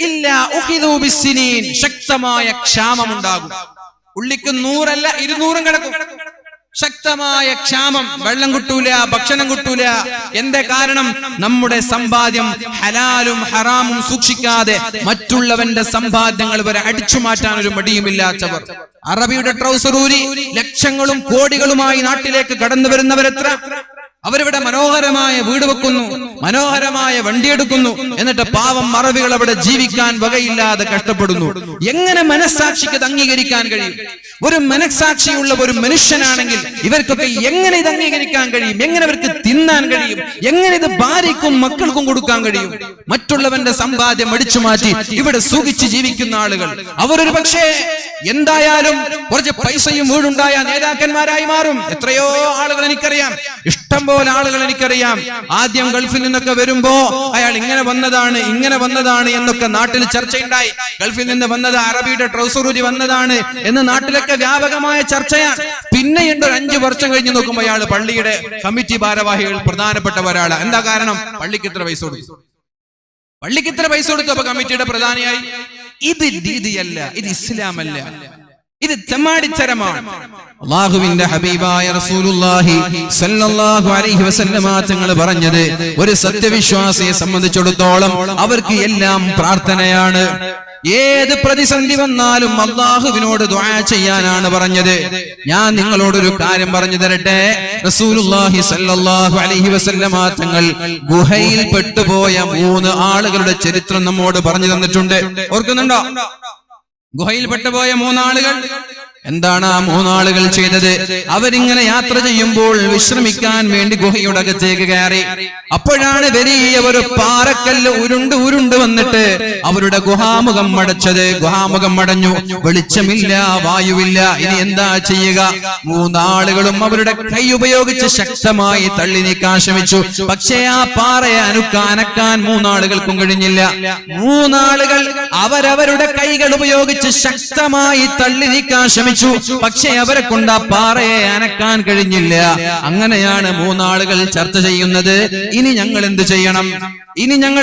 ഇല്ലാ ഉഖിദു ബിസ്സിനീൻ, ശക്തമായ ക്ഷാമമുണ്ടാകും. ഉള്ളിക്ക് 100 അല്ല 200 കിടക്കും. ശക്തമായ ക്ഷാമം, വെള്ളം കിട്ടൂല, ഭക്ഷണം കിട്ടൂല. എന്റെ കാരണം നമ്മുടെ സമ്പാദ്യം ഹലാലും ഹറാമും സൂക്ഷിക്കാതെ മറ്റുള്ളവന്റെ സമ്പാദ്യങ്ങൾ വരെ അടിച്ചു മാറ്റാൻ ഒരു മടിയുമില്ലാത്തവർ. അറബിയുടെ ട്രൗസറൂരി ലക്ഷങ്ങളും കോടികളുമായി നാട്ടിലേക്ക് കടന്നു വരുന്നവരെത്ര? അവരിവിടെ മനോഹരമായ വീട് വെക്കുന്നു, മനോഹരമായ വണ്ടിയെടുക്കുന്നു, എന്നിട്ട് പാവം അറബികൾ അവിടെ ജീവിക്കാൻ വകയില്ലാതെ കഷ്ടപ്പെടുന്നു. എങ്ങനെ മനസ്സാക്ഷിക്ക് ഇത് അംഗീകരിക്കാൻ കഴിയും? ഒരു മനസ്സാക്ഷിയുള്ള ഒരു മനുഷ്യനാണെങ്കിൽ ഇവർക്കൊക്കെ എങ്ങനെ ഇത് അംഗീകരിക്കാൻ കഴിയും? എങ്ങനെ ഇവർക്ക് തിന്നാൻ കഴിയും? എങ്ങനെ ഇത് ഭാര്യയ്ക്കും മക്കൾക്കും കൊടുക്കാൻ കഴിയും? മറ്റുള്ളവന്റെ സമ്പാദ്യം അടിച്ചു മാറ്റി ഇവിടെ സുഖിച്ച് ജീവിക്കുന്ന ആളുകൾ, അവരൊരു പക്ഷേ എന്തായാലും കുറച്ച് പൈസയും വീടുണ്ടായ നേതാക്കന്മാരായി മാറും. എത്രയോ ആളുകൾ എനിക്കറിയാം, ഇഷ്ടംപോലെ ആളുകൾ എനിക്കറിയാം. ആദ്യം ഗൾഫിൽ നിന്നൊക്കെ വരുമ്പോ അയാൾ ഇങ്ങനെ വന്നതാണ് എന്നൊക്കെ നാട്ടിൽ ചർച്ചയുണ്ടായി. ഗൾഫിൽ നിന്ന് വന്നത്, അറബിയുടെ ട്രൗസറൂരി വന്നതാണ് എന്ന് നാട്ടിലൊക്കെ വ്യാപകമായ ചർച്ചയാണ്. പിന്നെയുണ്ട് 5 വർഷം കഴിഞ്ഞ് നോക്കുമ്പോൾ അയാൾ പള്ളിയുടെ കമ്മിറ്റി ഭാരവാഹികൾ പ്രധാനപ്പെട്ട ഒരാളാണ്. എന്താ കാരണം? പള്ളിക്ക് ഇത്ര പൈസ കൊടുത്തു, അപ്പൊ കമ്മിറ്റിയുടെ പ്രധാനിയായി. ഇത് രീതിയല്ല, ഇത് ഇസ്ലാമല്ല, ഇത് തെമ്മാടിത്തരമാണ്. അല്ലാഹുവിന്റെ ഹബീബായ റസൂലുള്ളാഹി സ്വല്ലല്ലാഹു അലൈഹി വസല്ലമ തങ്ങൾ പറഞ്ഞത്, ഒരു സത്യവിശ്വാസിയെ സംബന്ധിച്ചിടത്തോളം അവർക്ക് എല്ലാം പ്രാർത്ഥനയാണ്. ഏത് പ്രതിസന്ധി വന്നാലും അല്ലാഹുവിനോട് ദുആ ചെയ്യാനാണ് പറഞ്ഞത്. ഞാൻ നിങ്ങളോടൊരു കാര്യം പറഞ്ഞു തരട്ടെ. റസൂലുള്ളാഹി സ്വല്ലല്ലാഹു അലൈഹി വസല്ലമ തങ്ങൾ ഗുഹയിൽ പെട്ടുപോയ 3 ആളുകളുടെ ചരിത്രം നമ്മോട് പറഞ്ഞു തന്നിട്ടുണ്ട്. ഓർക്കുന്നുണ്ടോ? ഗുഹയിൽ പെട്ടുപോയ 3 ആളുകൾ. എന്താണ് ആ 3 ആളുകൾ ചെയ്തത്? അവരിങ്ങനെ യാത്ര ചെയ്യുമ്പോൾ വിശ്രമിക്കാൻ വേണ്ടി ഗുഹയുടെ അകത്തേക്ക് കയറി. അപ്പോഴാണ് വലിയ ഒരു പാറക്കല്ല് ഉരുണ്ട് വന്നിട്ട് അവരുടെ ഗുഹാമുഖം അടച്ചത്. ഗുഹാമുഖം അടഞ്ഞു, വെളിച്ചമില്ല, വായുവില്ല. ഇനി എന്താ ചെയ്യുക? 3 ആളുകളും അവരുടെ കൈ ഉപയോഗിച്ച് ശക്തമായി തള്ളി നീക്കാൻ ശ്രമിച്ചു. പക്ഷേ ആ പാറയെ അനക്കാൻ 3 ആളുകൾക്കും കഴിഞ്ഞില്ല. 3 ആളുകൾ അവരവരുടെ കൈകൾ ഉപയോഗിച്ച് ശക്തമായി തള്ളി നീക്കാൻ ശ്രമിച്ചു. പക്ഷേ അവരെ കൊണ്ട് ആ പാറയെ അനക്കാൻ കഴിഞ്ഞില്ല. അങ്ങനെയാണ് 3 ആളുകൾ ചർച്ച ചെയ്യുന്നത്, ഇനി ഞങ്ങൾ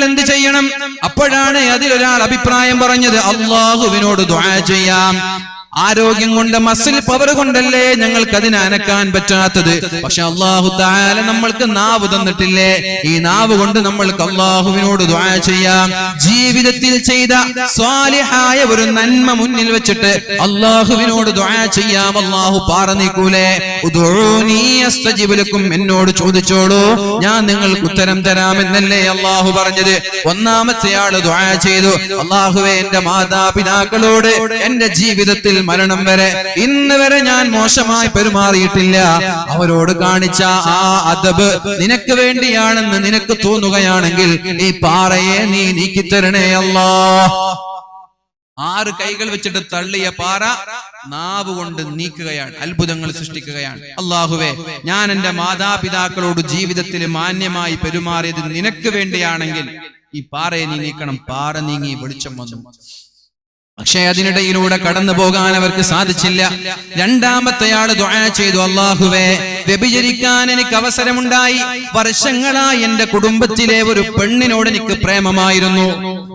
എന്ത് ചെയ്യണം? അപ്പോഴാണ് അതിലൊരാൾ അഭിപ്രായം പറഞ്ഞത്, അല്ലാഹുവിനോട് ദുആ ചെയ്യാം. ആരോഗ്യം കൊണ്ട് മസിൽ പവർ കൊണ്ടല്ലേ ഞങ്ങൾക്ക് അതിനെ അനക്കാൻ പറ്റാത്തത്. പക്ഷെ അല്ലാഹു തആല നമ്മൾക്ക് നാവ് തന്നിട്ടില്ലേ? ഈ നാവ് കൊണ്ട് നമ്മൾക്ക് അല്ലാഹുവിനോട് ദുആ ചെയ്യാം. ജീവിതത്തിൽ ചെയ്ത സ്വാലിഹായ ഒരു നന്മ മുന്നിൽ വെച്ചിട്ട് അല്ലാഹുവിനോട് ദുആ ചെയ്യാം. അല്ലാഹു പാറനീക്കൂലേ? ഉദ്ഉനി അസ്തജിബ് ലക്കും, എന്നോട് ചോദിച്ചോളൂ ഞാൻ നിങ്ങൾക്ക് ഉത്തരം തരാമെന്നല്ലേ അല്ലാഹു പറഞ്ഞത്. ഒന്നാമത്തെ ആള് ദുആ ചെയ്തു, അല്ലാഹുവേ എന്റെ മാതാപിതാക്കളോട് എന്റെ ജീവിതത്തിൽ മരണം വരെ ഇന്ന് വരെ ഞാൻ മോശമായി പെരുമാറിയിട്ടില്ല. അവരോട് കാണിച്ച ആ അദബ് നിനക്ക് വേണ്ടിയാണെന്ന് നിനക്ക് തോന്നുകയാണെങ്കിൽ ഈ പാറയെ നീ നീക്കിത്തരണേ അല്ലാഹ്. 6 കൈകൾ വെച്ചിട്ട് തള്ളിയ പാറ നാവ് കൊണ്ട് നീക്കുകയാണ്, അത്ഭുതങ്ങൾ സൃഷ്ടിക്കുകയാണ്. അല്ലാഹുവേ, ഞാൻ എന്റെ മാതാപിതാക്കളോട് ജീവിതത്തിൽ മാന്യമായി പെരുമാറിയത് നിനക്ക് വേണ്ടിയാണെങ്കിൽ ഈ പാറയെ നീ നീക്കണം. പാറ നീങ്ങി, വെളിച്ചം വന്നു. പക്ഷേ അതിനിടയിലൂടെ കടന്നു പോകാൻ അവർക്ക് സാധിച്ചില്ല. രണ്ടാമത്തെ ആള് ദുആ ചെയ്തു, അല്ലാഹുവേ വ്യഭിചരിക്കാൻ എനിക്ക് അവസരമുണ്ടായി. വർഷങ്ങളായി എന്റെ കുടുംബത്തിലെ ഒരു പെണ്ണിനോട് എനിക്ക് പ്രേമമായിരുന്നു.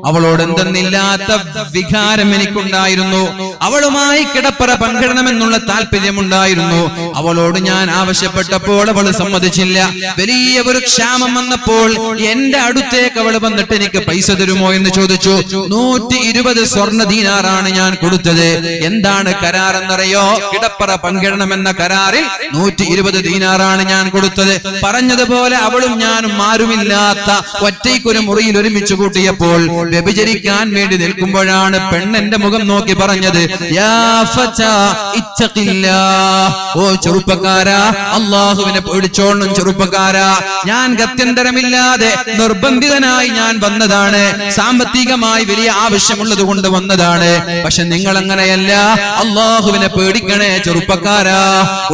അവളോട് എന്തെന്നില്ലാത്ത വികാരം എനിക്കുണ്ടായിരുന്നു. അവളുമായി കിടപ്പറ പങ്കിടണമെന്നുള്ള താല്പര്യമുണ്ടായിരുന്നു. അവളോട് ഞാൻ ആവശ്യപ്പെട്ടപ്പോൾ അവൾ സമ്മതിച്ചില്ല. വലിയ ഒരു ക്ഷാമം വന്നപ്പോൾ എന്റെ അടുത്തേക്ക് അവൾ വന്നിട്ട് എനിക്ക് പൈസ തരുമോ എന്ന് ചോദിച്ചു. 120 സ്വർണ്ണ ദീനാറാണ് ഞാൻ കൊടുത്തത്. എന്താണ് കരാർ എന്നറിയോ? കിടപ്പറ പങ്കിടണമെന്ന കരാറിൽ 120 ദീനാറാണ് ഞാൻ കൊടുത്തത്. പറഞ്ഞതുപോലെ അവളും ഞാനും ആരുമില്ലാത്ത ഒറ്റയ്ക്കൊരു മുറിയിൽ ഒരുമിച്ച് കൂട്ടിയപ്പോൾ വ്യഭിചരിക്കാൻ വേണ്ടി നിൽക്കുമ്പോഴാണ് പെണ്ണെന്റെ മുഖം നോക്കി പറഞ്ഞത്, യാ ഫതാ ഇത്തഖില്ലാഹ്, ഓ ചെറുപ്പക്കാരാ അല്ലാഹുവിനെ പേടിച്ചോളണം. ചെറുപ്പക്കാരാ, ഞാൻ ഗത്യന്തരമില്ലാതെ നിർബന്ധിതനായി ഞാൻ വന്നതാണ്. സാമ്പത്തികമായി വലിയ ആവശ്യമുള്ളത് കൊണ്ട് വന്നതാണ്. പക്ഷെ നിങ്ങൾ അങ്ങനെയല്ല, അല്ലാഹുവിനെ പേടിക്കണേ ചെറുപ്പക്കാരാ.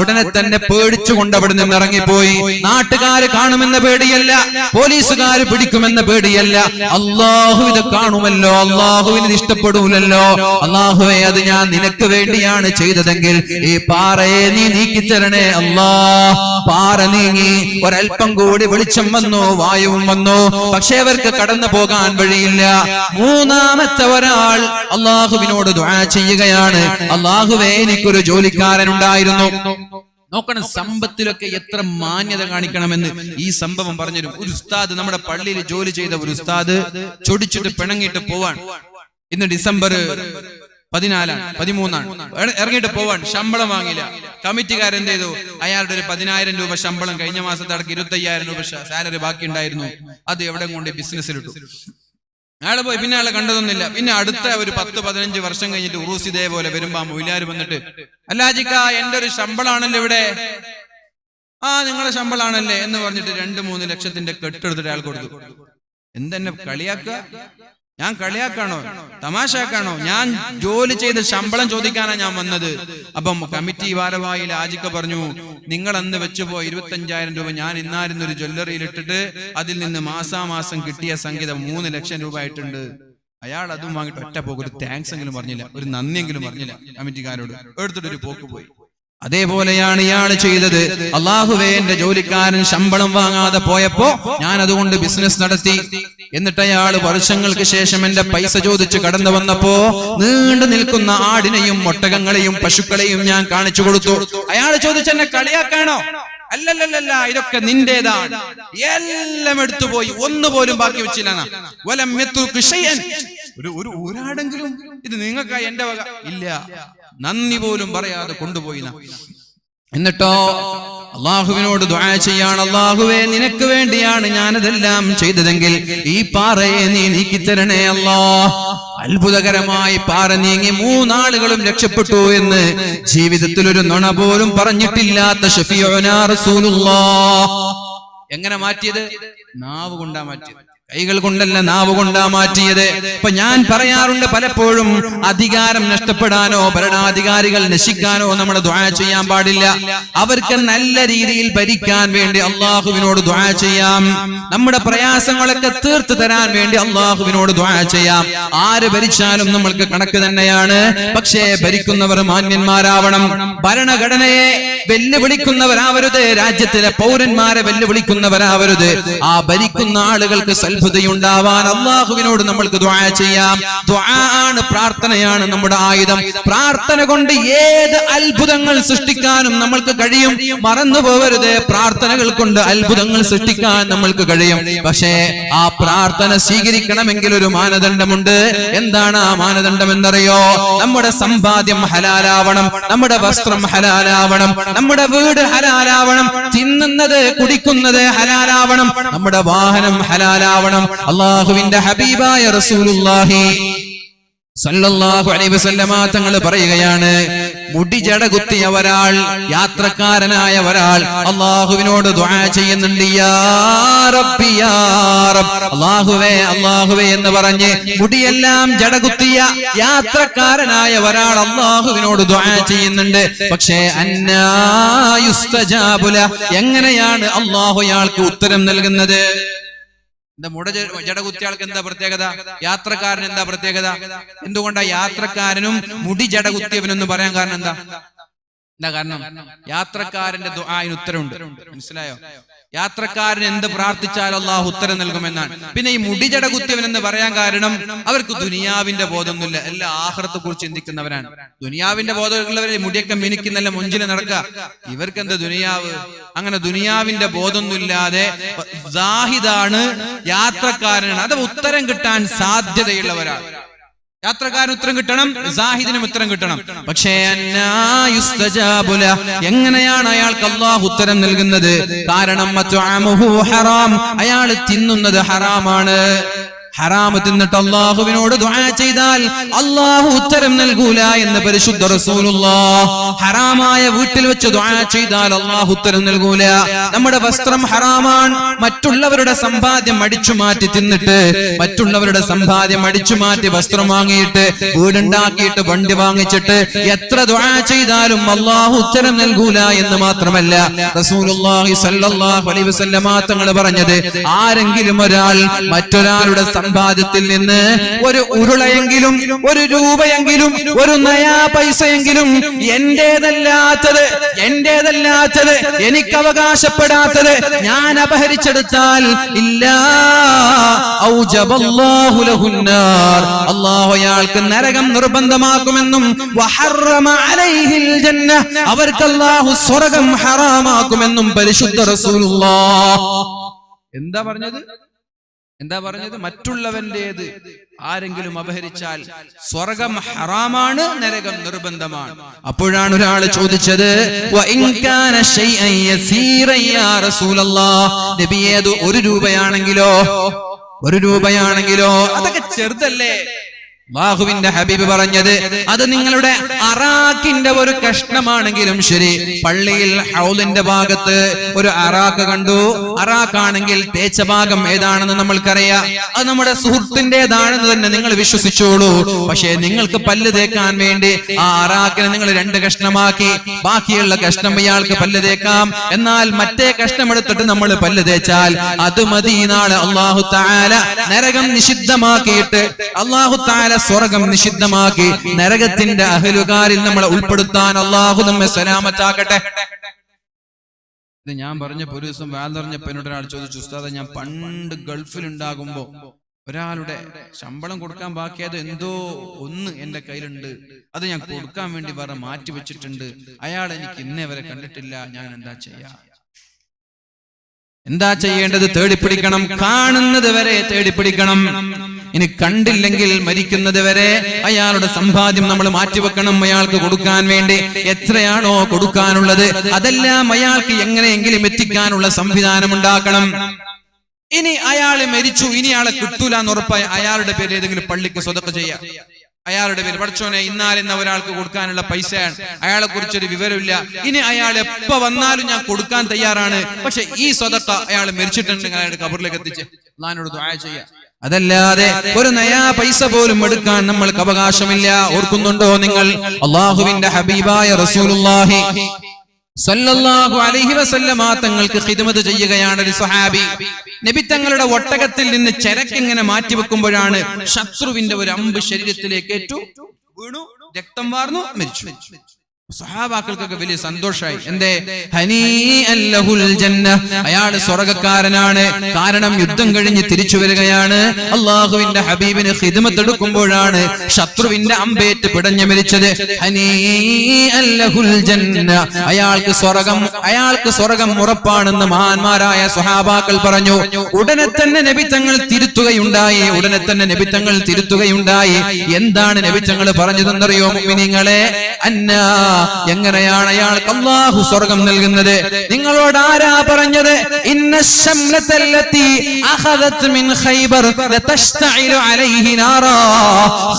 ഉടനെ തന്നെ പേടിച്ചുകൊണ്ട് അവിടെ നിന്ന് ഇറങ്ങിപ്പോയി. നാട്ടുകാര് കാണുമെന്ന പേടിയല്ല, പോലീസുകാര് പിടിക്കുമെന്ന പേടിയല്ല. അല്ലാഹു ഇത് കാണുമല്ലോ, അല്ലാഹുവിന് ഇഷ്ടപ്പെടൂലല്ലോ. അല്ലാഹുവേ, അത് ഞാൻ നിനക്ക് വേണ്ടിയാണ് ചെയ്തതെങ്കിൽ ഈ പാറയെ നീ നീക്കിത്തരണേ അല്ലാഹ്. പാറ നീങ്ങി, ഒരൽപ്പം കൂടി വെളിച്ചം വന്നു, വായുവും വന്നു. പക്ഷേ അവർക്ക് കടന്നു പോകാൻ വഴിയില്ല. മൂന്നാമത്തെ ഒരാൾ അല്ലാഹുവിനോട് ദുആ ചെയ്യുകയാണ്, അല്ലാഹുവേ എനിക്കൊരു ജോലിക്കാരൻ ഉണ്ടായിരുന്നു. നോക്കണം, സമ്പത്തിലൊക്കെ എത്ര മാന്യത കാണിക്കണമെന്ന് ഈ സംഭവം പറഞ്ഞൊരു ഒരു ഉസ്താദ്, നമ്മുടെ പള്ളിയിൽ ജോലി ചെയ്ത ഒരു ഉസ്താദ് ചൊടിച്ചിട്ട് പിണങ്ങിയിട്ട് പോവാൻ. ഇന്ന് ഡിസംബർ 13 ഇറങ്ങിയിട്ട് പോവാൻ. ശമ്പളം വാങ്ങില്ല. കമ്മിറ്റിക്കാരെന്ത് ചെയ്തു? അയാളുടെ ഒരു 10,000 രൂപ ശമ്പളം കഴിഞ്ഞ മാസത്തെ അടക്കം 25,000 രൂപ സാലറി ബാക്കി ഉണ്ടായിരുന്നു. അത് എവിടെ കൊണ്ട് ബിസിനസ്സിലിട്ടു. അയാളെ പോയി, പിന്നെ അയാളെ കണ്ടതൊന്നുമില്ല. പിന്നെ അടുത്ത ഒരു 10-15 വർഷം കഴിഞ്ഞിട്ട് ഉറൂസ് ഇതേപോലെ വരുമ്പോ മൊയിലാര് വന്നിട്ട്, അല്ലാജിക്ക എന്റെ ഒരു ശമ്പളാണല്ലോ ഇവിടെ. ആ, നിങ്ങളുടെ ശമ്പളാണല്ലേ എന്ന് പറഞ്ഞിട്ട് 2-3 ലക്ഷത്തിന്റെ കെട്ടെടുത്തിട്ട് അയാൾ കൊടുത്തു. എന്തെന്നെ കളിയാക്ക? ഞാൻ കളിയാക്കാണോ? തമാശാക്കാണോ? ഞാൻ ജോലി ചെയ്ത് ശമ്പളം ചോദിക്കാനാണ് ഞാൻ വന്നത്. അപ്പം കമ്മിറ്റി ഭാരവാഹിയിൽ ആജിക്ക പറഞ്ഞു, നിങ്ങൾ അന്ന് വെച്ചുപോയി 25,000 രൂപ ഞാൻ ഇന്നായിരുന്നൊരു ജ്വല്ലറിയിൽ ഇട്ടിട്ട് അതിൽ നിന്ന് മാസാമാസം കിട്ടിയ സംഖ്യ 3 ലക്ഷം രൂപ ആയിട്ടുണ്ട്. അയാൾ അതും വാങ്ങിട്ട് ഒറ്റ പോക്ക്, ഒരു താങ്ക്സ് എങ്കിലും പറഞ്ഞില്ല, ഒരു നന്ദിയെങ്കിലും പറഞ്ഞില്ല കമ്മിറ്റിക്കാരോട്. എടുത്തിട്ടൊരു പോക്ക് പോയി. അതേപോലെയാണ് ഇയാൾ ചെയ്തത്. അല്ലാഹുവേ, എന്റെ ജോലിക്കാരൻ ശമ്പളം വാങ്ങാതെ പോയപ്പോ ഞാൻ അതുകൊണ്ട് ബിസിനസ് നടത്തി. എന്നിട്ട് അയാൾ വർഷങ്ങൾക്ക് ശേഷം എന്റെ പൈസ ചോദിച്ച് കടന്നു വന്നപ്പോ നീണ്ടു നിൽക്കുന്ന ആടിനെയും ഒട്ടകങ്ങളെയും പശുക്കളെയും ഞാൻ കാണിച്ചു കൊടുത്തു. അയാൾ ചോദിച്ചു, എന്നെ കളിയാക്കാണോ? അല്ലല്ലല്ല, ഇതൊക്കെ നിന്റേതാണ്. എല്ലാം എടുത്തുപോയി, ഒന്നുപോലും ബാക്കി വെച്ചില്ല. ഒരാടെങ്കിലും ഇത് നിങ്ങൾക്കായി എന്റെ വക ഇല്ല, നന്ദി പോലും പറയാതെ കൊണ്ടുപോയി. എന്നിട്ടോ അള്ളാഹുവിനോട് ദുആ ചെയ്യാണ്, അല്ലാഹുവേ നിനക്ക് വേണ്ടിയാണ് ഞാനതെല്ലാം ചെയ്തതെങ്കിൽ ഈ പാറയെ നീ നീക്കിത്തരണേ അല്ലാഹ്. അത്ഭുതകരമായി പാറ നീങ്ങി 3 ആളുകളും രക്ഷപ്പെട്ടു എന്ന് ജീവിതത്തിൽ ഒരു നുണ പോലും പറഞ്ഞിട്ടില്ലാത്ത ശഫീഉനാ റസൂലുള്ളാഹ്. എങ്ങനെ മാറ്റിയത്? നാവ് കൊണ്ടാ മാറ്റിയത്, കൈകൾ കൊണ്ടല്ല, നാവ് കൊണ്ടാ മാറ്റിയത്. ഇപ്പൊ ഞാൻ പറയാറുണ്ട്, പലപ്പോഴും അധികാരം നഷ്ടപ്പെടാനോ ഭരണാധികാരികൾ നശിക്കാനോ നമ്മൾ ദുആ ചെയ്യാൻ പാടില്ല. അവർക്ക് നല്ല രീതിയിൽ ഭരിക്കാൻ വേണ്ടി അല്ലാഹുവിനോട് ദുആ ചെയ്യാം. നമ്മുടെ പ്രയാസങ്ങളൊക്കെ തീർത്തു തരാൻ വേണ്ടി അല്ലാഹുവിനോട് ദുആ ചെയ്യാം. ആര് ഭരിച്ചാലും നമ്മൾക്ക് കണക്ക് തന്നെയാണ്. പക്ഷേ ഭരിക്കുന്നവർ മാന്യന്മാരാവണം. ഭരണഘടനയെ വെല്ലുവിളിക്കുന്നവരാവരുത്, രാജ്യത്തിലെ പൗരന്മാരെ വെല്ലുവിളിക്കുന്നവരാവരുത്. ആ ഭരിക്കുന്ന ആളുകൾക്ക് സൽബുദ്ധിയുണ്ടാവാൻ അള്ളാഹുവിനോട് നമ്മൾക്ക് ദുആ ചെയ്യാം. ദുആ ആണ്, പ്രാർത്ഥനയാണ് നമ്മുടെ ആയുധം. പ്രാർത്ഥന കൊണ്ട് ഏത് അത്ഭുതങ്ങൾ സൃഷ്ടിക്കാനും നമ്മൾക്ക് കഴിയും. മറന്നു പോവരുത്, പ്രാർത്ഥനകൾ കൊണ്ട് അത്ഭുതങ്ങൾ സൃഷ്ടിക്കാൻ നമ്മൾക്ക് കഴിയും. പക്ഷേ ആ പ്രാർത്ഥന സ്വീകരിക്കണമെങ്കിൽ ഒരു മാനദണ്ഡമുണ്ട്. എന്താണ് ആ മാനദണ്ഡം എന്നറിയോ? നമ്മുടെ സമ്പാദ്യം ഹലാലാവണം, നമ്മുടെ വസ്ത്രം ഹലാലാവണം, നമ്മുടെ വീട് ഹലാലാവണം, തിന്നുന്നത് കുടിക്കുന്നത് ഹലാലാവണം, നമ്മുടെ വാഹനം ഹലാലാവണം. അല്ലാഹുവിന്റെ ഹബീബായ റസൂലുള്ളാഹി സല്ലല്ലാഹു അലൈഹി വസല്ലമ തങ്ങൾ പറയുകയാണ്, മുടി ജട കുത്തിയ ഒരാൾ, യാത്രക്കാരനായ ഒരാൾ അള്ളാഹുവിനോട് ദുആ ചെയ്യുന്നുണ്ട്. യാ റബ്ബി യാ റബ്ബ്, അല്ലാഹുവേ അല്ലാഹുവേ എന്ന് പറഞ്ഞ് മുടിയെല്ലാം ജട കുത്തിയ യാത്രക്കാരനായ ഒരാൾ അള്ളാഹുവിനോട് ദുആ ചെയ്യുന്നുണ്ട്. പക്ഷേ അന്നാ യുസ്തജാബു ലഹ്, എങ്ങനെയാണ് അള്ളാഹു അയാൾക്ക് ഉത്തരം നൽകുന്നത്? എന്താ ജട കുത്തിയാൾക്ക് എന്താ പ്രത്യേകത? യാത്രക്കാരൻ എന്താ പ്രത്യേകത? എന്തുകൊണ്ടാ യാത്രക്കാരനും മുടി ജട കുത്തിയവനെന്ന് പറയാൻ കാരണം എന്താ? കാരണം യാത്രക്കാരന്റെ ദുആഇന് ഉത്തരവുണ്ട്. മനസ്സിലായോ? യാത്രക്കാരൻ എന്ത് പ്രാർത്ഥിച്ചാലും അല്ലാഹു ഉത്തരം നൽകുമെന്നാണ്. പിന്നെ ഈ മുടി ജട കുത്തിയവൻ എന്ന് പറയാൻ കാരണം അവർക്ക് ദുനിയാവിന്റെ ബോധമൊന്നുമില്ല, എല്ലാം ആഖിറത്തെ കുറിച്ച് ചിന്തിക്കുന്നവരാണ്. ദുനിയാവിന്റെ ബോധമുള്ളവരെ മുടിയൊക്കെ മിനുക്കി മുഞ്ചില് നടക്കുക, ഇവർക്ക് എന്താ ദുനിയാവ്? അങ്ങനെ ദുനിയാവിന്റെ ബോധമൊന്നുമില്ലാതെ സാഹിദാണ്, യാത്രക്കാരനാണ്. അത് ഉത്തരം കിട്ടാൻ സാധ്യതയുള്ളവരാണ്. യാത്രക്കാരന് ഉത്തരം കിട്ടണം, സാഹിദിനും ഉത്തരം കിട്ടണം. പക്ഷേ എങ്ങനെയാണ് അയാൾക്ക് അല്ലാഹു ഉത്തരം നൽകുന്നത്? കാരണം അയാൾ തിന്നുന്നത് ഹറാമാണ്. ഹറാമ് തിന്നിട്ട് അള്ളാഹുവിനോട് ദുആ ചെയ്താൽ അള്ളാഹു ഉത്തരം നൽകൂല എന്ന് പരിശുദ്ധ റസൂലുള്ളാഹ്. ഹറാമായ വീട്ടിൽ വെച്ച് ദുആ ചെയ്താൽ അള്ളാഹു ഉത്തരം നൽകൂല. നമ്മുടെ വസ്ത്രം ഹറാമാണ്, മറ്റുള്ളവരുടെ സമ്പാദ്യം അടിച്ചു മാറ്റി തിന്നിട്ട്, മറ്റുള്ളവരുടെ സമ്പാദ്യം അടിച്ചു മാറ്റി വസ്ത്രം വാങ്ങിയിട്ട്, വീടുണ്ടാക്കിയിട്ട്, വണ്ടി വാങ്ങിച്ചിട്ട് എത്ര ദുആ ചെയ്താലും അള്ളാഹു ഉത്തരം നൽകൂല എന്ന് മാത്രമല്ല റസൂലുള്ളാഹി സ്വല്ലല്ലാഹു അലൈഹി വസല്ലമ തങ്ങൾ പറഞ്ഞത്, ആരെങ്കിലും ഒരാൾ മറ്റൊരാളുടെ സമ്പാദ്യത്തിൽ നിന്ന് ഒരു ഉരുളയെങ്കിലും, ഒരു രൂപയെങ്കിലും, ഒരു നയാ പൈസയെങ്കിലും എന്റേതല്ലാത്തത് എനിക്ക് അവകാശപ്പെടാത്തത് ഞാൻ അപഹരിച്ചെടുത്താൽ ഇല്ലാ ഔജബല്ലാഹു ലഹുന്നാർ, അല്ലാഹു അയാൾക്ക് നരകം നിർബന്ധമാക്കുമെന്നും വഹറമ അലൈഹിൽ ജന്ന, അവർക്ക് അല്ലാഹു സ്വർഗ്ഗം ഹറാമാക്കുമെന്നും പരിശുദ്ധ റസൂലുള്ളാഹ്. എന്താ പറഞ്ഞത്? മറ്റുള്ളവന്റേത് ആരെങ്കിലും അപഹരിച്ചാൽ സ്വർഗം ഹറാമാണ്, നരകം നിർബന്ധമാണ്. അപ്പോഴാണ് ഒരാൾ ചോദിച്ചത്, നബിയേ, ഒരു രൂപയാണെങ്കിലോ അതൊക്കെ ചെറുതല്ലേ? അല്ലാഹുവിന്റെ ഹബീബ് പറഞ്ഞത്, അത് നിങ്ങളുടെ അറാക്കിന്റെ ഒരു കഷ്ണമാണെങ്കിലും ശരി. പള്ളിയിൽ ഹൗലിന്റെ ഭാഗത്ത് ഒരു അറാക്ക് കണ്ടു, അറാക്കാണെങ്കിൽ തേച്ച ഭാഗം ഏതാണെന്ന് നമ്മൾക്കറിയാം, അത് നമ്മുടെ സുഹൃത്തിൻ്റെതാണെന്ന് തന്നെ നിങ്ങൾ വിശ്വസിച്ചോളൂ. പക്ഷേ നിങ്ങൾക്ക് പല്ല് തേക്കാൻ വേണ്ടി ആ അറാക്കിനെ നിങ്ങൾ 2 കഷ്ണമാക്കി, ബാക്കിയുള്ള കഷ്ണം ഇയാൾക്ക് പല്ല് തേക്കാം. എന്നാൽ മറ്റേ കഷ്ണം എടുത്തിട്ട് നമ്മൾ പല്ല് തേച്ചാൽ അത് മതി. നാളെ അല്ലാഹു തആല നരകം നിഷിദ്ധമാക്കിയിട്ട്, അല്ലാഹു തആല സ്വർഗം നിഷിദ്ധമാക്കി നരകത്തിന്റെ അഹലുകാരിൽ നമ്മളെ ഉൾപ്പെടുത്താൻ അല്ലാഹു നമ്മെ സലാമത്താക്കട്ടെ. ഇത് ഞാൻ പറഞ്ഞപ്പോ ഒരു ദിവസം വാൽ പറഞ്ഞപ്പോ എന്നോട് ഒരാൾ ചോദിച്ചു, ഉസ്താദേ, ഞാൻ പണ്ട് ഗൾഫിലുണ്ടാകുമ്പോ ഒരാളുടെ ശമ്പളം കൊടുക്കാൻ ബാക്കിയത് എന്തോ ഒന്ന് എന്റെ കയ്യിലുണ്ട്, അത് ഞാൻ കൊടുക്കാൻ വേണ്ടി വേറെ മാറ്റി വെച്ചിട്ടുണ്ട്, അയാൾ എനിക്ക് ഇന്നേ വരെ കണ്ടിട്ടില്ല, ഞാൻ എന്താ ചെയ്യേണ്ടത്? തേടിപ്പിടിക്കണം, കാണുന്നത് വരെ തേടിപ്പിടിക്കണം. ഇനി കണ്ടില്ലെങ്കിൽ മരിക്കുന്നത് വരെ അയാളുടെ സമ്പാദ്യം നമ്മൾ മാറ്റിവെക്കണം. അയാൾക്ക് കൊടുക്കാൻ വേണ്ടി എത്രയാണോ കൊടുക്കാനുള്ളത് അതെല്ലാം അയാൾക്ക് എങ്ങനെയെങ്കിലും എത്തിക്കാനുള്ള സംവിധാനം ഉണ്ടാക്കണം. ഇനി അയാൾ മരിച്ചു, ഇനി അയാളെ കിട്ടൂല എന്ന് ഉറപ്പായ അയാളുടെ പേര് ഏതെങ്കിലും പള്ളിക്ക് സ്വതക്ക ചെയ്യാം. അയാളുടെ പേര്, പഠിച്ചോനെ ഇന്നാലിന്ന ഒരാൾക്ക് കൊടുക്കാനുള്ള പൈസയാണ്, അയാളെ കുറിച്ചൊരു വിവരമില്ല, ഇനി അയാൾ എപ്പോ വന്നാലും ഞാൻ കൊടുക്കാൻ തയ്യാറാണ്, പക്ഷെ ഈ സ്വതക്ക അയാൾ മരിച്ചിട്ടുണ്ടെങ്കിൽ അയാളുടെ ഖബറിലേക്ക് എത്തിച്ച് അല്ലാഹുവിനോട് ദുആ ചെയ്യാം. അതല്ലാതെ ഒരു നയാ പൈസ പോലും എടുക്കാൻ നമ്മൾക്ക് അവകാശമില്ല. ഓർക്കുന്നുണ്ടോ നിങ്ങൾ? അല്ലാഹുവിന്റെ ഹബീബായ റസൂലുള്ളാഹി സല്ലല്ലാഹു അലൈഹി വസല്ലമ തങ്ങൾക്ക് ഖിദ്മത്ത് ചെയ്യുകയാണ് ഒരു സ്വഹാബി. നബി തങ്ങളുടെ ഒട്ടകത്തിൽ നിന്ന് ചരക്ക് ഇങ്ങനെ മാറ്റിവെക്കുമ്പോഴാണ് ശത്രുവിന്റെ ഒരു അമ്പ് ശരീരത്തിലേക്ക് ഏറ്റു, വീണു, രക്തം വാർന്നു, മരിച്ചു. സഹാബാക്കൾക്കൊക്കെ വലിയ സന്തോഷമായി. എന്തേ? ഹനീഅൻ ലഹുൽ ജന്ന, അയാൾ സ്വർഗ്ഗക്കാരനാണ്. കാരണം യുദ്ധം കഴിഞ്ഞ് തിരിച്ചു വരികയാണ്. അള്ളാഹുവിന്റെ ഹബീബിന് ഖിദ്മത്ത് എടുക്കുമ്പോഴാണ് ശത്രുവിന്റെ അമ്പേറ്റ് പിടഞ്ഞു മരിച്ചത്. ഹനീഅൻ ലഹുൽ ജന്ന, അയാൾക്ക് സ്വർഗ്ഗം ഉറപ്പാണെന്ന് മഹാന്മാരായ സ്വഹാബാക്കൾ പറഞ്ഞു. ഉടനെ തന്നെ നബി തങ്ങൾ തിരുത്തുകയുണ്ടായി. എന്താണ് നബി തങ്ങൾ പറഞ്ഞതെന്നറിയോ മുഅ്മിനീങ്ങളെ? അന്നാ, എങ്ങനെയാണ് അയാൾക്ക് അല്ലാഹു സ്വർഗ്ഗം നൽകുന്നത്? നിങ്ങളോട് ആരാ പറഞ്ഞത്? ഇന്നശംലതല്ലതി അഖദത് മിൻ ഖൈബർ ലതസ്തഇലു അലൈഹി നാറാ.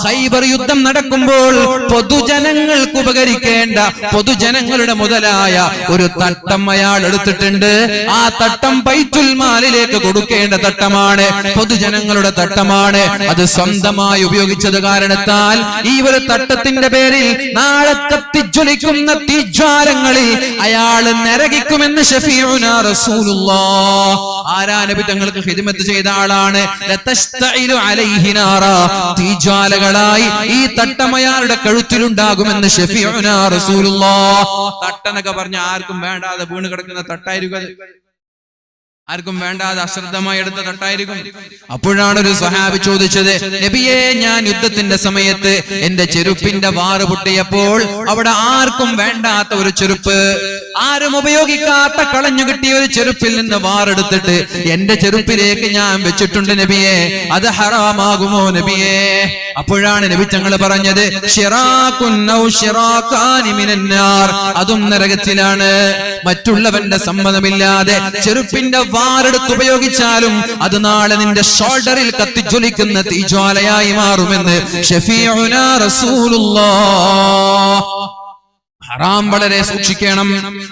ഖൈബർ യുദ്ധം നടക്കുമ്പോൾ പൊതുജനങ്ങൾക്ക് ഉപകരിക്കേണ്ട, പൊതുജനങ്ങളുടെ മുതലായ ഒരു തട്ടം അയാൾ എടുത്തിട്ടുണ്ട്. ആ തട്ടം ബൈത്തുൽ മാലിലേക്ക് കൊടുക്കേണ്ട തട്ടമാണ്, പൊതുജനങ്ങളുടെ തട്ടമാണ്. അത് സ്വന്തമായി ഉപയോഗിച്ചത് കാരണത്താൽ ഈ ഒരു തട്ടത്തിന്റെ പേരിൽ നാളെ കത്തിജ്വലിക്കുന്ന തീജ്വാലങ്ങളിൽ അയാൾ നരകിക്കുമെന്ന് ശഫീഉനാ റസൂലുള്ളാഹ്. ആരാ? നബി തങ്ങൾക്ക് ഖിദ്മത്ത് ചെയ്ത ആളാണ്. ലതസ്തഇലു അലൈഹി നാറാ, തീജ്വാലകളായി ഈ തട്ടം അയാളുടെ കഴുത്തിലുണ്ടാകുമെന്ന് ശഫീഉനാ റസൂലുള്ളാഹ്. തട്ടനൊക്കെ പറഞ്ഞ ആർക്കും വേണ്ടാതെ വീണ് കിടക്കുന്ന തട്ടായിരിക്കും അത്. ആർക്കും വേണ്ടാതെ അശ്രദ്ധമായി എടുത്ത തട്ടായിരിക്കും. അപ്പോഴാണ് ഒരു സഹാബി ചോദിച്ചത്, നബിയെ, ഞാൻ യുദ്ധത്തിന്റെ സമയത്ത് എന്റെ ചെരുപ്പിന്റെ വാറ് പൊട്ടിയപ്പോൾ അവിടെ ആർക്കും വേണ്ടാത്ത ഒരു ചെരുപ്പ്, ആരും ഉപയോഗിക്കാത്ത കളഞ്ഞു കിട്ടിയ ഒരു ചെരുപ്പിൽ നിന്ന് വാറെടുത്തിട്ട് എന്റെ ചെരുപ്പിലേക്ക് ഞാൻ വെച്ചിട്ടുണ്ട് നബിയെ, അത് ഹറാമാകുമോ നബിയെ? അപ്പോഴാണ് നബി തങ്ങൾ പറഞ്ഞത്, ശിറാകുൻ ഔ ശിറാകാനി മിനന്നാർ, അതും നരകത്തിലാണ്. മറ്റുള്ളവന്റെ സമ്മതമില്ലാതെ ചെരുപ്പിന്റെ വാറെടുത്ത് ഉപയോഗിച്ചാലും അത് നാളെ നിന്റെ ഷോൾഡറിൽ കത്തിജ്വലിക്കുന്ന തീജ്വാലയായി മാറുമെന്ന് ശഫീഉനാ റസൂലുള്ളാഹ്. ഹറാം വളരെ സൂക്ഷിക്കണം.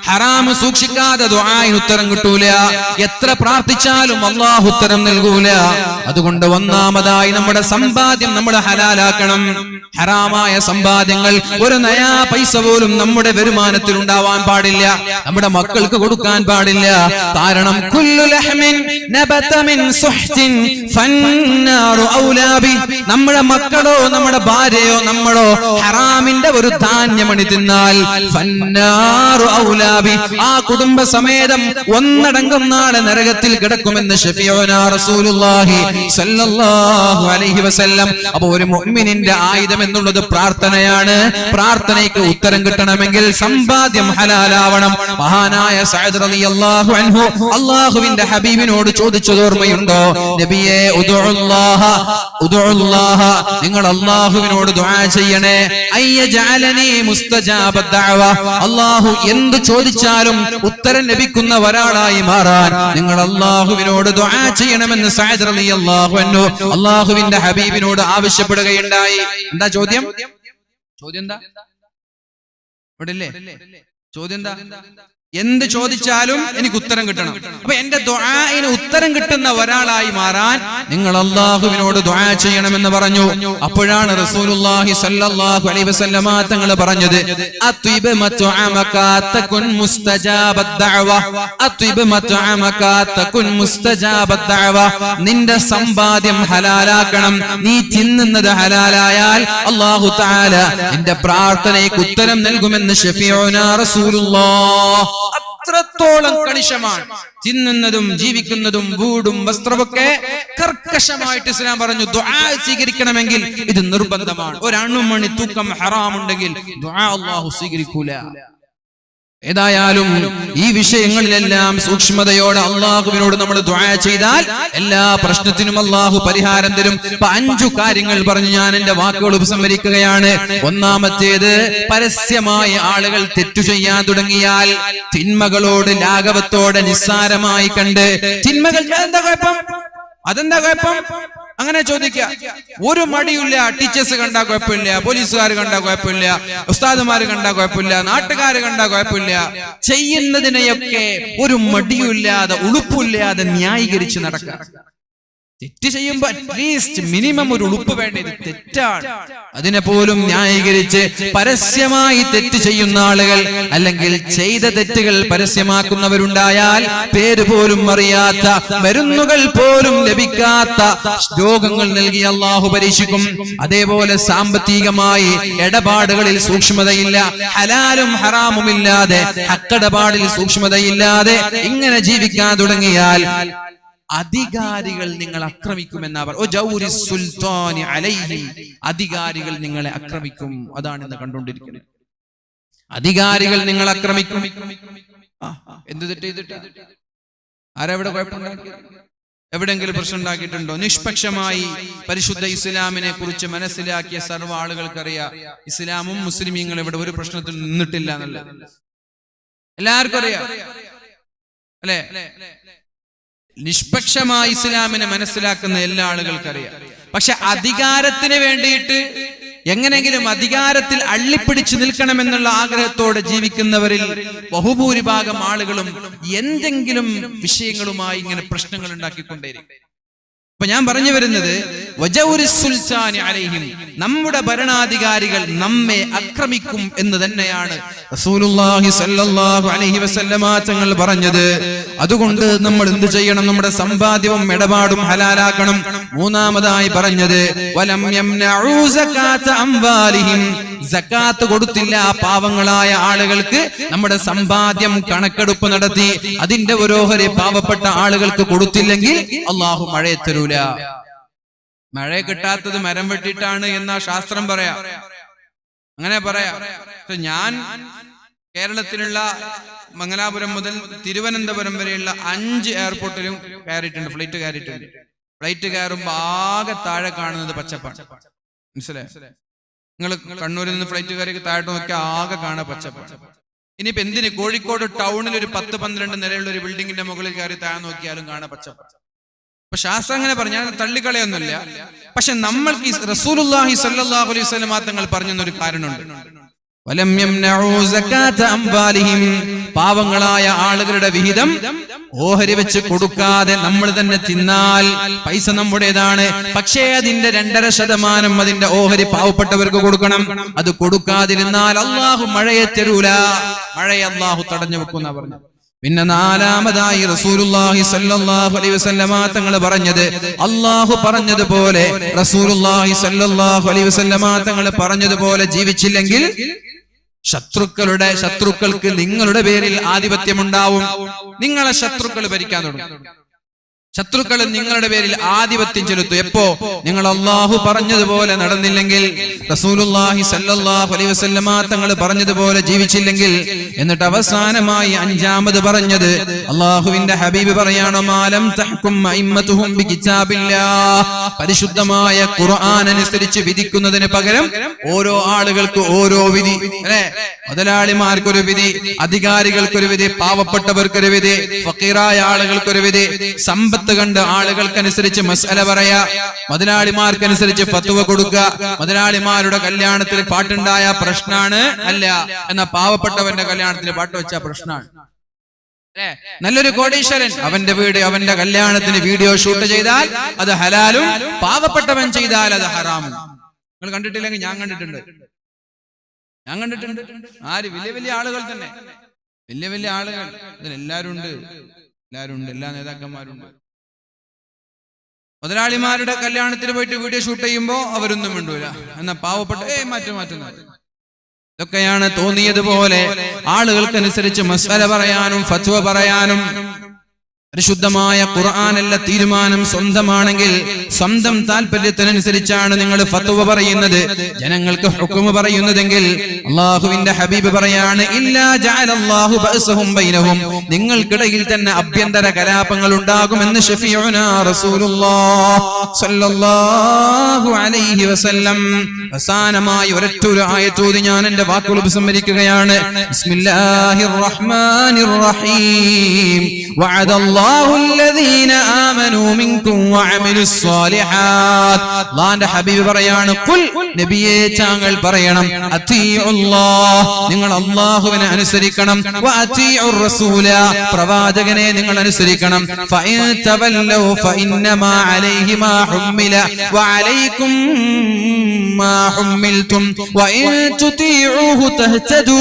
ഹറാം സൂക്ഷിക്കാതെ ദുആഇന് ഉത്തരം കിട്ടൂല. എത്ര പ്രാർത്ഥിച്ചാലും അല്ലാഹു ഉത്തരം നൽകൂല. അതുകൊണ്ട് ഒന്നാമതായി നമ്മുടെ സമ്പാദ്യം നമ്മൾ ഹലാലാക്കണം. ഹറാമായ സമ്പാദ്യങ്ങൾ ഒരു നയാ പൈസ പോലും നമ്മുടെ വരുമാനത്തിൽ ഉണ്ടാവാൻ പാടില്ല, നമ്മുടെ മക്കൾക്ക് കൊടുക്കാൻ പാടില്ല. കാരണം കുല്ലു ലഹ്മിൻ നബത മിൻ സുഹ്തിൻ ഫന്നാറു ഔലാ ബി, നമ്മുടെ മക്കളോ നമ്മുടെ ഭാര്യയോ നമ്മളോ ഹറാമിന്റെ ഒരു ധാന്യമണി തിന്നാൽ ഫന്നാറു ഔലാ ബി, ആ കുടുംബ സമേതം ഒന്നടങ്കം നാളെ നരകത്തിൽ കിടക്കുമെന്ന് ശഫീഉനാ റസൂലുള്ളാഹി സ്വല്ലല്ലാഹു അലൈഹി വസല്ലം. അപ്പോൾ ഒരു മുഅ്മിനിന്റെ ആയുധം എന്നുള്ളത് പ്രാർത്ഥനയാണ്. പ്രാർത്ഥനയ്ക്ക് ഉത്തരം കിട്ടണമെങ്കിൽ സമ്പാദ്യം ഹലാലാവണം. മഹാനായ സഅദ് റളിയല്ലാഹു അൻഹു അല്ലാഹുവിന്റെ ഹബീബിനോട് ചോദിച്ചത് ഓർമ്മയുണ്ടോ? നബിയേ, ഉദുഉല്ലാഹ, നിങ്ങൾ അല്ലാഹുവിനോട് ദുആ ചെയ്യണേ. അയ്യജഅലനി മുസ്തജാബ ദഅവ, അല്ലാഹു എന്ത് ചോദിച്ചാലും ഉത്തരം ലഭിക്കുന്ന ഒരാളായി മാറാൻ നിങ്ങൾ അല്ലാഹുവിനോട് ദുആ ചെയ്യണമെന്ന് സഅദ് റളിയല്ലാഹു അൻഹു അല്ലാഹുവിന്റെ ഹബീബിനോട് ആവശ്യപ്പെടുകയുണ്ടായി. എന്താ ചോദ്യം? എന്താ? ഇവിടില്ലേ ചോദ്യം? എന്താ? എന്ത് ചോദിച്ചാലും എനിക്ക് ഉത്തരം കിട്ടണം. അപ്പൊ എന്റെ ദുആഇന് ഉത്തരം കിട്ടുന്ന ഒരാളായി മാറാൻ നിങ്ങൾ അല്ലാഹുവിനോട് ദുആ ചെയ്യണമെന്ന് പറഞ്ഞു. അപ്പോഴാണ് റസൂലുള്ളാഹി സ്വല്ലല്ലാഹു അലൈഹി വസല്ലമ തങ്ങൾ പറഞ്ഞത്, അത്വിബ് മത്അമക തകുൻ മുസ്തജാബദ് ദഅവ, അത്വിബ് മത്അമക തകുൻ മുസ്തജാബദ് ദഅവ, നിന്റെ സമ്പാദ്യം ഹലാലാക്കണം. നീ തിന്നുന്നത് ഹലാലായാൽ അല്ലാഹു തആല നിന്റെ പ്രാർത്ഥനയ്ക്ക് ഉത്തരം നൽകുമെന്ന് ശഫീഉനാ റസൂലുള്ളാഹ്. അത്രത്തോളം കണിശമാണ്. തിന്നുന്നതും ജീവിക്കുന്നതും വീടും വസ്ത്രമൊക്കെ കർക്കശമായിട്ട് ഇസ്ലാം പറഞ്ഞു. ദുആ സ്വീകരിക്കണമെങ്കിൽ ഇത് നിർബന്ധമാണ്. ഒരു അണുമണി തൂക്കം ഹറാമുണ്ടെങ്കിൽ ദുആ അല്ലാഹു സ്വീകരിക്കൂല. ഏതായാലും ഈ വിഷയങ്ങളിലെല്ലാം സൂക്ഷ്മതയോടെ അള്ളാഹുവിനോട് നമ്മൾ ദുആ ചെയ്താൽ എല്ലാ പ്രശ്നത്തിനും അള്ളാഹു പരിഹാരം തരും. 5 കാര്യങ്ങൾ പറഞ്ഞ് ഞാൻ എന്റെ വാക്കുകൾ ഉപസംഹരിക്കുകയാണ്. ഒന്നാമത്തേത്, പരസ്യമായി ആളുകൾ തെറ്റു ചെയ്യാൻ തുടങ്ങിയാൽ തിന്മകളോട് ലാഘവത്തോടെ നിസ്സാരമായി കണ്ട് തിന്മകൾ എന്താ കുഴപ്പം, അതെന്താ കുഴപ്പം അങ്ങനെ ചോദിക്കുക. ഒരു മടിയില്ല. ടീച്ചേഴ്സ് കണ്ടാ കുഴപ്പമില്ല, പോലീസുകാർ കണ്ടാ കുഴപ്പമില്ല, ഉസ്താദുമാര് കണ്ടാ കുഴപ്പമില്ല, നാട്ടുകാര് കണ്ടാ കുഴപ്പമില്ല. ചെയ്യുന്നതിനെയൊക്കെ ഒരു മടിയില്ലാതെ ഉളുപ്പില്ലാതെ ന്യായീകരിച്ച് നടക്കുക. തെറ്റ് ചെയ്യുമ്പോ അറ്റ്ലീസ്റ്റ് മിനിമം ഒരു ഉളുപ്പ് വേണ്ട, ഇത് തെറ്റാണ്. അതിനെ പോലും ന്യായീകരിച്ച് പരസ്യമായി തെറ്റ് ചെയ്യുന്ന ആളുകൾ, അല്ലെങ്കിൽ ചെയ്ത തെറ്റുകൾ പരസ്യമാക്കുന്നവരുണ്ടായാൽ പേര് പോലും അറിയാത്ത, മരുന്നുകൾ പോലും ലഭിക്കാത്ത രോഗങ്ങൾ നൽകി അള്ളാഹു പരീക്ഷിക്കും. അതേപോലെ സാമ്പത്തികമായി ഇടപാടുകളിൽ സൂക്ഷ്മതയില്ല, ഹലാലും ഹറാമുമില്ലാതെ ഹക്കിടപാടിൽ സൂക്ഷ്മതയില്ലാതെ ഇങ്ങനെ ജീവിക്കാൻ തുടങ്ങിയാൽ അധികാരികൾ നിങ്ങൾ ആക്രമിക്കുമെന്നവർ, അധികാരികൾ നിങ്ങളെ ആക്രമിക്കും. അതാണ് ഇന്ന് കണ്ടുകൊണ്ടിരിക്കുന്നത്. അധികാരികൾ നിങ്ങൾ ആക്രമിക്കും. എന്ത് തെറ്റ് ചെയ്തിട്ട് ആരെവിടെ കുഴപ്പമുണ്ടാക്കി, എവിടെയെങ്കിലും പ്രശ്നം ഉണ്ടാക്കിയിട്ടുണ്ടോ? നിഷ്പക്ഷമായി പരിശുദ്ധ ഇസ്ലാമിനെ കുറിച്ച് മനസ്സിലാക്കിയ സർവ്വ ആളുകൾക്കറിയാം, ഇസ്ലാമും മുസ്ലിമീങ്ങളും ഇവിടെ ഒരു പ്രശ്നത്തിൽ നിന്നിട്ടില്ല എന്നുള്ളത് എല്ലാവർക്കും അറിയാം, അല്ലെ? നിഷ്പക്ഷമായി ഇസ്ലാമിനെ മനസ്സിലാക്കുന്ന എല്ലാ ആളുകൾക്കറിയാം. പക്ഷെ അധികാരത്തിന് വേണ്ടിയിട്ട് എങ്ങനെങ്കിലും അധികാരത്തിൽ അള്ളിപ്പിടിച്ചു നിൽക്കണമെന്നുള്ള ആഗ്രഹത്തോടെ ജീവിക്കുന്നവരിൽ ബഹുഭൂരിഭാഗം ആളുകളും എന്തെങ്കിലും വിഷയങ്ങളുമായി ഇങ്ങനെ പ്രശ്നങ്ങൾ ഉണ്ടാക്കിക്കൊണ്ടേയിരിക്കും. അപ്പൊ ഞാൻ പറഞ്ഞു വരുന്നത്, നമ്മുടെ ഭരണാധികാരികൾ നമ്മെ ആക്രമിക്കും എന്ന് തന്നെയാണ് റസൂലുള്ളാഹി സ്വല്ലല്ലാഹു അലൈഹി വസല്ലമ തങ്ങൾ പറഞ്ഞത്. അതുകൊണ്ട് നമ്മൾ എന്ത് ചെയ്യണം? നമ്മുടെ സമ്പാദ്യവും ഇടപാടും ഹലാലാക്കണം. മൂന്നാമതായി പറഞ്ഞത്, വലം യംനഉ സകാത അംവാലിഹിം, സകാത്ത് കൊടുത്തില്ല പാവങ്ങളായ ആളുകൾക്ക് നമ്മുടെ സമ്പാദ്യം കണക്കെടുപ്പ് നടത്തി അതിന്റെ ഓഹരി പാവപ്പെട്ട ആളുകൾക്ക് കൊടുത്തില്ലെങ്കിൽ അള്ളാഹു മഴയെ തരൂല. മഴ കിട്ടാത്തത് മരം വെട്ടിയിട്ടാണ് എന്നാ ശാസ്ത്രം പറയാ, അങ്ങനെ പറയാ. ഞാൻ കേരളത്തിലുള്ള മംഗലാപുരം മുതൽ തിരുവനന്തപുരം വരെയുള്ള 5 എയർപോർട്ടിലും കയറിയിട്ടുണ്ട്, ഫ്ലൈറ്റ് കയറിയിട്ടുണ്ട്. ഫ്ലൈറ്റ് കയറുമ്പോ ആകെ താഴെ കാണുന്നത് പച്ചപ്പാണ്. മനസ്സിലായി? നിങ്ങൾ കണ്ണൂരിൽ നിന്ന് ഫ്ലൈറ്റ് കയറി താഴോട്ട് നോക്കിയാൽ ആകെ കാണാൻ പച്ചപ്പാണ്. ഇനിയിപ്പോ എന്തിന് കോഴിക്കോട് ടൗണിൽ ഒരു 10-12 നിലയുള്ള ഒരു ബിൽഡിങ്ങിന്റെ മുകളിൽ കയറി താഴെ നോക്കിയാലും കാണാൻ പച്ചപ്പാണ്. അപ്പൊ ശാസ്ത്രം അങ്ങനെ പറഞ്ഞാൽ തള്ളിക്കളയൊന്നുമില്ല. പക്ഷെ നമ്മൾക്ക് റസൂലുള്ളാഹി സ്വല്ലല്ലാഹു അലൈഹി വസല്ലം തങ്ങൾ പറഞ്ഞൊരു കാരണമുണ്ട്. വലം യംനഉ സകാത അംവാലിഹിം, പാവങ്ങളായ ആളുകളുടെ വിഹിതം ഓഹരി വെച്ച് കൊടുക്കാതെ നമ്മൾ തന്നെ തിന്നാൽ പൈസ നമ്മുടേതാണ്. പക്ഷേ അതിന്റെ 2.5% അതിന്റെ ഓഹരി പാവപ്പെട്ടവർക്ക് കൊടുക്കണം. അത് കൊടുക്കാതിരുന്നാൽ അള്ളാഹു മഴയെ തരൂല, മഴയെ അള്ളാഹു തടഞ്ഞു വെക്കുന്ന പറഞ്ഞു. പിന്നെ നാലാമതായി റസൂലുള്ളാഹി സ്വല്ലല്ലാഹു അലൈഹി വസല്ലമ തങ്ങൾ പറഞ്ഞത്, അള്ളാഹു പറഞ്ഞതുപോലെ റസൂലുള്ളാഹി സ്വല്ലല്ലാഹു അലൈഹി വസല്ലമ തങ്ങൾ പറഞ്ഞതുപോലെ ജീവിച്ചില്ലെങ്കിൽ ശത്രുക്കൾക്ക് നിങ്ങളുടെ പേരിൽ ആധിപത്യമുണ്ടാവും. നിങ്ങളെ ശത്രുക്കൾ ഭരിക്കാൻ തുടങ്ങും. ശത്രുക്കൾ നിങ്ങളുടെ പേരിൽ ആധിപത്യം ചെലുത്തും. എപ്പോ? നിങ്ങൾ അള്ളാഹു പറഞ്ഞതുപോലെ നടന്നില്ലെങ്കിൽ, റസൂലുള്ളാഹി സ്വല്ലല്ലാഹു അലൈഹി വസല്ലമ തങ്ങൾ പറഞ്ഞതുപോലെ ജീവിച്ചില്ലെങ്കിൽ. എന്നിട്ട് അവസാനമായി 5ാമത് പറഞ്ഞത്, അള്ളാഹുവിന്റെ ഹബീബ് പറയാണ്, മാലം തഹ്കും അഇമ്മതുഹും ബികിതാബില്ലാഹ്, പരിശുദ്ധമായ ഖുർആൻ അനുസരിച്ച് വിധിക്കുന്നതിന് പകരം ഓരോ ആളുകൾക്ക് ഓരോ വിധി, അല്ലേ? മുതലാളിമാർക്കൊരു വിധി, അധികാരികൾക്കൊരു വിധി, പാവപ്പെട്ടവർക്കൊരു വിധി, ഫഖീറായ ആളുകൾക്കൊരു വിധി, സമ്പത്ത് കണ്ട് ആളുകൾക്കനുസരിച്ച് മസ്അല പറയാ, മുതലാളിമാർക്കനുസരിച്ച് ഫത്വ കൊടുക്കുക. മുതലാളിമാരുടെ കല്യാണത്തിൽ പാട്ടുണ്ടായ പ്രശ്നാണ് അല്ല, എന്നാ പാവപ്പെട്ടവന്റെ കല്യാണത്തിൽ പാട്ട് വെച്ച പ്രശ്നമാണ്. നല്ലൊരു കോടീശ്വരൻ അവന്റെ വീട് അവന്റെ കല്യാണത്തിന് വീഡിയോ ഷൂട്ട് ചെയ്താൽ അത് ഹലാലും, പാവപ്പെട്ടവൻ ചെയ്താൽ അത് ഹറാമും. നിങ്ങൾ കണ്ടിട്ടില്ലെങ്കിൽ ഞാൻ കണ്ടിട്ടുണ്ട്. ആര്? വലിയ വലിയ ആളുകൾ തന്നെ, വലിയ വലിയ ആളുകൾ. ഇതിലെല്ലാരും ഉണ്ട്, എല്ലാ നേതാക്കന്മാരുണ്ട്. മുതലാളിമാരുടെ കല്യാണത്തിന് പോയിട്ട് വീഡിയോ ഷൂട്ട് ചെയ്യുമ്പോ അവരൊന്നും മിണ്ടൂല, എന്നാ പാവപ്പെട്ട മാറ്റുന്ന. ഇതൊക്കെയാണ് തോന്നിയതുപോലെ ആളുകൾക്കനുസരിച്ച് മസ്അല പറയാനും ഫത്വ പറയാനും. പരിശുദ്ധമായ ഖുർആനല്ല തീരുമാനം സ്വന്തമാണെങ്കിൽ, സ്വന്തം താല്പര്യത്തിനനുസരിച്ചാണ് നിങ്ങൾ ഫത്വ പറയുന്നത്, ജനങ്ങൾക്ക് ഹുക്മ പറയുന്നതെങ്കിൽ, അല്ലാഹുവിന്റെ ഹബീബ് പറയാണ്, ഇല്ലാ ജഅലല്ലാഹു ബഅസഹും ബൈനഹും, നിങ്ങൾക്കിടയിൽ തന്നെ അഭ്യന്തര കലാപങ്ങൾ ഉണ്ടാകുമെന്ന് ശഫീഉനാ റസൂലുള്ളാഹി സ്വല്ലല്ലാഹു അലൈഹി വസല്ലം. അവസാനമായി ഒരൊറ്റ ആയത്തോതി ഞാൻ എന്റെ വാക്കുകൾ ഉപസംഹരിക്കുകയാണ്. ബിസ്മില്ലാഹിർ റഹ്മാനിർ റഹീം. വഅദല്ലാഹു അല്ലാഹുല്ലദീന ആമനൂ മിൻകും വഅമിലുസ് സ്വാലിഹാത്ത്. അല്ലാഹുവിന്റെ ഹബീബ് പറയാണ്, ഖുൽ നബിയേ താങ്കൾ പറയണം, അത്തീഉല്ലാഹ് നിങ്ങൾ അല്ലാഹുവിനെ അനുസരിക്കണം, വഅതീഉർ റസൂല പ്രവാചകനെ നിങ്ങൾ അനുസരിക്കണം. ഫഇൻ തവല്ലൗ ഫഇന്നമാ അലൈഹി മാ ഹുമ്മില വഅലൈക്കും മാ ഹുമ്മിൽതും വഇൻ തുതീഉഹു തഹ്തദൂ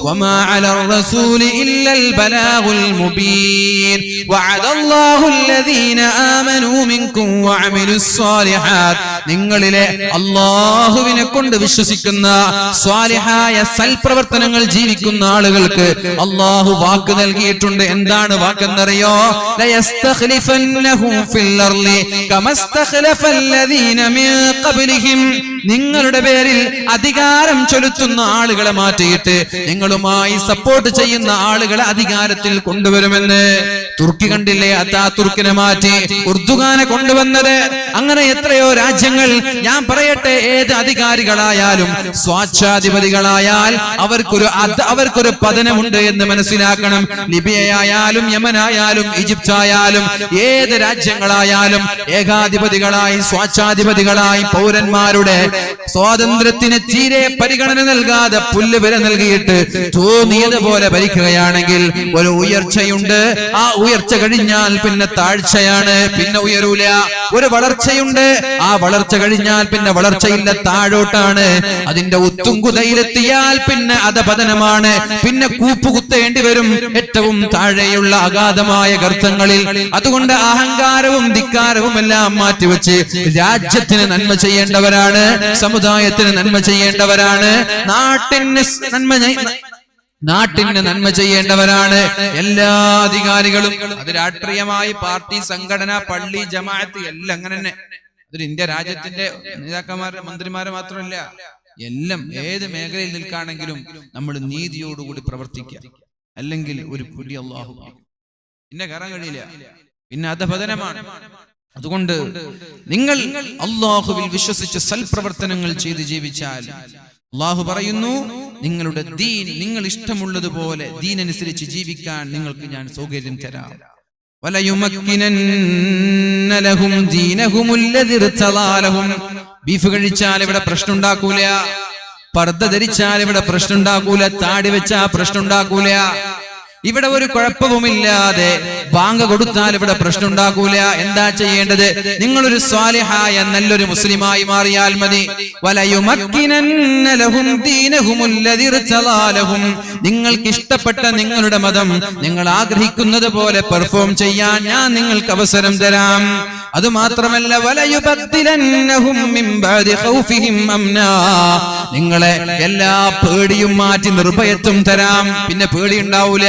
വമാ അലർ റസൂലി ഇല്ലൽ ബലാഗുൽ മുബീൻ. വഅദല്ലാഹു അല്ലദീന ആമനൂ മിൻകും വഅമിലുസ് സ്വാലിഹാത്ത്. നിങ്ങളിലെ അല്ലാഹുവിനെ കൊണ്ട് വിശ്വസിക്കുന്ന സ്വാലിഹായ സൽപ്രവർത്തനങ്ങൾ ജീവിക്കുന്ന ആളുകൾക്ക് അല്ലാഹു വാക്ക് നൽകിയിട്ടുണ്ട്. എന്താണ് വാക്കെന്നറിയോ? ലയസ്തഖ്ലിഫന്നഹും ഫിൽ അർളി കമസ്തഖ്ലഫല്ലദീന മിൻ ഖബ്ലിഹിം. നിങ്ങളുടെ പേരിൽ അധികാരം ചെലുത്തുന്ന ആളുകളെ മാറ്റിയിട്ട് നിങ്ങളുമായി സപ്പോർട്ട് ചെയ്യുന്ന ആളുകളെ അധികാരത്തിൽ കൊണ്ടുവരുമെന്ന്. തുർക്കി കണ്ടില്ലേ, അതാതുർക്കിനെ മാറ്റി ഉർദുഗാനെ കൊണ്ടുവന്നത്. അങ്ങനെ എത്രയോ രാജ്യങ്ങൾ. ഞാൻ പറയട്ടെ, ഏത് അധികാരികളായാലും സ്വാച്ഛാധിപതികളായാൽ അവർക്കൊരു പതനമുണ്ട് എന്ന് മനസ്സിലാക്കണം. ലിബിയയായാലും യമനായാലും ഈജിപ്തായാലും ഏത് രാജ്യങ്ങളായാലും ഏകാധിപതികളായി സ്വാച്ഛാധിപതികളായി പൗരന്മാരുടെ സ്വാതന്ത്ര്യത്തിന് തീരെ പരിഗണന നൽകാതെ പുല്ലുവില നൽകിയിട്ട് തോന്നിയതുപോലെ ഭരിക്കുകയാണെങ്കിൽ ഒരു ഉയർച്ചയുണ്ട്. ആ ഉയർച്ച കഴിഞ്ഞാൽ പിന്നെ താഴ്ചയാണ്, പിന്നെ ഉയരൂല. ഒരു വളർച്ചയുണ്ട്, ആ വളർച്ച കഴിഞ്ഞാൽ പിന്നെ വളർച്ചയില്ല, താഴോട്ടാണ്. അതിന്റെ ഉത്തുംകുതയിലെത്തിയാൽ പിന്നെ അധപതനമാണ്, പിന്നെ കൂപ്പുകുത്തേണ്ടി വരും ഏറ്റവും താഴെയുള്ള അഗാധമായ ഗർത്തങ്ങളിൽ. അതുകൊണ്ട് അഹങ്കാരവും ധിക്കാരവും എല്ലാം മാറ്റിവെച്ച് രാജ്യത്തിന് നന്മ ചെയ്യേണ്ടവരാണ്, സമുദായത്തിന് നന്മ ചെയ്യേണ്ടവരാണ്, നാട്ടിന് നന്മ ചെയ്യേണ്ടവരാണ് എല്ലാ അധികാരികളും. അത് രാഷ്ട്രീയമായി പാർട്ടി, സംഘടന, പള്ളി, ജമാഅത്ത് എല്ലാം അങ്ങനെ തന്നെ. അതൊരു ഇന്ത്യ രാജ്യത്തിന്റെ നേതാക്കന്മാര്, മന്ത്രിമാര് മാത്രമല്ല, എല്ലാം ഏത് മേഖലയിൽ നിൽക്കുകയാണെങ്കിലും നമ്മൾ നീതിയോടുകൂടി പ്രവർത്തിക്കുക. അല്ലെങ്കിൽ ഒരു പുലി അല്ലാഹു പിന്നെ കയറാൻ കഴിയില്ല, പിന്നെ അധപതനമാണ്. അതുകൊണ്ട് നിങ്ങൾ അല്ലാഹുവിൽ വിശ്വസിച്ച് സൽപ്രവർത്തനങ്ങൾ ചെയ്ത് ജീവിച്ചാൽ അല്ലാഹു പറയുന്നു, നിങ്ങളുടെ ദീൻ നിങ്ങൾ ഇഷ്ടമുള്ളതുപോലെ ദീനനുസരിച്ച് ജീവിക്കാൻ നിങ്ങൾക്ക് ഞാൻ സൗകര്യം തരാം. വലയുമക്കിനന്ന ലഹും ദീനഹുമുല്ലദി ഇർതദാ ലഹും. ബീഫ് കഴിച്ചാൽ ഇവിടെ പ്രശ്നം ഉണ്ടാക്കൂല, പർദ്ദ ധരിച്ചാൽ ഇവിടെ പ്രശ്നം ഉണ്ടാക്കൂല, താടി വെച്ചാൽ പ്രശ്നം ഉണ്ടാക്കൂല. ഇവിടെ ഒരു കുഴപ്പവുമില്ലാതെ ബാങ്ക് കൊടുത്താൽ ഇവിടെ പ്രശ്നം ഉണ്ടാക്കൂല. എന്താ ചെയ്യേണ്ടത്? നിങ്ങളൊരു സ്വാലിഹായ നല്ലൊരു മുസ്ലിമായി മാറിയാൽ മതി. വലയുമക്കിനന്ന ലഹും ദീനഹുമുല്ലദി ഇർതദാ ലഹും. നിങ്ങൾക്ക് ഇഷ്ടപ്പെട്ട നിങ്ങളുടെ മതം നിങ്ങൾ ആഗ്രഹിക്കുന്നത് പോലെ പെർഫോം ചെയ്യാൻ ഞാൻ നിങ്ങൾക്ക് അവസരം തരാം. അതുമാത്രമല്ല, വലയുബദ്ദിലന്നഹും മിൻ ബഅദി ഖൗഫിഹിം അംനാ. നിങ്ങളെ എല്ലാ പേടിയും മാറ്റി നിർഭയത്വം തരാം, പിന്നെ പേടി ഉണ്ടാവൂല.